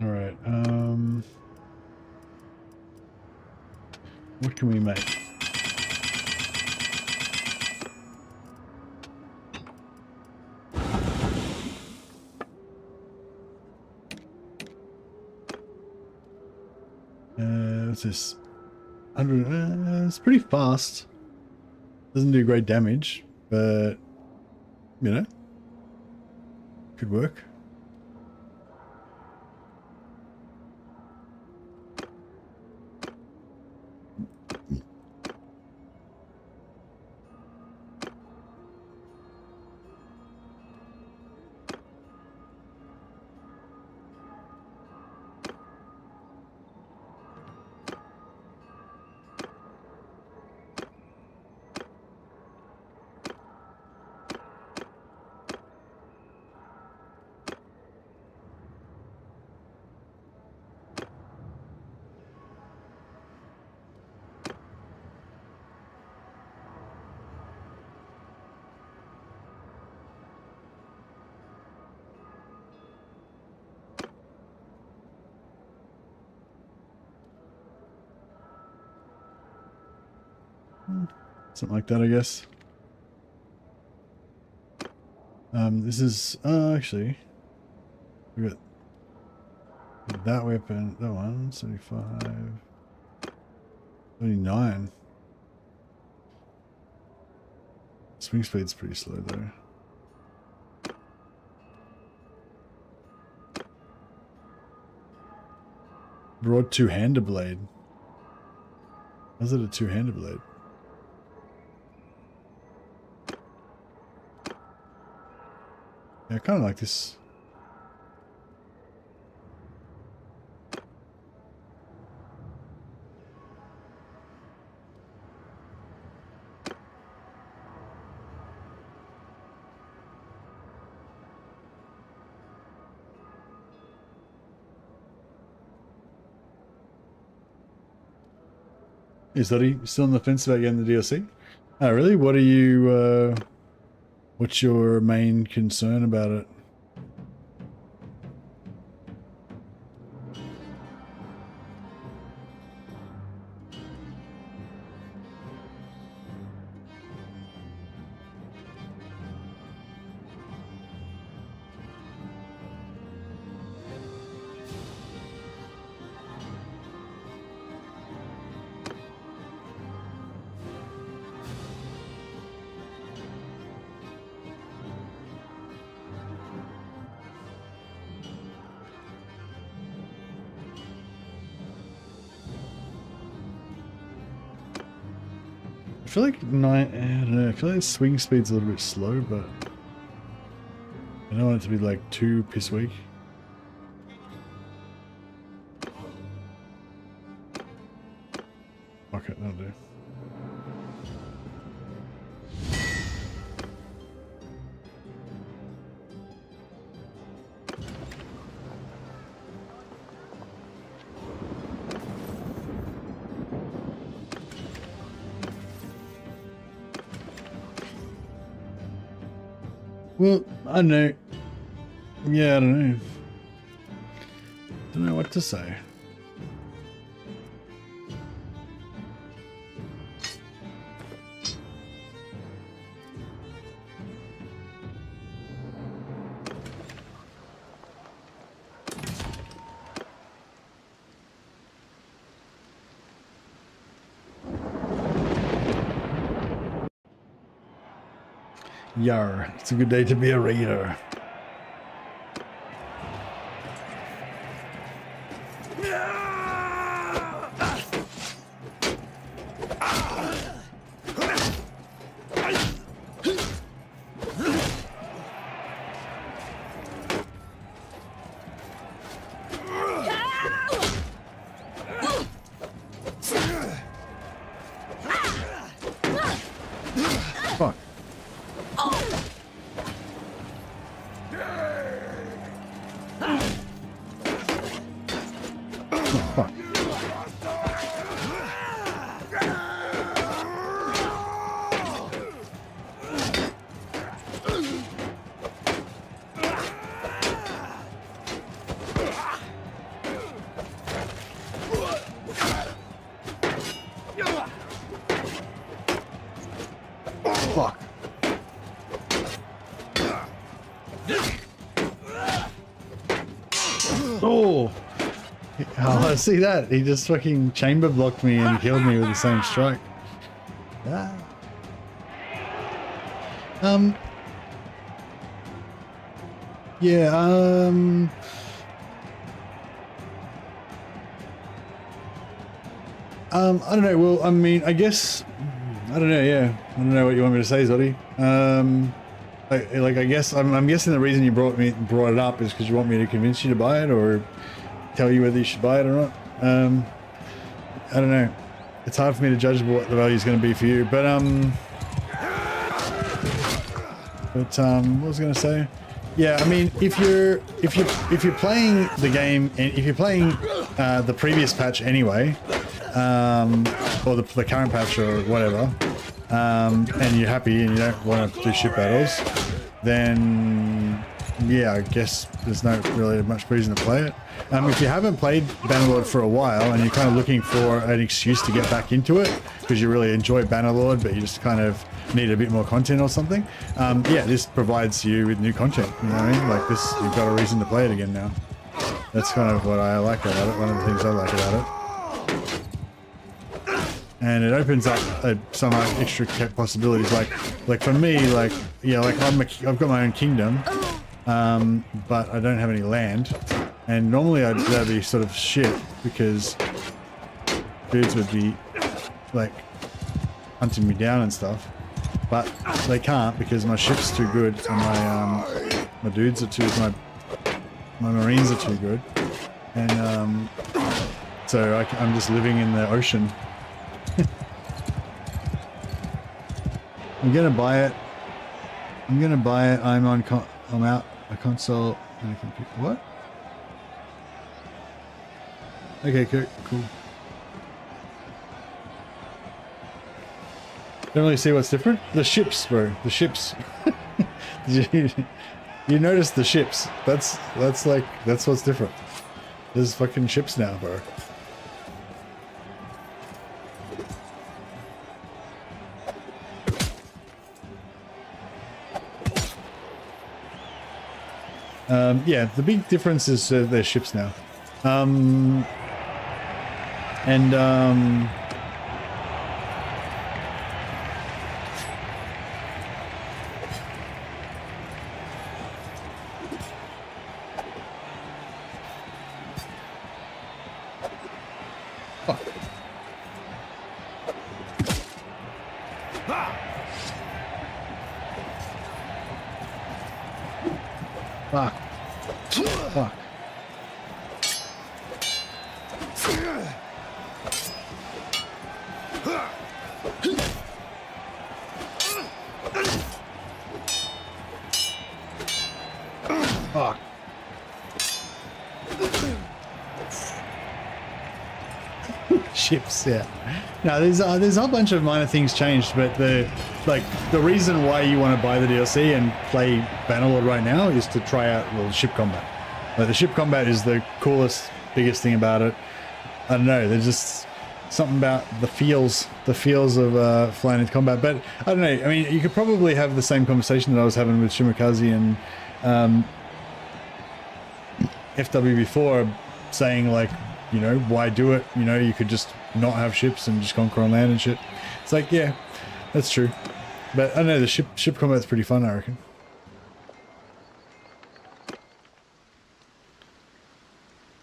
All right. What can we make? What's this? 100. It's pretty fast. Doesn't do great damage, but you know, could work. Something like that, I guess. This is actually we got that weapon, that one, 75, 79. Swing speed's pretty slow though. Broad two-hander blade. How's it a two-hander blade? Yeah, I kind of like this. Is that he still on the fence about getting the DLC? Oh, really? What are you, what's your main concern about it? I feel like I don't know, I feel like swing speed's a little bit slow, but I don't want it to be like too piss weak. Okay, that'll do. Well, I don't know. Yeah, I don't know. Don't know what to say. Yar, it's a good day to be a raider. Fuck. Fuck. Fuck. Oh! Oh, see that? He just fucking chamber blocked me and killed me with the same strike. Ah. Yeah, I don't know. Well, I mean, I guess, I don't know. Yeah, I don't know what you want me to say, Zoddy. Like I guess I'm guessing the reason you brought it up is because you want me to convince you to buy it or tell you whether you should buy it or not. I don't know. It's hard for me to judge what the value is going to be for you. But what was I going to say? Yeah, I mean, if you're playing the game and if you're playing the previous patch anyway, or the current patch or whatever, and you're happy and you don't want to do ship battles, then yeah, I guess there's no really much reason to play it. If you haven't played Bannerlord for a while and you're kind of looking for an excuse to get back into it, because you really enjoy Bannerlord, but you just kind of need a bit more content or something. Yeah, this provides you with new content. You know what I mean? Like this, you've got a reason to play it again now. That's kind of what I like about it. One of the things I like about it. And it opens up some extra possibilities. Like for me, like yeah, like I've got my own kingdom, but I don't have any land. And normally that'd be sort of shit because dudes would be like hunting me down and stuff. But they can't because my ship's too good and my dudes are too my marines are too good, and so I'm just living in the ocean. I'm gonna buy it. I'm out a console and a computer. What? Okay, cool. Don't really see what's different. The ships, bro. The ships. You notice the ships. That's what's different. There's fucking ships now, bro. Yeah, the big difference is there's ships now. Fuck. Fuck. Fuck. Ships, yeah. No, there's a whole bunch of minor things changed, but the reason why you want to buy the DLC and play Bannerlord right now is to try out the ship combat. Like the ship combat is the coolest, biggest thing about it. I don't know, there's just something about the feels of flying into combat. But I don't know, I mean, you could probably have the same conversation that I was having with Shimakaze and FW before, saying like, you know, why do it? You know, you could just not have ships and just conquer on land and shit. It's like, yeah, that's true. But I don't know, the ship combat's pretty fun, I reckon.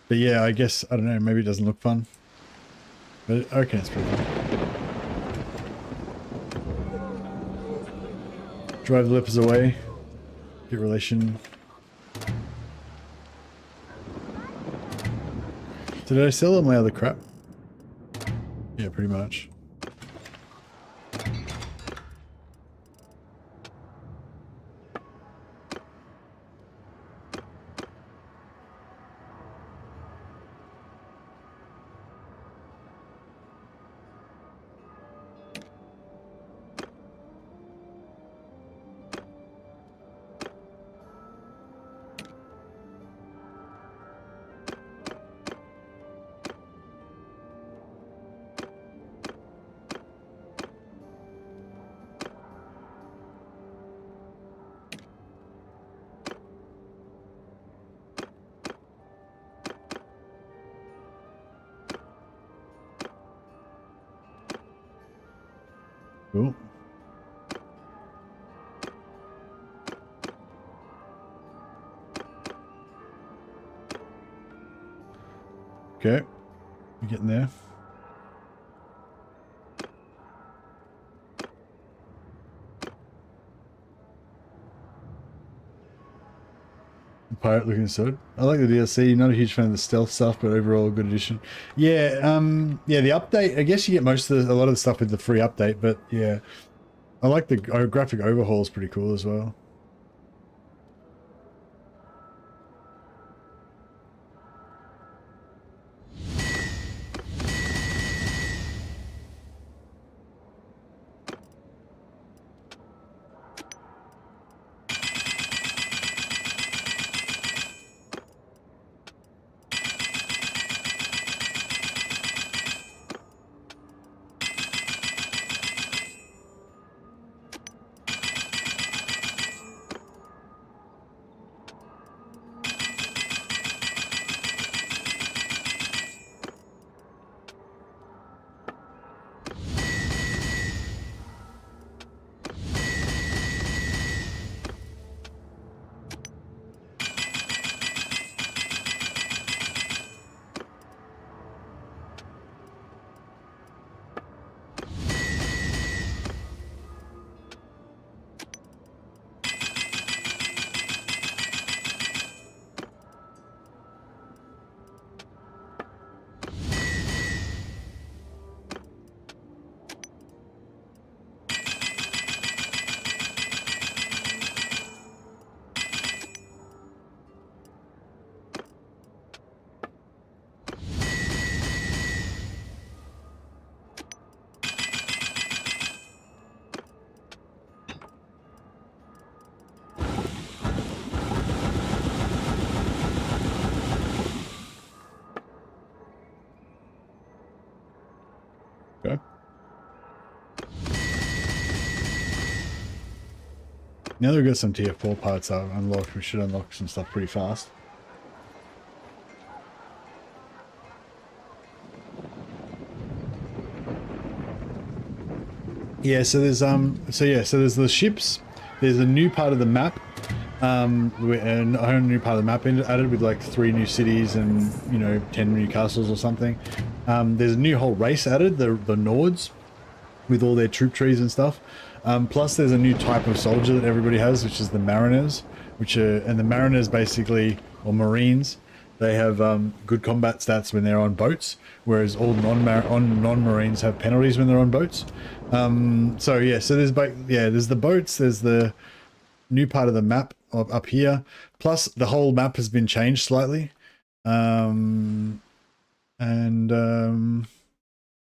But yeah, I guess, I don't know, maybe it doesn't look fun. But I reckon it's pretty fun. Drive the lepers away. Get relation. Did I sell all my other crap? Yeah, pretty much. Cool. Okay, we're getting there. Pirate looking sword. I like the DLC. Not a huge fan of the stealth stuff, but overall a good addition. Yeah, yeah, the update. I guess you get a lot of the stuff with the free update, but yeah, I like the graphic overhaul is pretty cool as well. Now that we've got some tier 4 parts unlocked, we should unlock some stuff pretty fast. Yeah, so there's there's the ships. There's a new part of the map, and a new part of the map added with like 3 new cities and 10 new castles or something. There's a new whole race added, the Nords, with all their troop trees and stuff. Plus there's a new type of soldier that everybody has, which is the Mariners, and the Mariners basically, or Marines, they have good combat stats when they're on boats, whereas all non-Marines have penalties when they're on boats. So there's the boats, there's the new part of the map up here, plus the whole map has been changed slightly. Yeah, I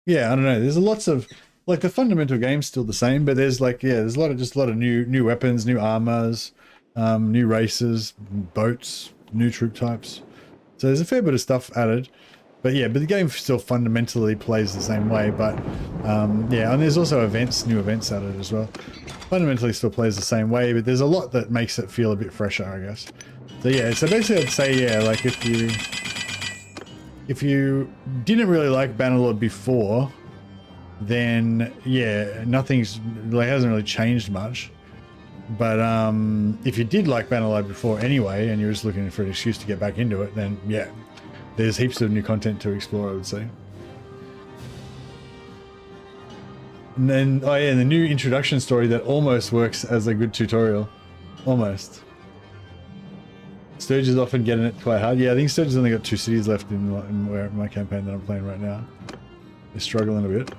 don't know, there's lots of, like, the fundamental game's still the same, but there's there's a lot of new weapons, new armors, new races, boats, new troop types. So there's a fair bit of stuff added, but the game still fundamentally plays the same way. But and there's also new events added as well. Fundamentally still plays the same way, but there's a lot that makes it feel a bit fresher, I guess. So basically I'd say like if you didn't really like Bannerlord before, then nothing's hasn't really changed much. But if you did like Bannerlord before anyway, and you're just looking for an excuse to get back into it, then there's heaps of new content to explore, I would say. And then the new introduction story that almost works as a good tutorial, almost. Sturge is often getting it quite hard. Yeah, I think Sturge has only got 2 cities left in my campaign that I'm playing right now. They're struggling a bit.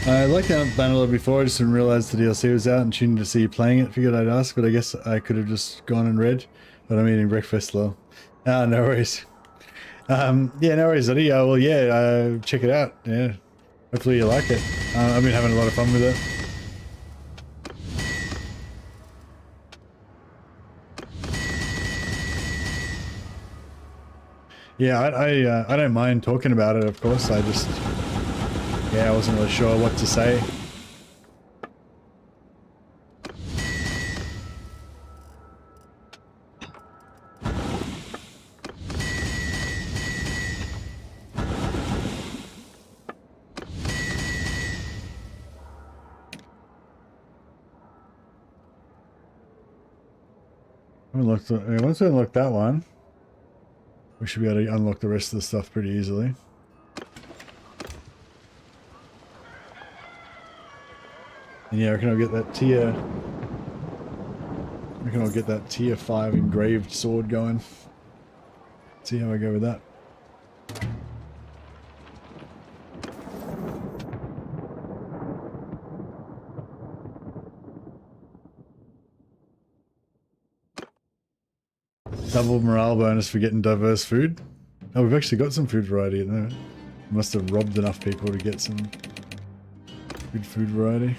I liked Bannerlord before, I just didn't realize the DLC was out and tuned to see you playing it. Figured I'd ask, but I guess I could have just gone and read. But I'm eating breakfast, lol. Ah, no worries. No worries, Eddie. Check it out. Yeah, hopefully you like it. I've been having a lot of fun with it. Yeah, I don't mind talking about it, of course. I just... I wasn't really sure what to say. Once we unlock that one, we should be able to unlock the rest of the stuff pretty easily. And I reckon I'll get that tier 5 engraved sword going. See how I go with that. Double morale bonus for getting diverse food. Oh, we've actually got some food variety at the moment. Must have robbed enough people to get some good food variety.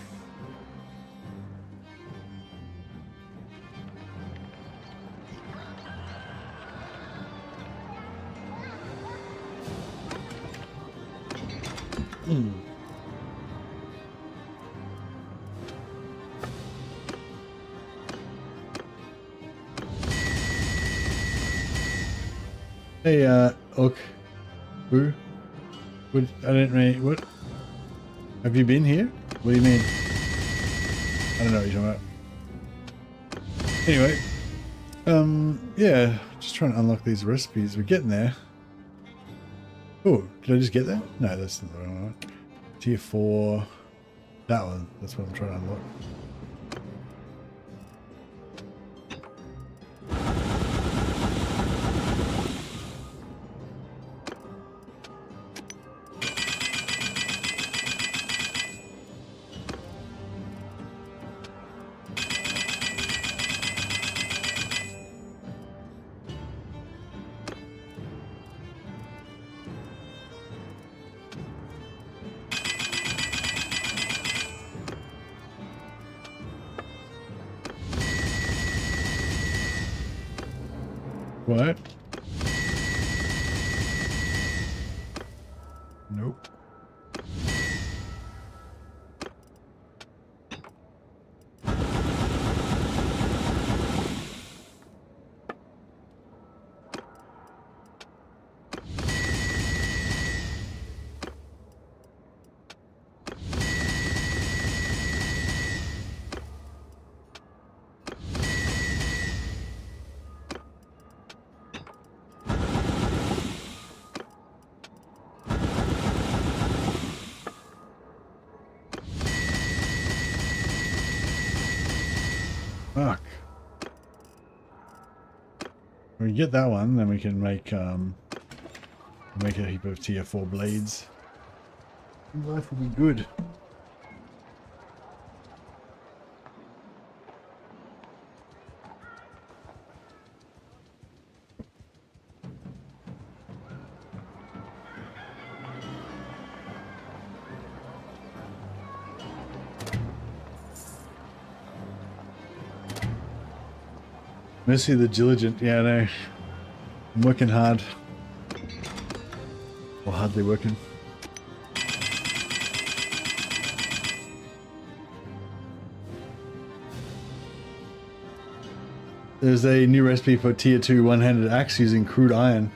Hey, Oak. Boo. What? I didn't mean, what? Have you been here? What do you mean? I don't know what you're talking about. Anyway, just trying to unlock these recipes. We're getting there. Oh, did I just get that? No, that's not the wrong one. Tier 4. That one. That's what I'm trying to unlock. What? Nope. Fuck. When we get that one, then we can make a heap of tier 4 blades. Life will be good. Mercy the diligent. Yeah, I know. I'm working hard. Or hardly working. There's a new recipe for tier 2 one-handed axe using crude iron.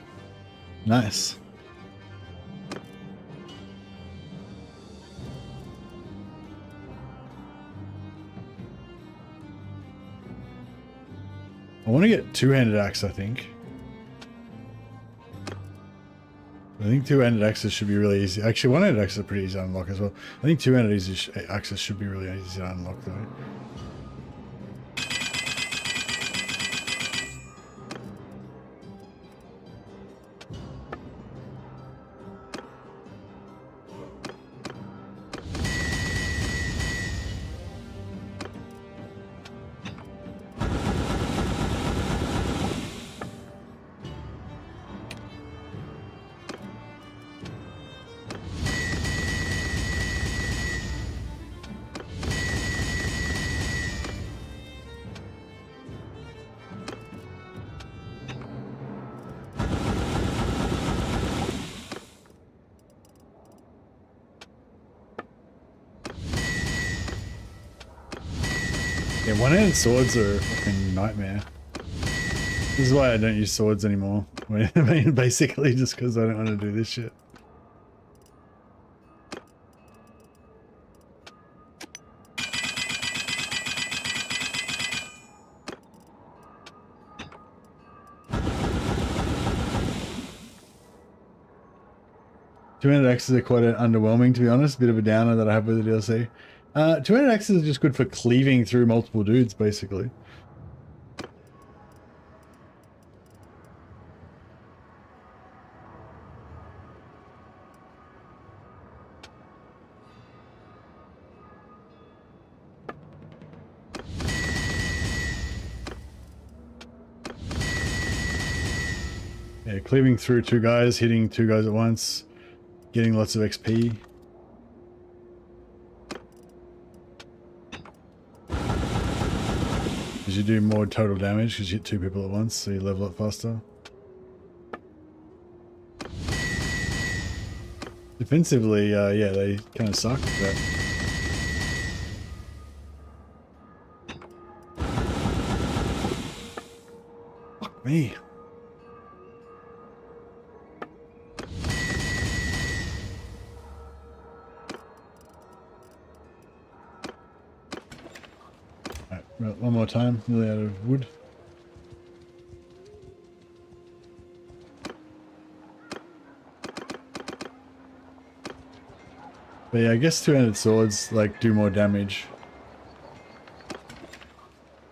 Nice. I want to get two-handed axe, I think. I think two-handed axes should be really easy. Actually, one-handed axes are pretty easy to unlock as well. I think two-handed axes should be really easy to unlock though. Yeah, one-handed swords are a fucking nightmare. This is why I don't use swords anymore. I mean, basically just because I don't want to do this shit. Two-handed axes are quite underwhelming, to be honest. Bit of a downer that I have with the DLC. Two-handed axes are just good for cleaving through multiple dudes, basically. Yeah, cleaving through two guys, hitting two guys at once, getting lots of XP. You do more total damage because you hit two people at once, so you level up faster. Defensively, yeah, they kind of suck, but... Fuck me. Right, one more time, nearly out of wood. But yeah, I guess two-handed swords like do more damage.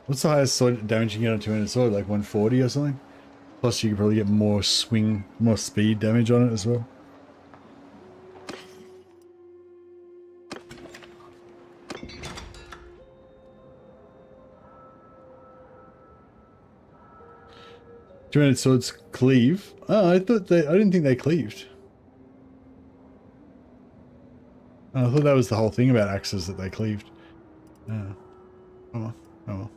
What's the highest sword damage you can get on two-handed sword? Like 140 or something? Plus you can probably get more swing, more speed damage on it as well. Two-handed swords cleave. Oh, I didn't think they cleaved. Oh, I thought that was the whole thing about axes, that they cleaved. Oh well. Oh well.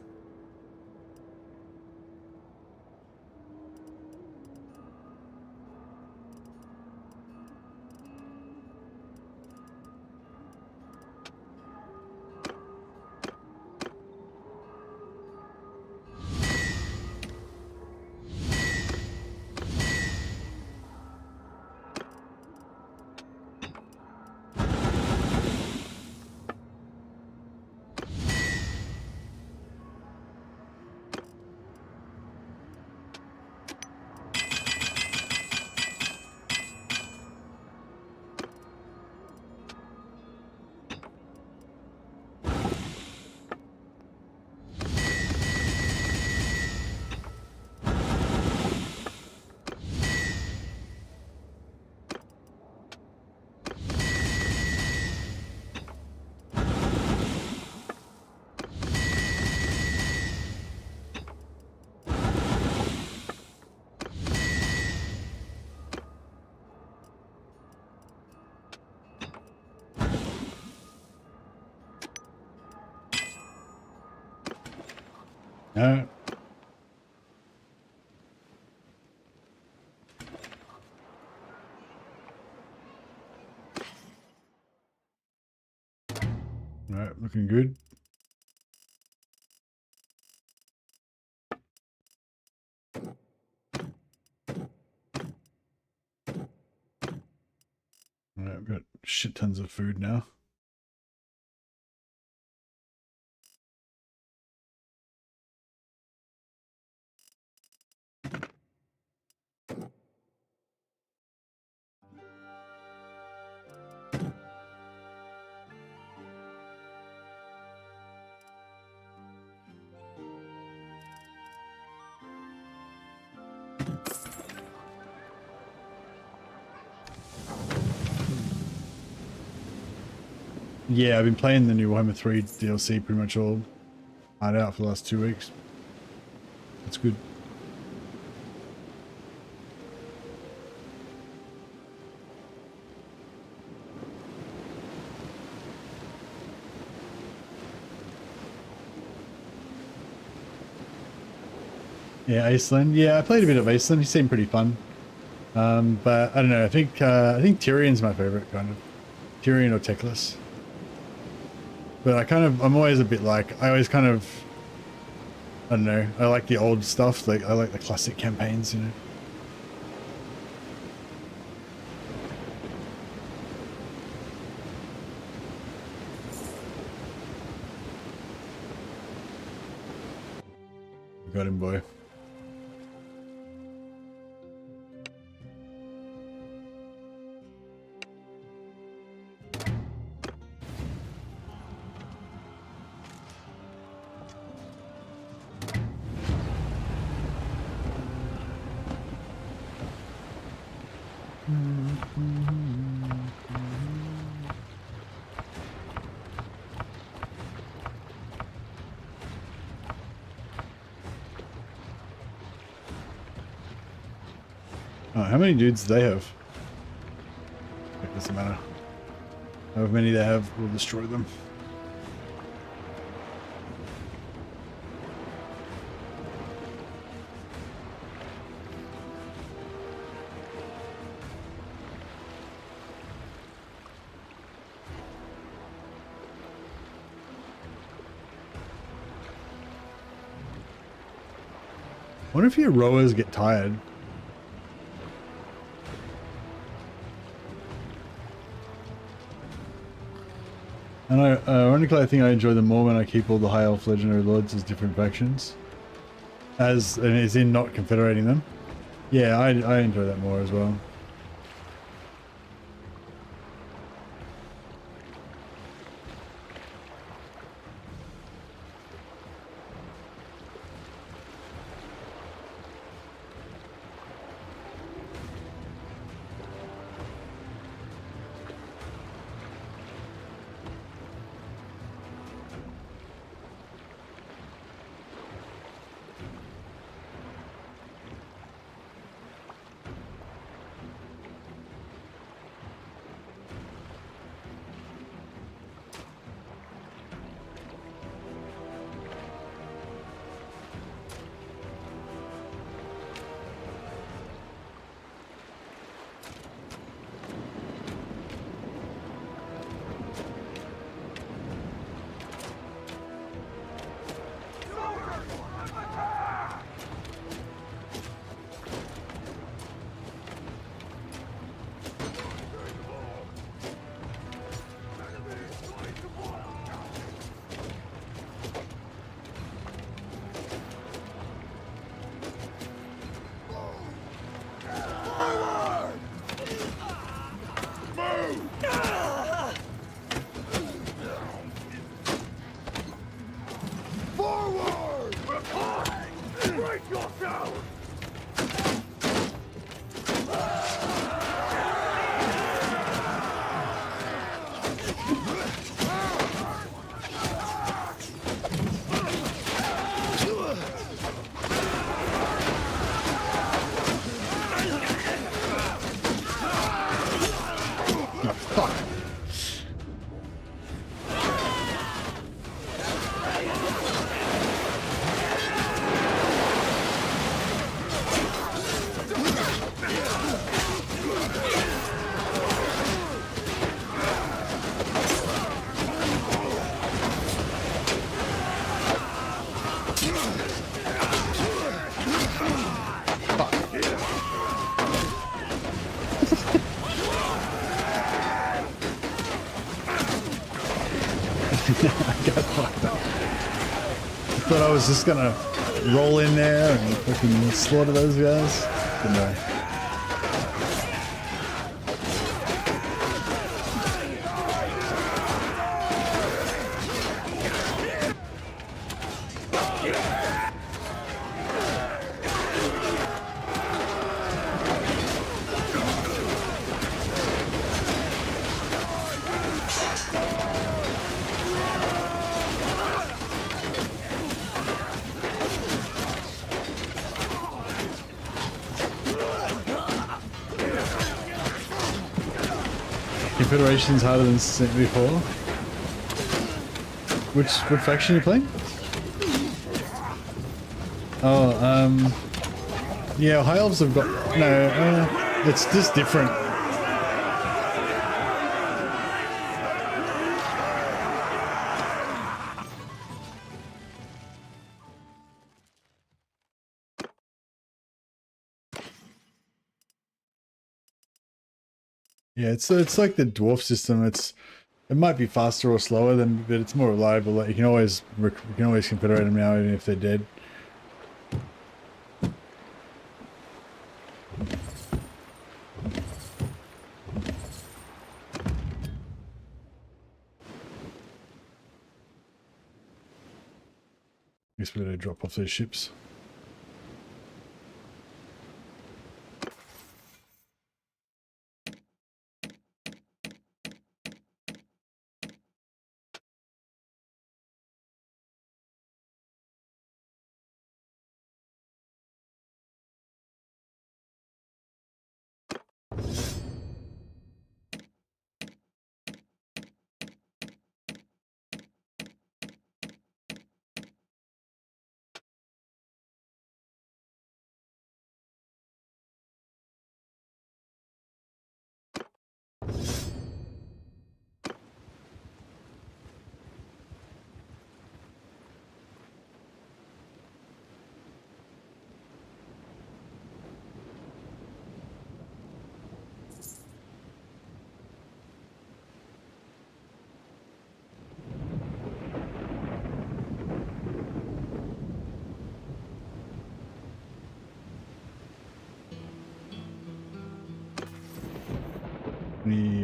No. All right, looking good. All right, I've got shit tons of food now. Yeah, I've been playing the new Warhammer 3 DLC pretty much all hard out for the last 2 weeks. That's good. Yeah, Iceland. Yeah, I played a bit of Iceland. He seemed pretty fun. But I don't know. I think Tyrion's my favorite kind of. Tyrion or Teclis. But I'm always a bit like, I always kind of, I don't know, I like the old stuff, like I like the classic campaigns, you know. Got him, boy. Oh, how many dudes do they have? It doesn't matter. However many they have, we'll destroy them. I wonder if your rowers get tired. And ironically, I think I enjoy them more when I keep all the High Elf Legendary Lords as different factions. And it's in not confederating them. Yeah, I enjoy that more as well. I thought I was just gonna roll in there and fucking slaughter those guys. But no. Confederation's harder than 74. Which faction are you playing? Oh, yeah, High Elves have got no. It's just different. Yeah, it's like the dwarf system. It might be faster or slower than, but it's more reliable. Like you can always confederate them now, even if they're dead. Guess we gotta drop off those ships.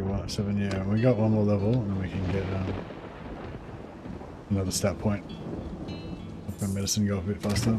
What, 7, yeah, we got one more level and we can get another stat point. Make my medicine go a bit faster.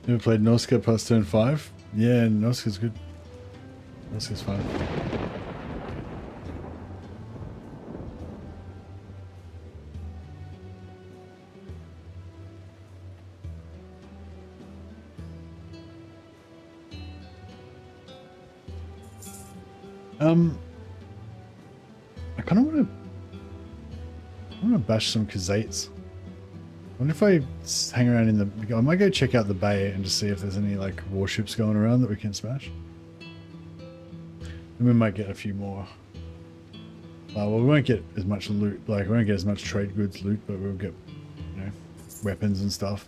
Never played Norska past turn 5? Yeah, Norska's good. Norska's fine. I kind of want to bash some Khazaits. I wonder if I hang around in the... I might go check out the bay and just see if there's any, like, warships going around that we can smash. And we might get a few more. Well, we won't get as much loot, like, we won't get as much trade goods loot, but we'll get, you know, weapons and stuff.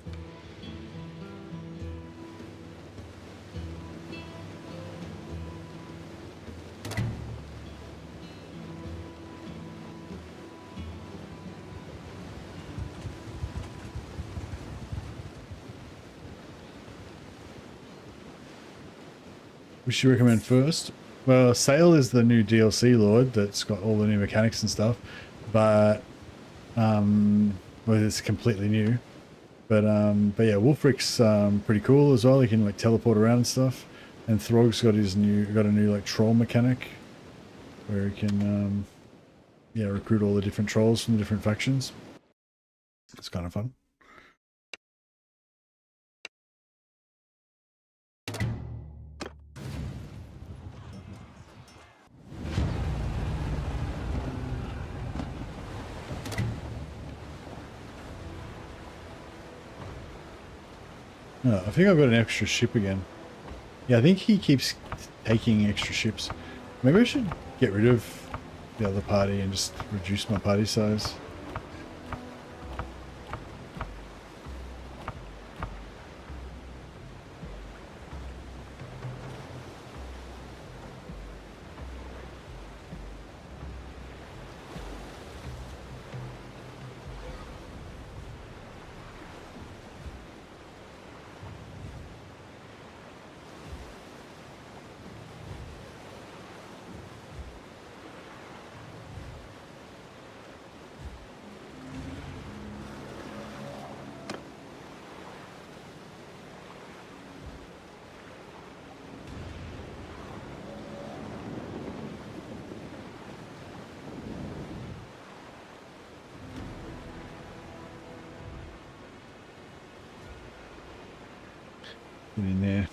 Which do you recommend first? Well, Sail is the new DLC Lord that's got all the new mechanics and stuff, but well, it's completely new. But yeah, Wolfric's pretty cool as well. He can like teleport around and stuff. And Throg's got a new like troll mechanic where he can yeah, recruit all the different trolls from the different factions. It's kind of fun. Oh, I think I've got an extra ship again. Yeah, I think he keeps taking extra ships. Maybe I should get rid of the other party and just reduce my party size. Get in there.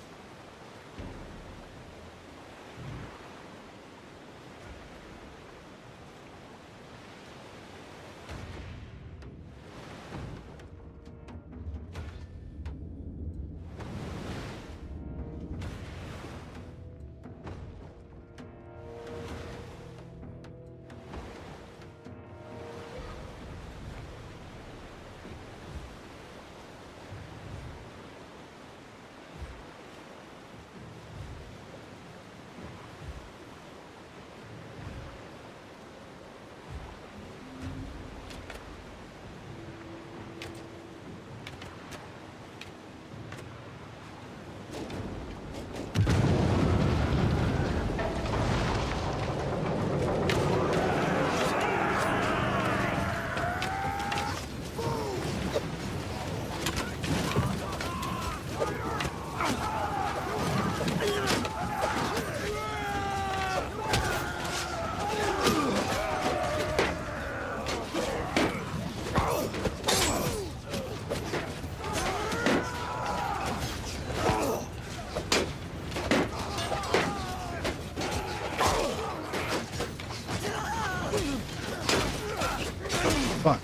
Fuck.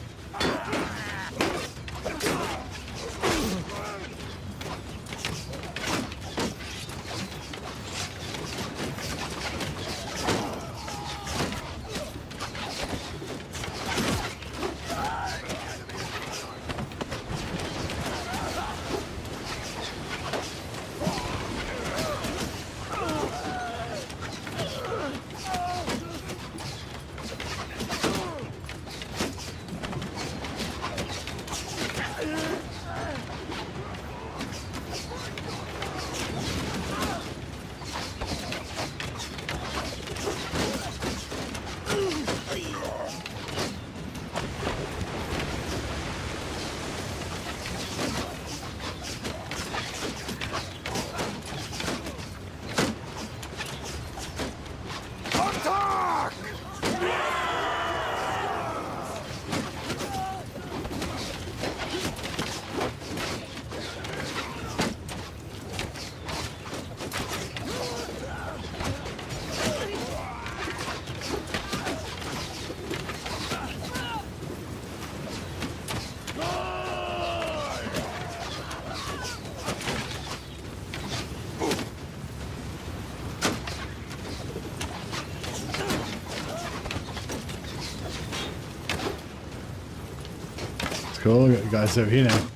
Cool, got the guys over here now.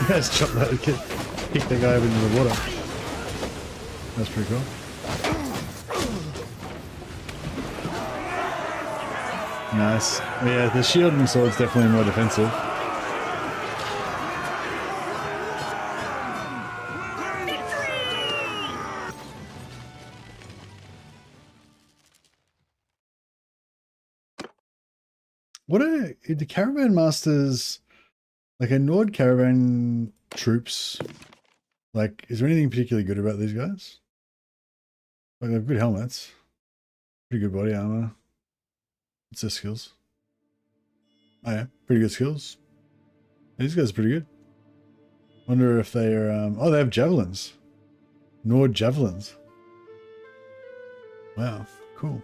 guys chopped that, kicked that guy over into the water. That's pretty cool. Nice. Yeah, the shield and sword's definitely more defensive. What are the caravan masters, like a Nord caravan troops, like, is there anything particularly good about these guys? Like, they have good helmets, pretty good body armor. What's their skills? Oh yeah, pretty good skills. These guys are pretty good. Wonder if they are, oh, they have javelins. Nord javelins. Wow, cool.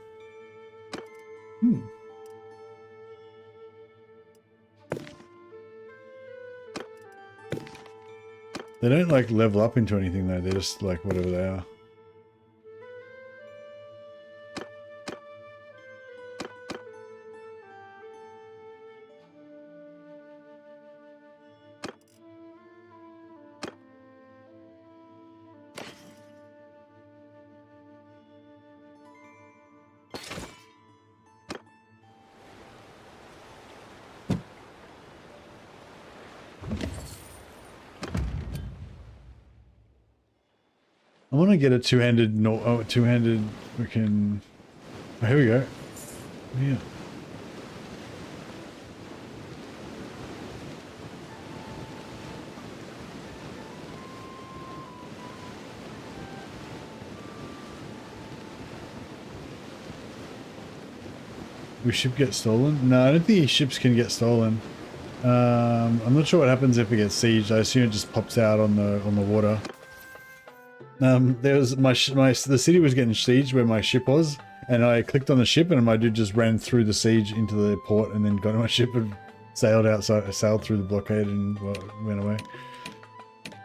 They don't like level up into anything though, they're just like whatever they are. I want to get a two-handed, two-handed freaking. Oh, here we go. Yeah. Will ship get stolen? No, I don't think ships can get stolen. I'm not sure what happens if it gets sieged. I assume it just pops out on the water. There was the city was getting sieged where my ship was, and I clicked on the ship, and my dude just ran through the siege into the port, and then got on my ship and sailed outside, sailed through the blockade, and went away.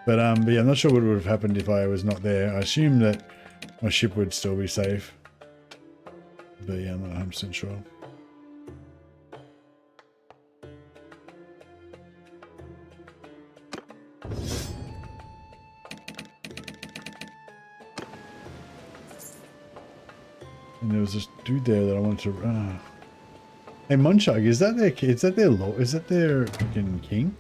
But yeah, I'm not sure what would have happened if I was not there. I assume that my ship would still be safe, but yeah, I'm not 100% sure. And there was this dude there that I wanted to. Hey, Munchug, is that their lord? Is that their freaking king?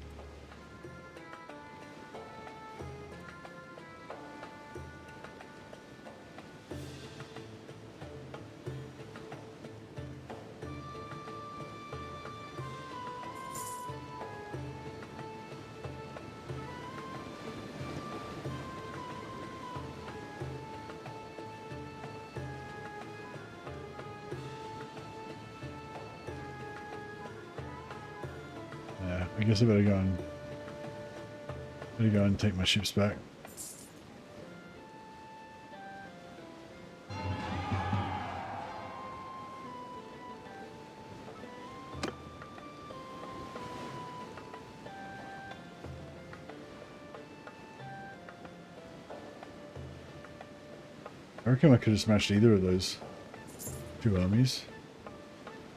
I guess I better go and take my ships back. I reckon I could have smashed either of those two armies.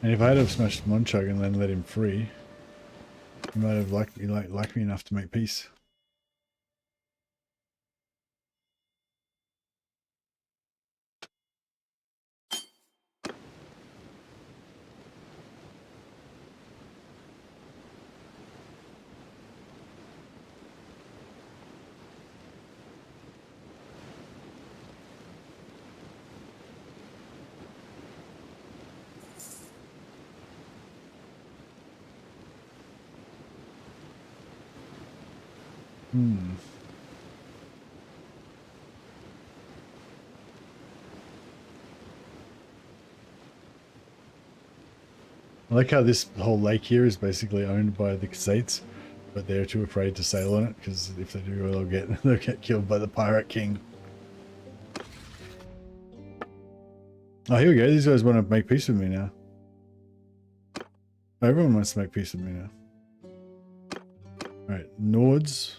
And if I had have smashed Munchug and then let him free, he might have liked me enough to make peace. I like how this whole lake here is basically owned by the Cassates, but they're too afraid to sail on it because if they do, they'll get killed by the Pirate King. Oh, here we go. These guys want to make peace with me now. Everyone wants to make peace with me now. All right, Nords.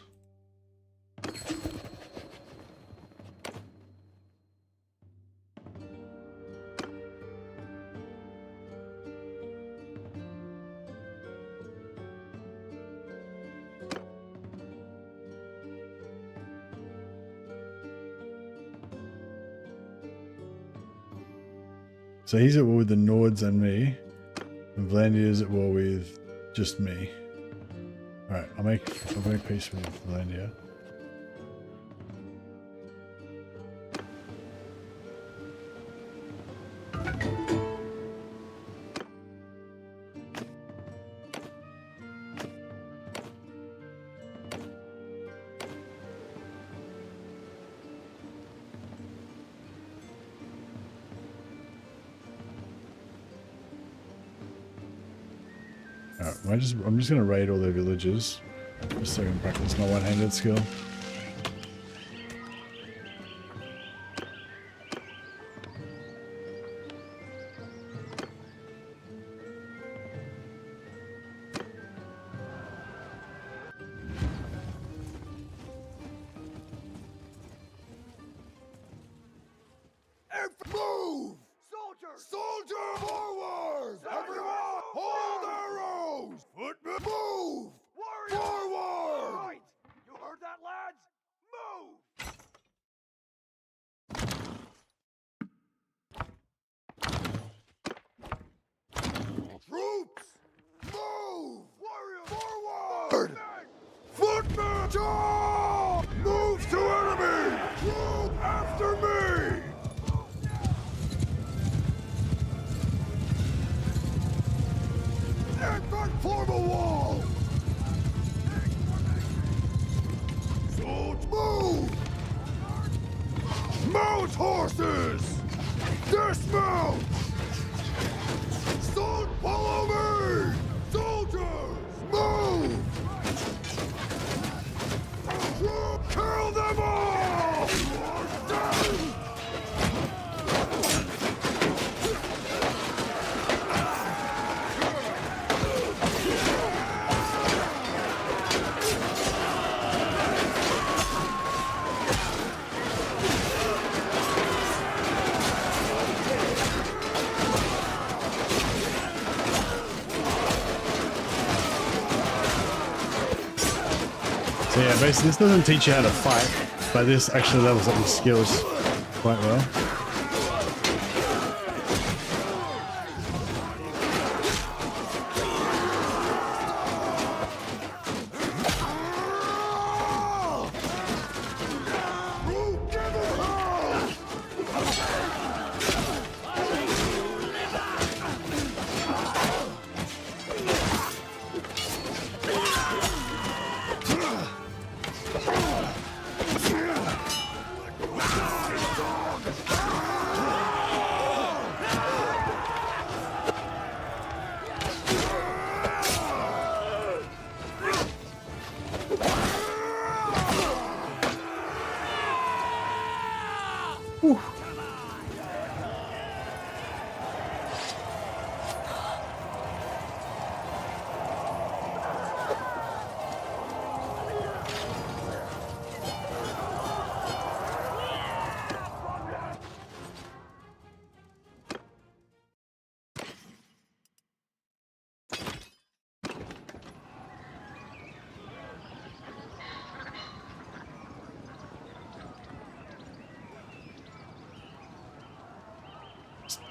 So he's at war with the Nords and me. And Vlandia's at war with just me. Alright, I'll make peace with Vlandia. I'm just gonna raid all their villages, just so I can practice my one-handed skill.
Move! Soldiers! Soldier forward! Everyone, hold arrows! Footmen, move! Warriors! Forward! Right! You heard that, lads? Move! Troops! Move! Warriors! Forward! Footmen! Charge! Move to enemy! Troop after me! Infant, form a wall! Soldiers, move! Mount horses! Dismount! Follow me! Soldiers, move! Kill them all!
So yeah, basically this doesn't teach you how to fight, but this actually levels up your skills quite well.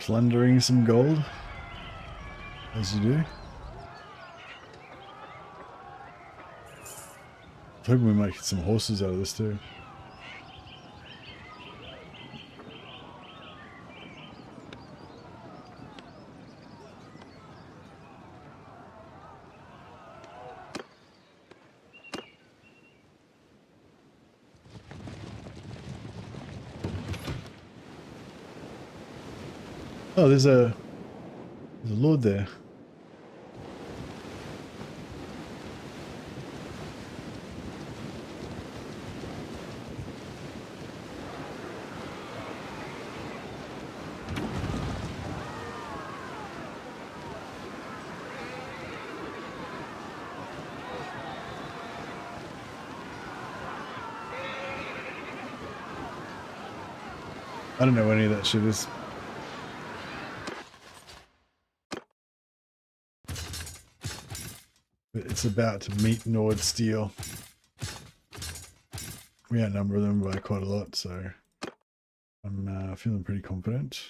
Plundering some gold, as you do. I'm hoping we might get some horses out of this too. Oh, there's a lord there. I don't know what any of that shit is. But it's about to meet Nord Steel. We outnumber them by quite a lot, so I'm feeling pretty confident.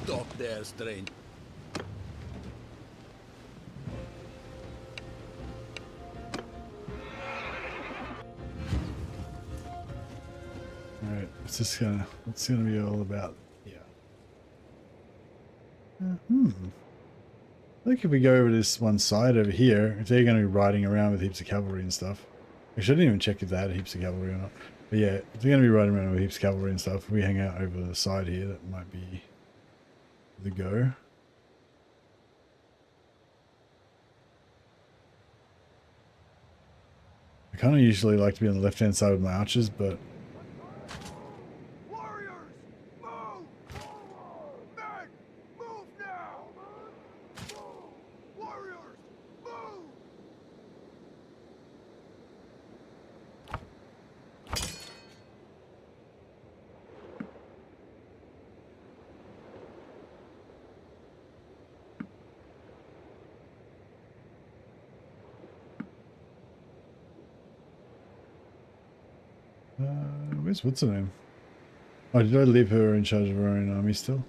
Stop there, strange.
Alright, what's gonna be all about? Yeah. I think if we go over this one side over here, if they're gonna be riding around with heaps of cavalry and stuff. Actually, I didn't even check if they had heaps of cavalry or not. But yeah, if they're gonna be riding around with heaps of cavalry and stuff, if we hang out over the side here, that might be the go. I kind of usually like to be on the left-hand side with my archers, but
Warriors, move! Men, move now! Warriors, move!
what's her name? Oh, did I leave her in charge of her own army still?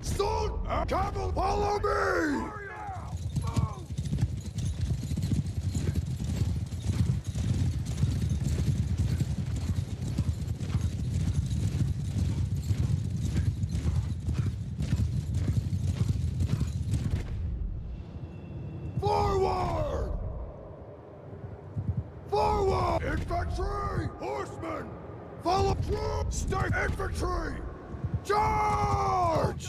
Stone! Cavalry, follow me! Forward! Forward! Infantry! Horsemen! Follow troops! State infantry! Charge!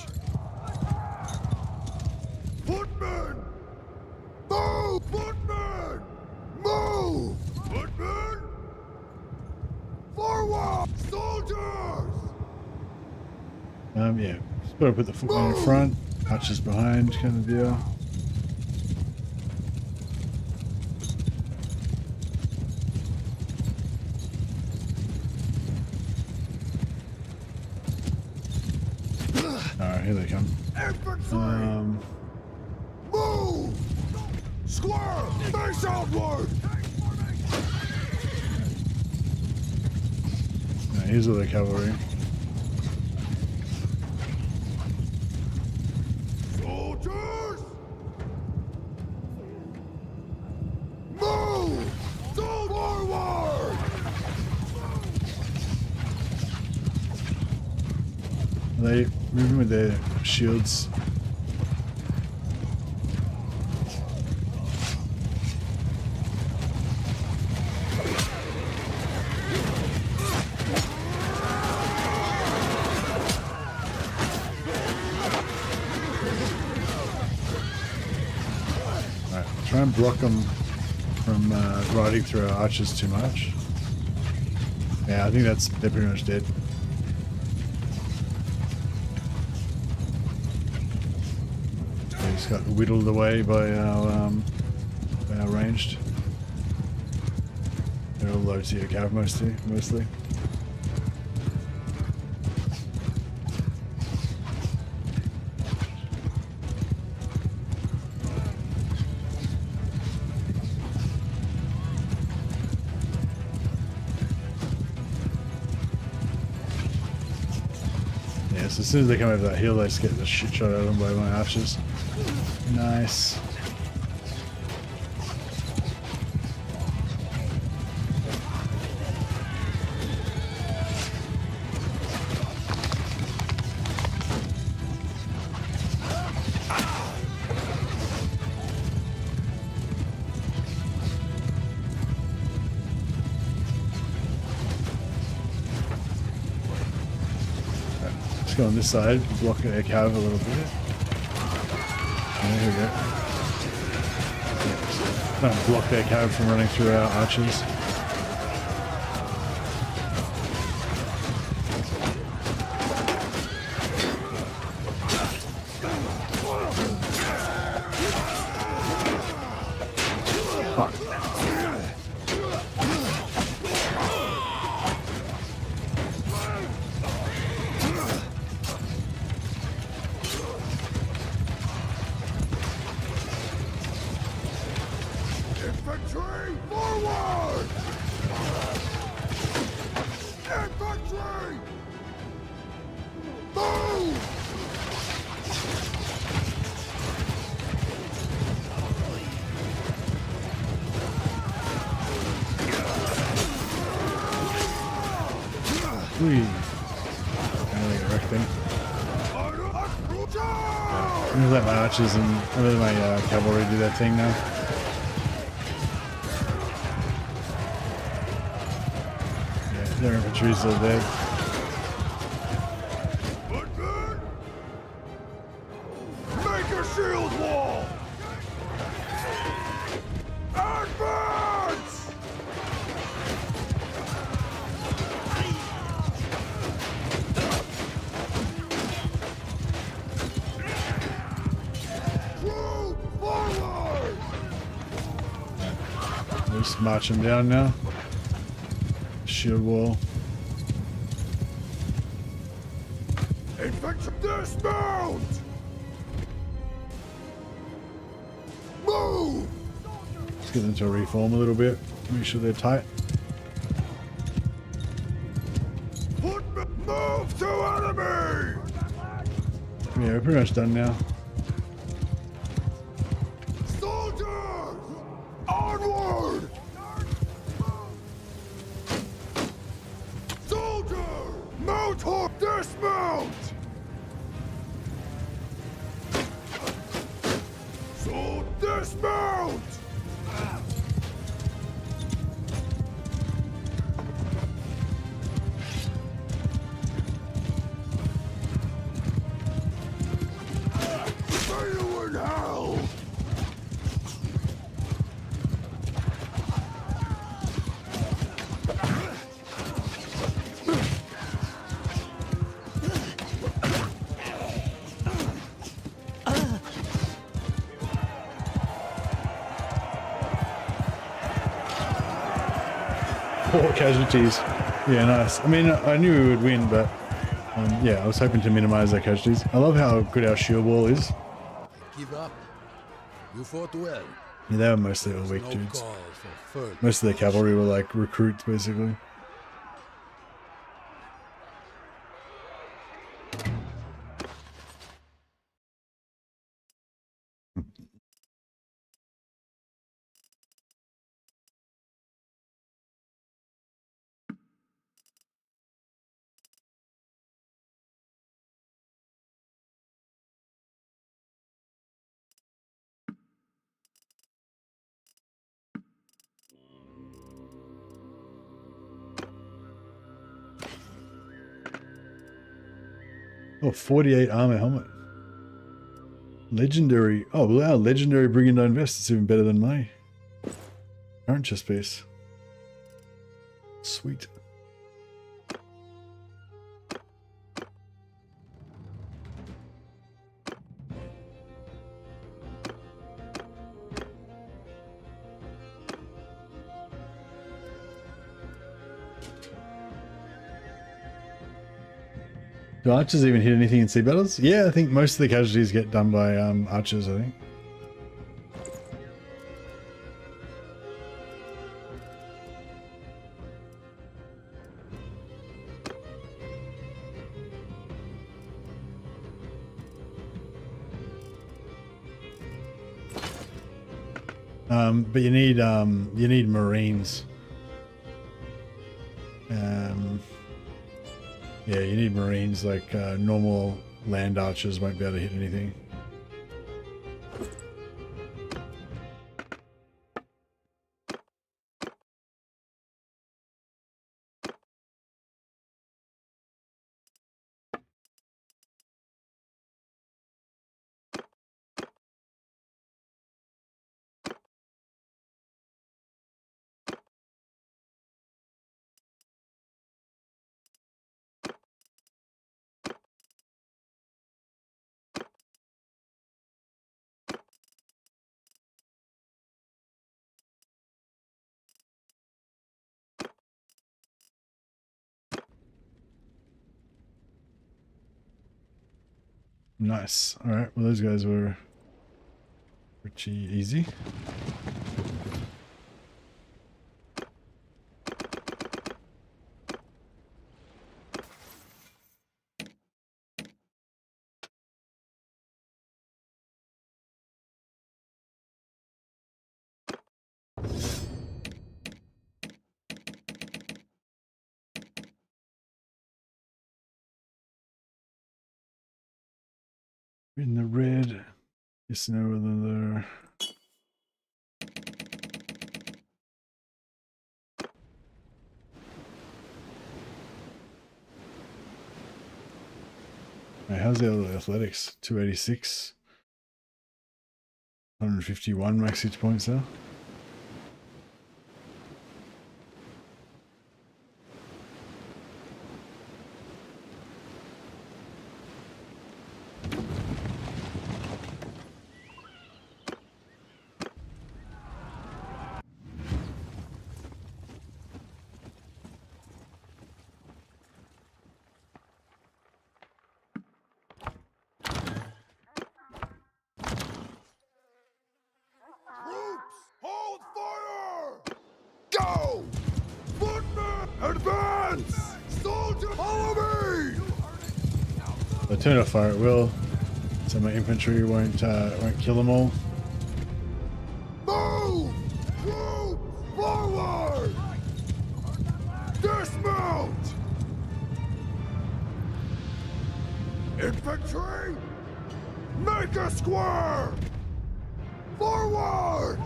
Footmen! Move! Footmen! Move! Footmen! Forward! Soldiers!
Yeah, just gotta put the footmen in front, archers behind, kind of deal. Alright, here they come.
Infantry! Move! Square! Face outward!
Here's all the cavalry.
Soldiers! Move! Forward!
Are they moving with their shields? Alright, try and block them from riding through our archers too much. Yeah, I think they're pretty much dead. They just got whittled away by our ranged. They're all low tier cav mostly. As soon as they come over that hill, they just get the shit shot out of them by my archers. Nice. Go on this side, block their cav a little bit. There we go. Try and block their cav from running through our archers. Whee. Really get wrecked there. I'm gonna let my archers and my cavalry do their thing now. Yeah, their infantry's all dead.
Make a shield wall! Advance! Troop forward!
We're just marching down now. Shield wall.
Infantry dismount! Move!
Let's get them to reform a little bit. Make sure they're tight.
Move to enemy!
Yeah, we're pretty much done now.
Soldiers! Onward! Soldier! Mount horse! Dismount! So dismount! May you in hell!
Four casualties. Yeah, nice. I mean, I knew we would win, but yeah, I was hoping to minimize our casualties. I love how good our shield wall is.
Give up. You fought well.
Yeah, they were mostly all weak
No
dudes.
call for further.
Most of the cavalry were like recruits, basically. Oh, 48 armor helmet. Legendary. Oh, wow. Legendary Brigandine vest. It's even better than my current chest piece. Sweet. Do archers even hit anything in sea battles? Yeah, I think most of the casualties get done by archers, I think. But you need Marines. Yeah, you need Marines. Like normal land archers won't be able to hit anything. Nice. All right. Well, those guys were pretty easy. In the red. Yes, no other. Right, how's the other athletics? 286. 151 max hit points now.
Troops, hold fire! Go! Footmen, advance! Soldier, follow me!
I turn off fire at will, so my infantry won't kill them all.
Move! Troops, forward! Dismount! Infantry, make a square! Forward!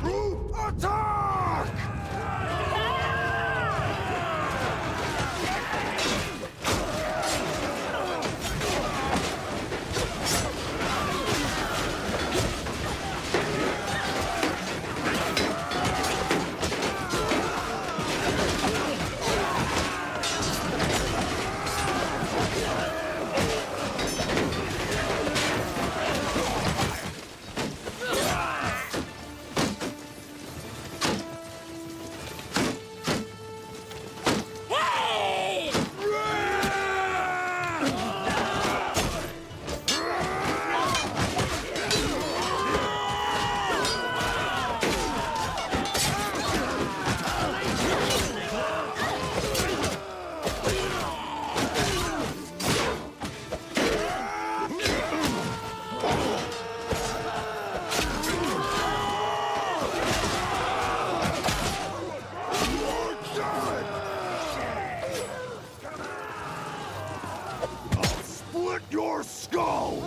Troop attack! Split your skull!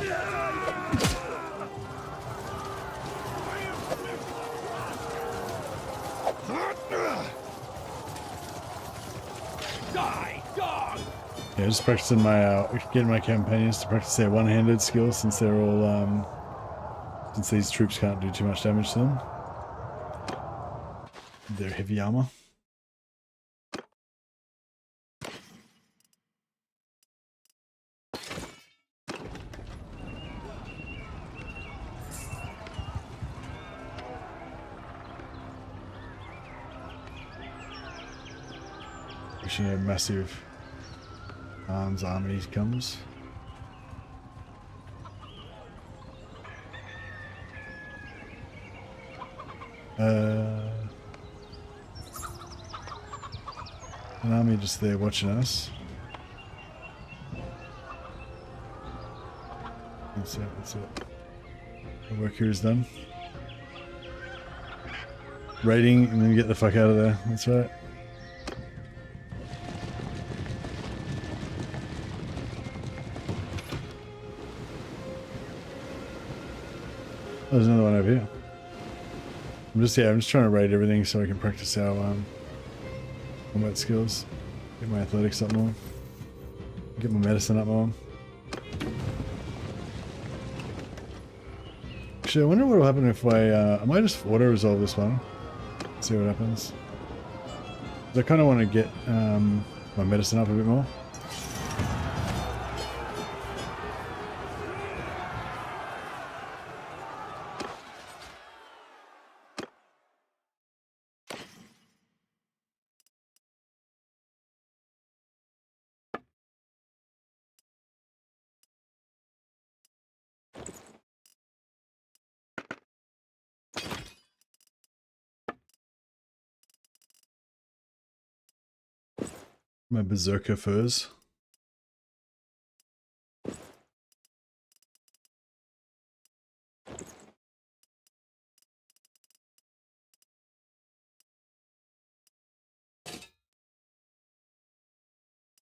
Die, dog!
Yeah, just practicing my getting my companions to practice their one-handed skills since they're all since these troops can't do too much damage to them. Their heavy armor. Wishing a massive arms army comes. An army just there watching us. That's it, that's it. The work here is done. Raiding and then get the fuck out of there, that's right. Oh, there's another one over here. I'm just trying to raid everything so I can practice our combat skills. Get my athletics up more. Get my medicine up more. Actually, I wonder what will happen if I might just auto resolve this one. See what happens. 'Cause I kind of want to get my medicine up a bit more. My berserker furs.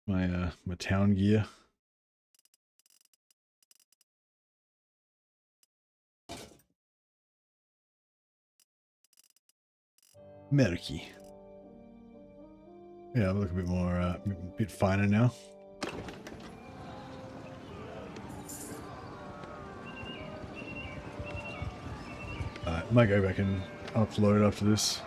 My my town gear. Murky. Yeah, look a bit more, a bit finer now. Might go back and upload after this.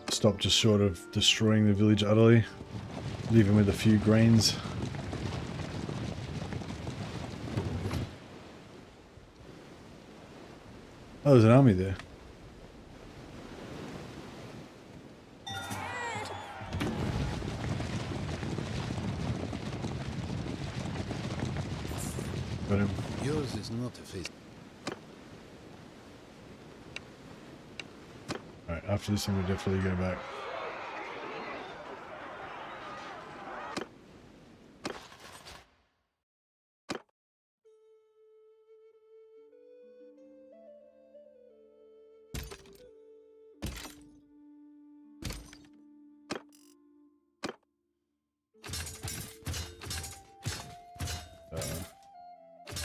Stop just short of destroying the village utterly, leaving with a few grains. Oh, there's an army there. Got him.
Yours is not a face.
Alright, after this I'm going to definitely go back.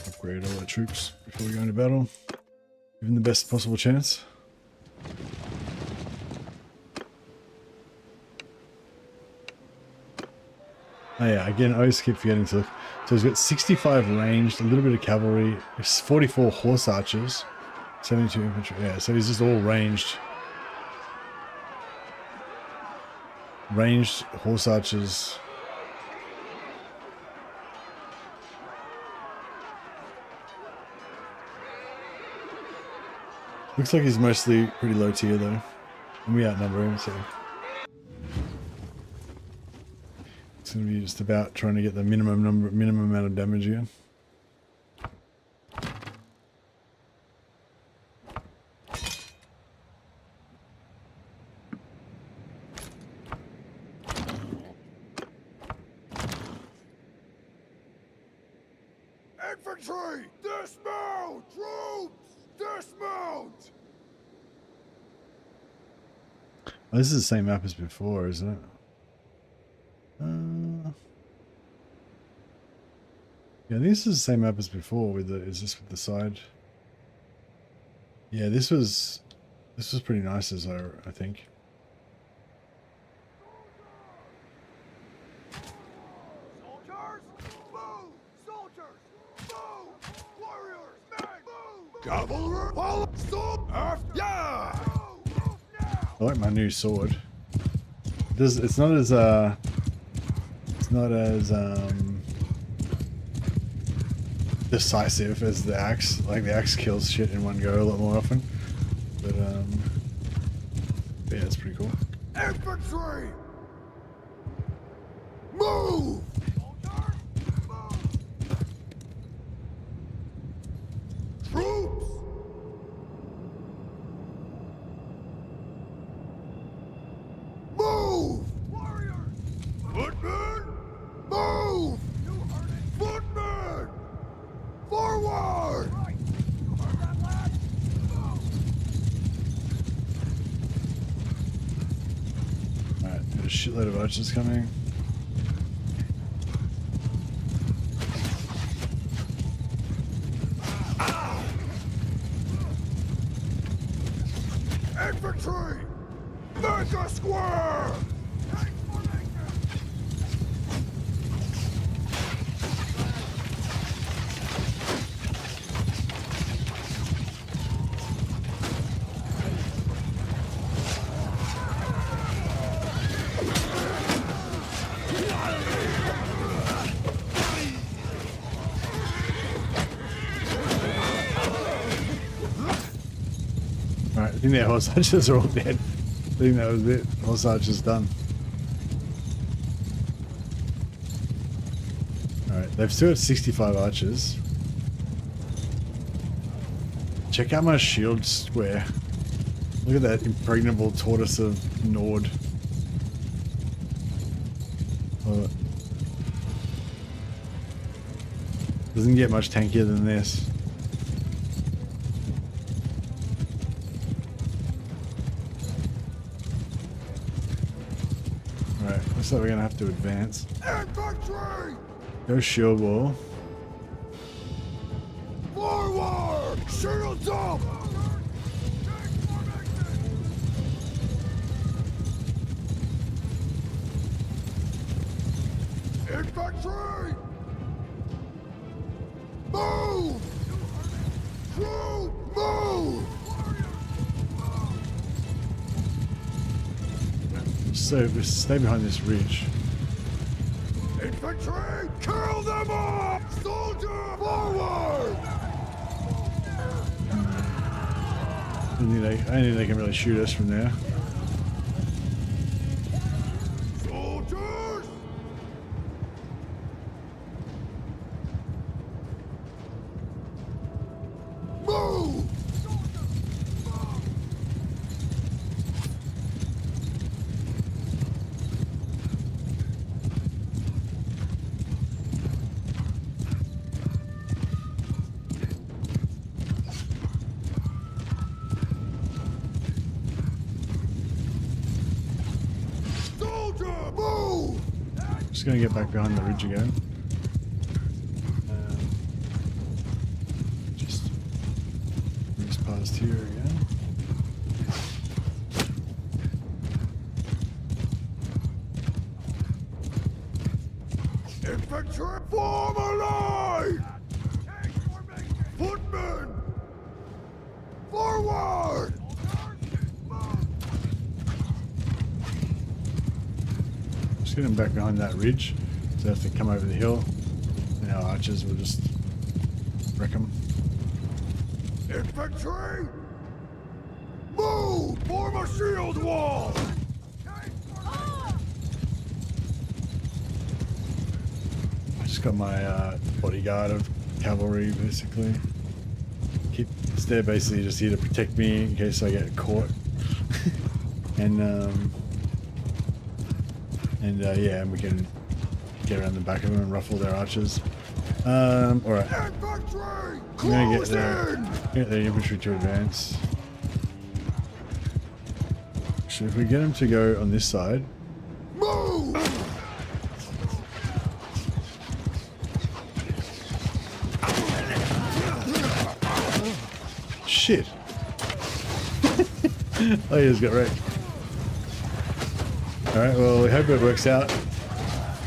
Upgrade all our troops before we go into battle. Give them the best possible chance. Oh yeah, again, I always keep forgetting to look. So he's got 65 ranged, a little bit of cavalry, 44 horse archers, 72 infantry. Yeah, so he's just all ranged. Ranged horse archers. Looks like he's mostly pretty low tier though. And we outnumber him, so it's gonna be just about trying to get the minimum amount of damage again.
Infantry! Dismount! Troops! Dismount!
Oh, this is the same map as before, isn't it? Yeah, this is the same map as before. With the is this with the side? Yeah, this was pretty nice, as I think.
Soldiers! Move! Soldiers! Move! Warriors! Men! Move! Cavalry! Follow! Stop! Yeah! Move now!
I like my new sword. It's not as decisive as the axe. Like the axe kills shit in one go a lot more often. But yeah, it's pretty cool.
Infantry! Move! Soldiers! Move! Troops! Move! Warriors! Footmen! Move! You heard it! Footmen! Forward! Right! You heard that, lad? Move!
Alright, got a shitload of archers coming.
Infantry! Make a square! Take formation!
Alright, I think their horse archers are all dead. I think that was it. Horse archers done. Alright, they've still got 65 archers. Check out my shield square. Look at that impregnable tortoise of Nord. Doesn't get much tankier than this. Right, looks like we're gonna have to advance.
Infantry!
Go shield wall.
Forward! Shields up! Infantry! Move! Troop, move!
So just stay behind this ridge.
Infantry! Kill them all! Soldier! Forward!
I don't think they can really shoot us from there.
Soldiers! Move! Soldier! Move!
Just gonna get back behind the ridge again. Just race past here again.
Infantry! Form a line! Footmen! Forward!
Just get them back behind that ridge. So they have to come over the hill. And our archers will just wreck them.
Infantry! Move! Form a shield wall!
I just got my bodyguard of cavalry basically. It's there basically just here to protect me in case I get caught. and yeah, and we can get around the back of them and ruffle their archers. Alright.
Infantry!
I'm gonna
Close
get the infantry to advance. Actually, if we get them to go on this side.
Move!
Shit! Oh, he just got wrecked. Alright, well, we hope it works out.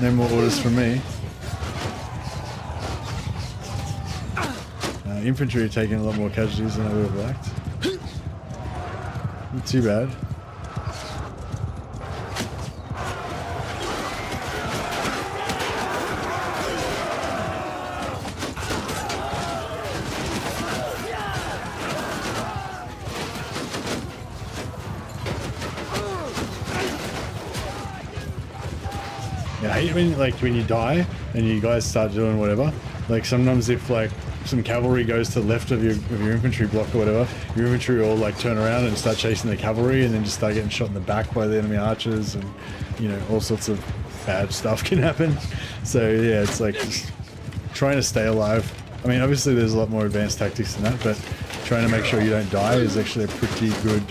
No more orders from me. Infantry are taking a lot more casualties than I would have liked. Not too bad. Yeah, I hate when you die and you guys start doing whatever. Like sometimes if like some cavalry goes to the left of your infantry block or whatever, your infantry all like turn around and start chasing the cavalry and then just start getting shot in the back by the enemy archers, and you know, all sorts of bad stuff can happen. So yeah, it's like just trying to stay alive. I mean, obviously there's a lot more advanced tactics than that, but trying to make sure you don't die is actually a pretty good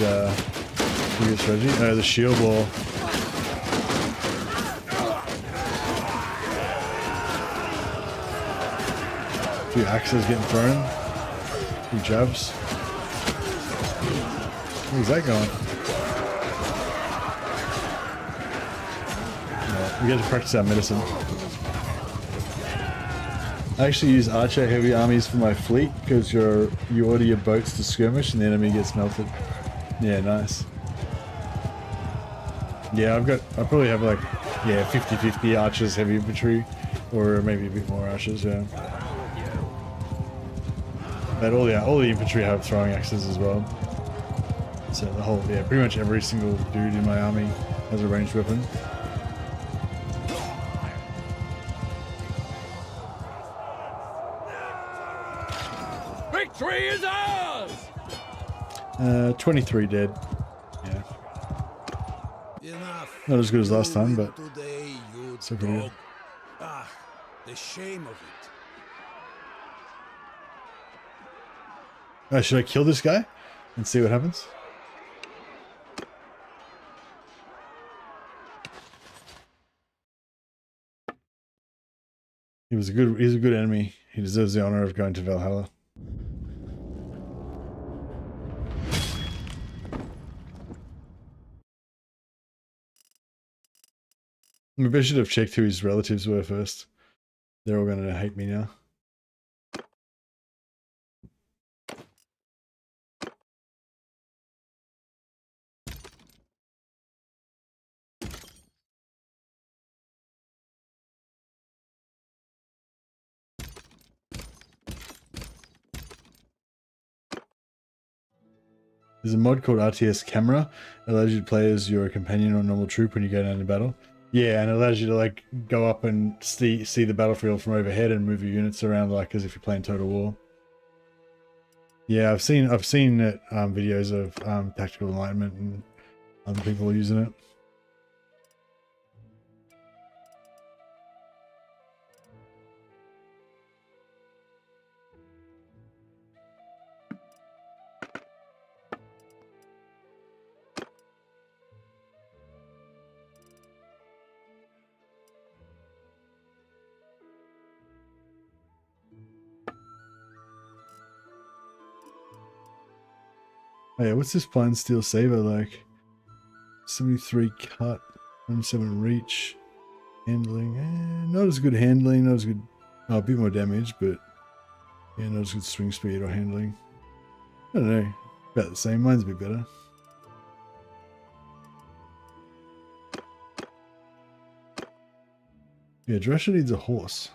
strategy. The shield wall. A few axes getting thrown. A few jabs. Where's that going? We get to practice our medicine. I actually use archer heavy armies for my fleet because you order your boats to skirmish and the enemy gets melted. Yeah, nice. Yeah, I probably have like, yeah, 50-50 archers, heavy infantry, or maybe a bit more archers, yeah. But all the infantry have throwing axes as well. So the whole, yeah, pretty much every single dude in my army has a ranged weapon.
Victory is ours!
23 dead. Yeah.
Enough.
Not as good as last time, but
Today, you
still pretty good.
dog. Ah, the shame of it.
Should I kill this guy and see what happens? He's a good enemy. He deserves the honor of going to Valhalla. Maybe I should have checked who his relatives were first. They're all going to hate me now. There's a mod called RTS Camera. It allows you to play as your companion or normal troop when you go down to battle. Yeah, and it allows you to like go up and see the battlefield from overhead and move your units around like as if you're playing Total War. Yeah, I've seen videos of Tactical Enlightenment and other people using it. Oh yeah, what's this Pine Steel Saber like? 73 cut, 27 reach, handling, not as good handling, not as good, oh, a bit more damage, but yeah, not as good swing speed or handling. I don't know, about the same, mine's a bit better. Yeah, Drescher needs a horse.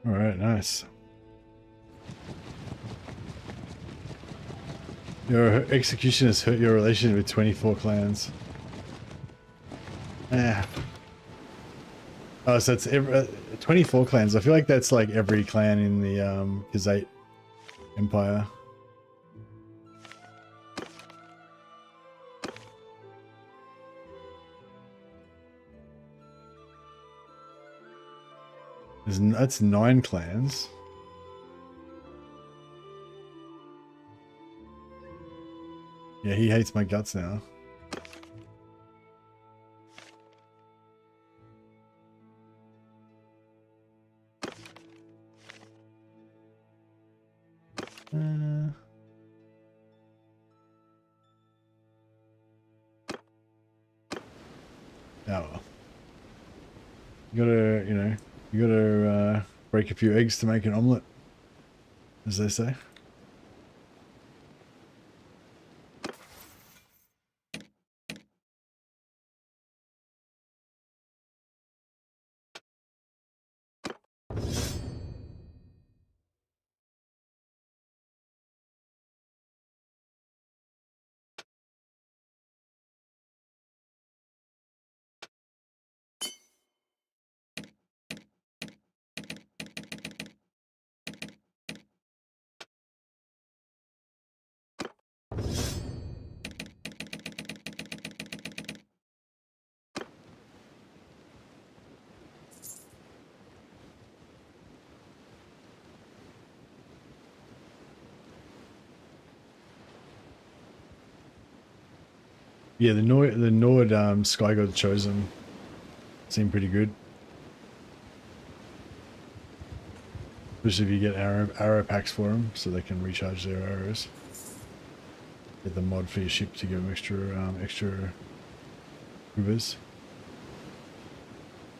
Alright, nice. Your execution has hurt your relation with 24 clans. Ah. Oh, so it's 24 clans. I feel like that's like every clan in the Khazate Empire. That's 9 clans. Yeah, he hates my guts now. Oh well. You gotta, you know, you gotta break a few eggs to make an omelette, as they say. Yeah, the Nord Sky God Chosen seem pretty good. Especially if you get arrow packs for them, so they can recharge their arrows. Get the mod for your ship to give them extra quivers.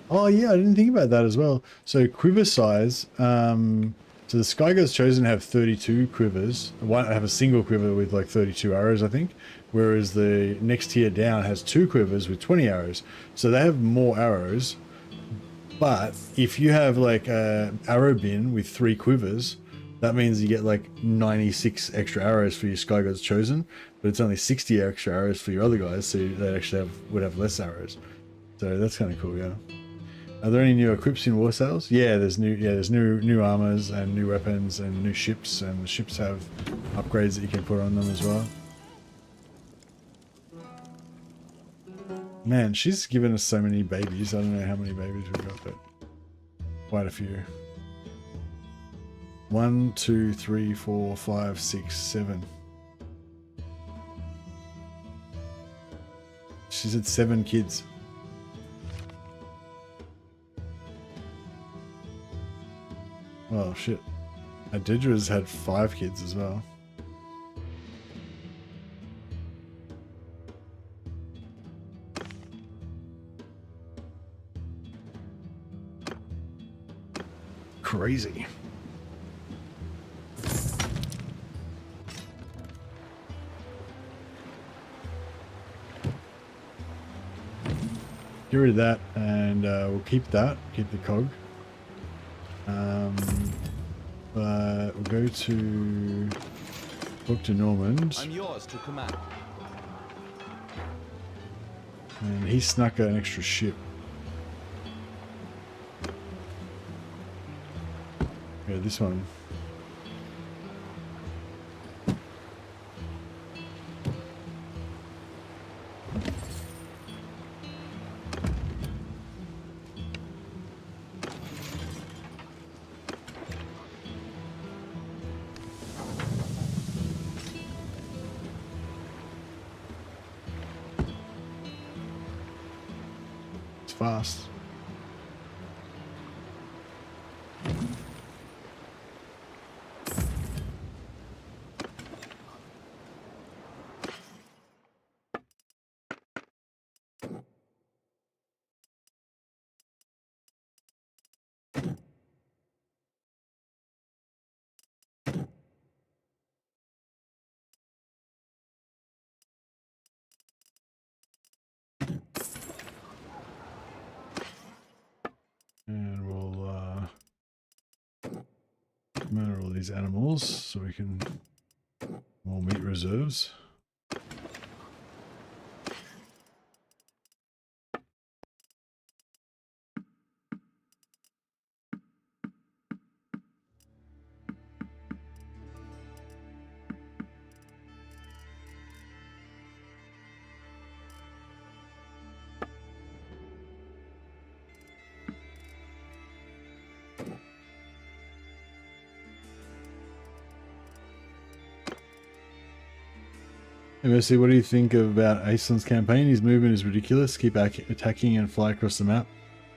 Oh yeah, I didn't think about that as well. So quiver size, so the Sky Gods Chosen have 32 quivers. One have a single quiver with like 32 arrows, I think. Whereas the next tier down has 2 quivers with 20 arrows. So they have more arrows. But if you have like a arrow bin with 3 quivers, that means you get like 96 extra arrows for your Sky Gods Chosen, but it's only 60 extra arrows for your other guys, so they actually would have less arrows. So that's kind of cool, yeah. Are there any new equips in War SAILS? Yeah, there's new armors and new weapons and new ships, and the ships have upgrades that you can put on them as well. Man, she's given us so many babies. I don't know how many babies we've got, but quite a few. 1, 2, 3, 4, 5, 6, 7. She's had 7 kids. Oh shit. Adidra's had 5 kids as well. Crazy. Get rid of that, and we'll keep that. Keep the cog. But we'll go to talk to Normand.
I'm yours to command.
And he snuck an extra ship. Yeah, this one. It's fast. And we'll murder all these animals so we can more meat reserves. MSC, what do you think about Aislin's campaign? His movement is ridiculous. Keep attacking and fly across the map.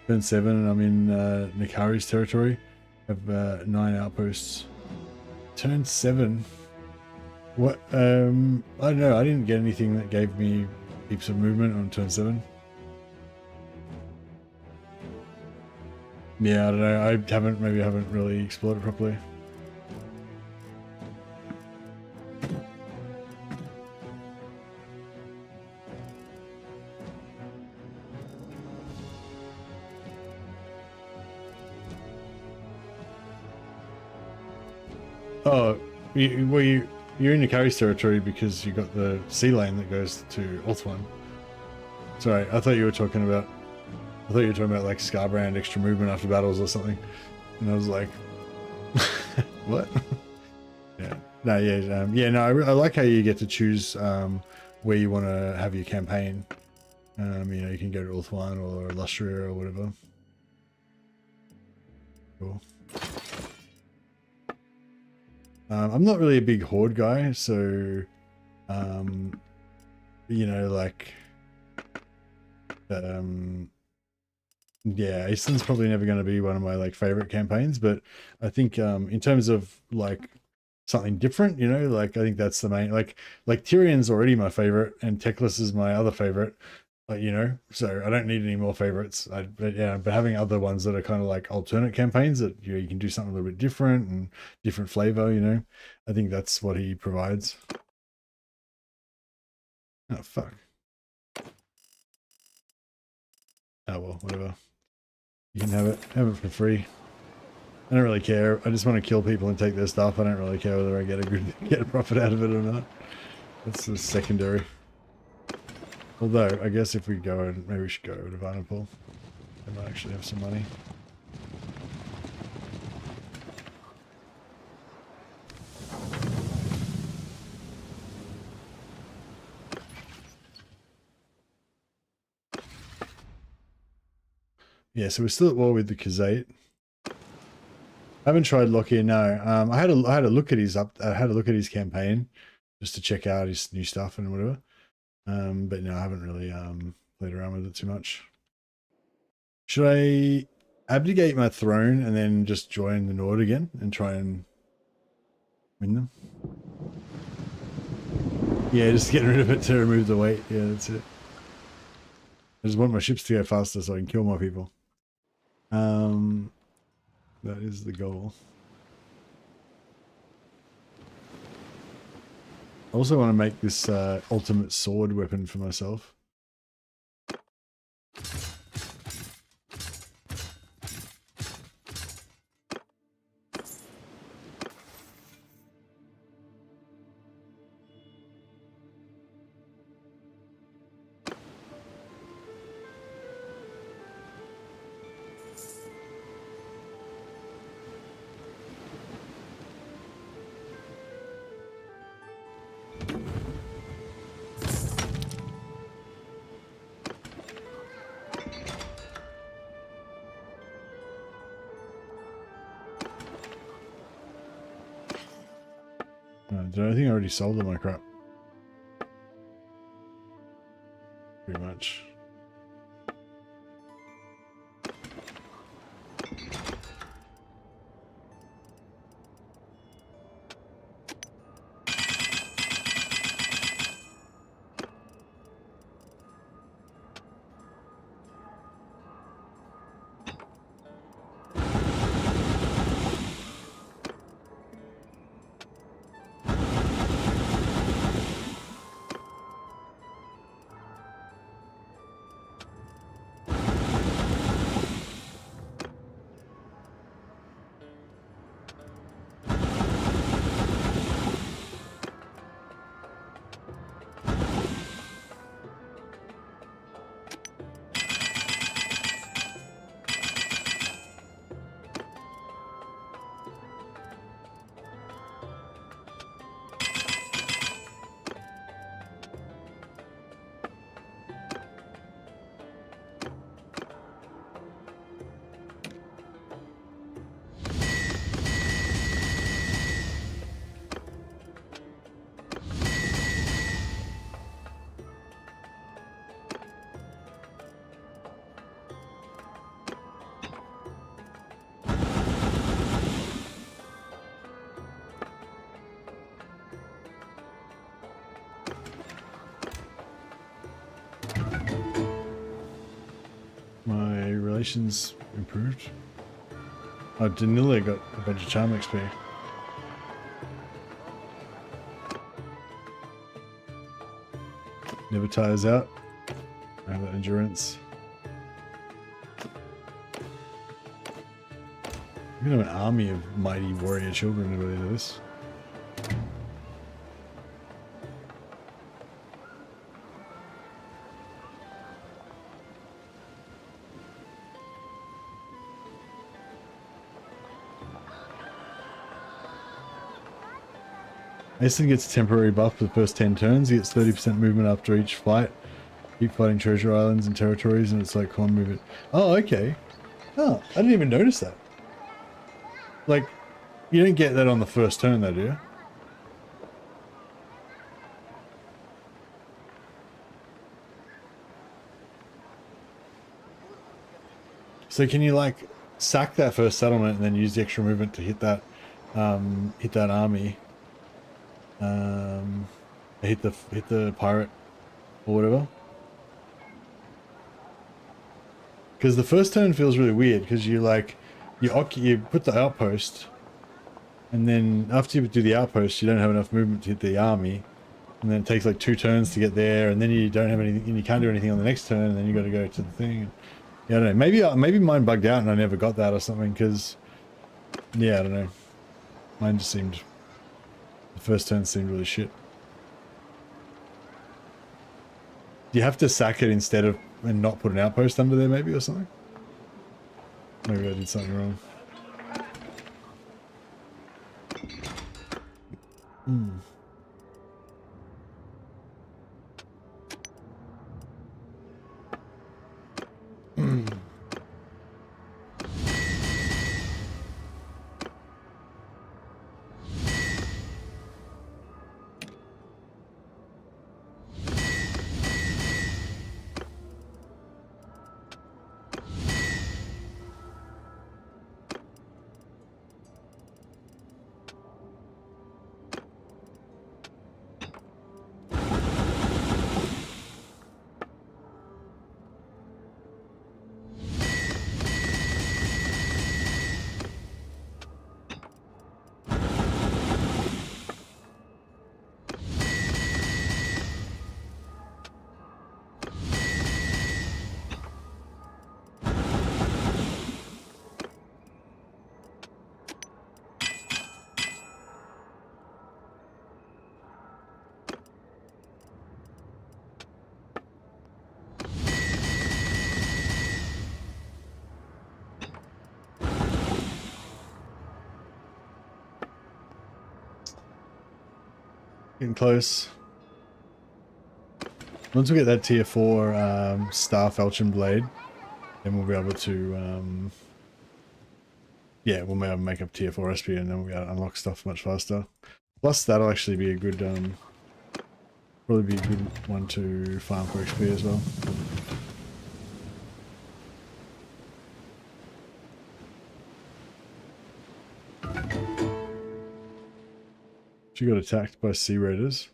Turn 7 and I'm in Nikari's territory. Have 9 outposts. Turn 7? What? I don't know. I didn't get anything that gave me heaps of movement on turn 7. Yeah, I don't know. Maybe I haven't really explored it properly. Oh, you're in Nikari's territory because you got the sea lane that goes to Ulthuan. Sorry, I thought you were talking about like Scarbrand extra movement after battles or something, and I was like, what? Yeah, no, yeah, no. I like how you get to choose where you want to have your campaign. You know, you can go to Ulthuan or Lustria or whatever. Cool. I'm not really a big horde guy, so you know, like yeah, Aislin's probably never going to be one of my like favorite campaigns, but I think in terms of like something different, you know, like I think that's the main, like Tyrion's already my favorite and Teclis is my other favorite. You know, so I don't need any more favorites. But having other ones that are kind of like alternate campaigns that you can do something a little bit different and different flavor, you know, I think that's what he provides. Oh fuck. Oh well, whatever. You can have it for free. I don't really care. I just want to kill people and take their stuff. I don't really care whether I get a profit out of it or not. That's the secondary. Although, I guess if we go and maybe we should go to Vanderpool. They might actually have some money. Yeah, so we're still at war with the Khazate. I haven't tried Lockyer, no. I had a look at his campaign just to check out his new stuff and whatever. But no, I haven't really played around with it too much. Should I abdicate my throne and then just join the Nord again and try and win them? Yeah, just getting rid of it to remove the weight. Yeah, that's it. I just want my ships to go faster so I can kill more people. That is the goal. I also want to make this ultimate sword weapon for myself. I think I already sold all my crap. Pretty much. My relations improved. Oh, Danila got a bunch of charm XP. Never tires out. I have that endurance. I'm gonna have an army of mighty warrior children to do this. Mason gets a temporary buff for the first 10 turns. He gets 30% movement after each fight. Keep fighting treasure islands and territories, and it's like common movement. Oh, okay. Oh, I didn't even notice that. Like, you don't get that on the first turn though, do you? So can you like sack that first settlement and then use the extra movement to hit that army? Hit the pirate or whatever. Because the first turn feels really weird because you put the outpost, and then after you do the outpost, you don't have enough movement to hit the army, and then it takes like 2 turns to get there, and then you don't have anything, and you can't do anything on the next turn, and then you got to go to the thing. Yeah, I don't know. Maybe mine bugged out and I never got that or something because Yeah, I don't know. Mine just seemed... The first turn seemed really shit. Do you have to sack it instead of... and not put an outpost under there maybe or something? Maybe I did something wrong. Hmm. Getting close. Once we get that tier 4 Star Falchion Blade, then we'll be able to, yeah, we'll be able to make up tier 4 SP and then we'll be able to unlock stuff much faster. Plus, that'll actually be a good, probably be a good one to farm for XP as well. She got attacked by Sea Raiders.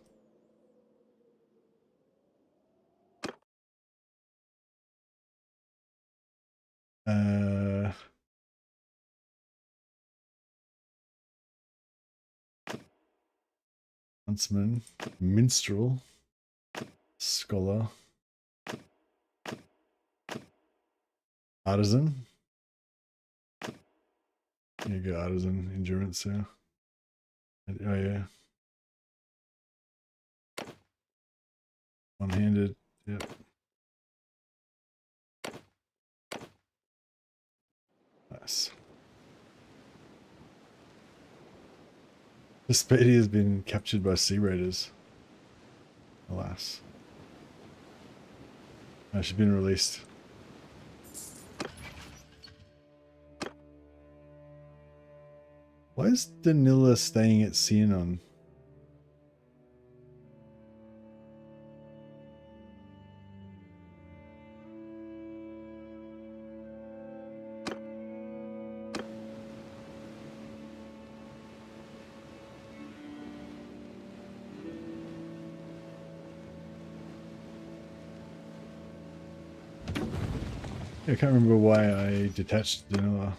Huntsman, Minstrel, Scholar, Artisan. You go Artisan, Endurance, yeah. Oh yeah. One-handed, yep. Nice. The Spady has been captured by Sea Raiders. Alas. No, she's been released. Why is Danila staying at Cianon? I can't remember why I detached Danila.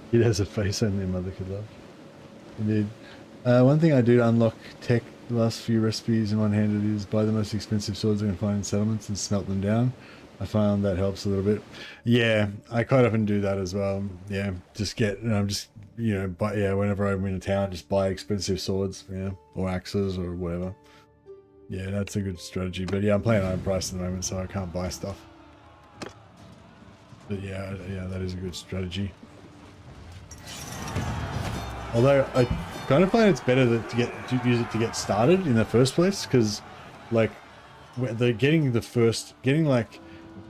It has a face only a mother could love. Indeed. One thing I do to unlock tech the last few recipes in one-handed is buy the most expensive swords I can find in settlements and smelt them down. I found that helps a little bit. Yeah, I quite often do that as well. Yeah, just get, just, you know, buy, yeah, whenever I'm in a town, just buy expensive swords, yeah, or axes or whatever. Yeah, that's a good strategy. But yeah, I'm playing Iron Price at the moment, so I can't buy stuff. But yeah, that is a good strategy. Although I kind of find it's better to use it to get started in the first place, because like getting like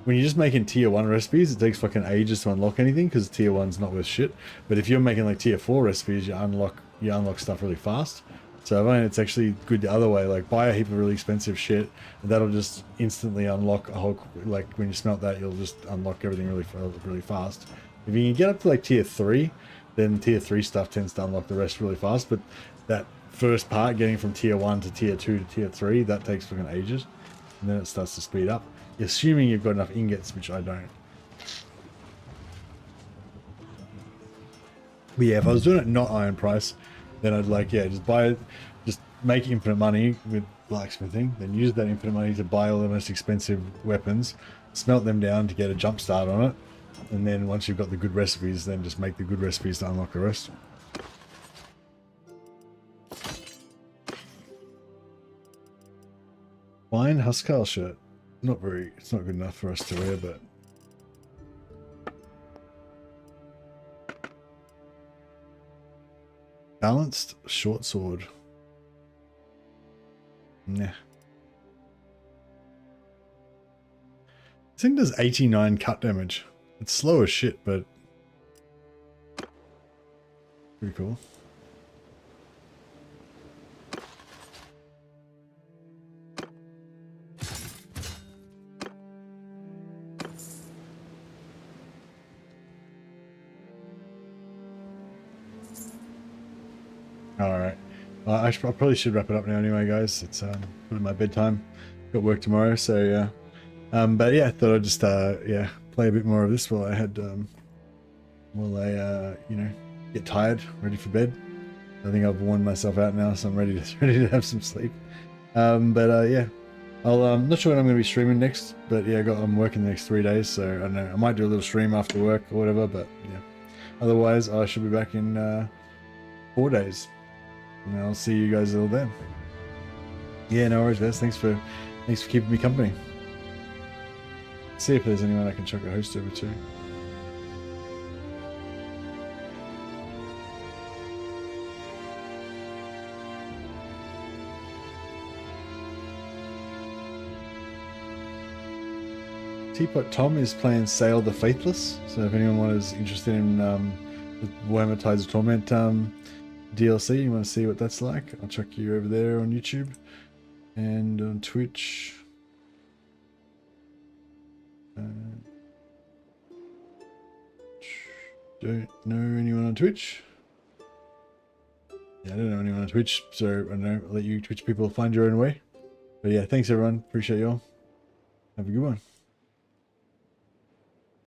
when you're just making tier 1 recipes, it takes fucking ages to unlock anything because tier 1's not worth shit. But if you're making like tier 4 recipes, you unlock stuff really fast. So I find it's actually good the other way. Like buy a heap of really expensive shit, and that'll just instantly unlock a whole, like when you smelt that, you'll just unlock everything really fast. If you can get up to like tier 3. Then tier 3 stuff tends to unlock the rest really fast, but that first part, getting from tier 1 to tier 2 to tier 3, that takes fucking ages, and then it starts to speed up. Assuming you've got enough ingots, which I don't. But yeah, if I was doing it not iron price, then I'd like, yeah, just buy it, just make infinite money with blacksmithing, then use that infinite money to buy all the most expensive weapons, smelt them down to get a jump start on it, and then once you've got the good recipes, then just make the good recipes to unlock the rest. Fine Huskarl shirt. Not very, it's not good enough for us to wear, but balanced short sword. Nah. This thing does 89 cut damage. It's slow as shit, but pretty cool. Alright. I probably should wrap it up now anyway, guys. It's my bedtime. Got work tomorrow, so yeah. But yeah, I thought I'd just yeah, play a bit more of this while I had while I you know, get tired, ready for bed. I think I've worn myself out now, so I'm ready to have some sleep. But yeah, I'm not sure when I'm going to be streaming next, but yeah, I'm working the next 3 days, so I don't know. I might do a little stream after work or whatever, but yeah. Otherwise, I should be back in 4 days, and I'll see you guys all then. Yeah, no worries, guys. Thanks for keeping me company. See if there's anyone I can chuck a host over to. Teapot Tom is playing Sail the Faithless, so if anyone is interested in the Warhammer Tides of Torment DLC, you want to see what that's like, I'll chuck you over there on YouTube and on Twitch. Don't know anyone on Twitch. Yeah, I don't know anyone on Twitch, so I don't know, I'll let you Twitch people find your own way. But yeah, thanks everyone, appreciate y'all. Have a good one.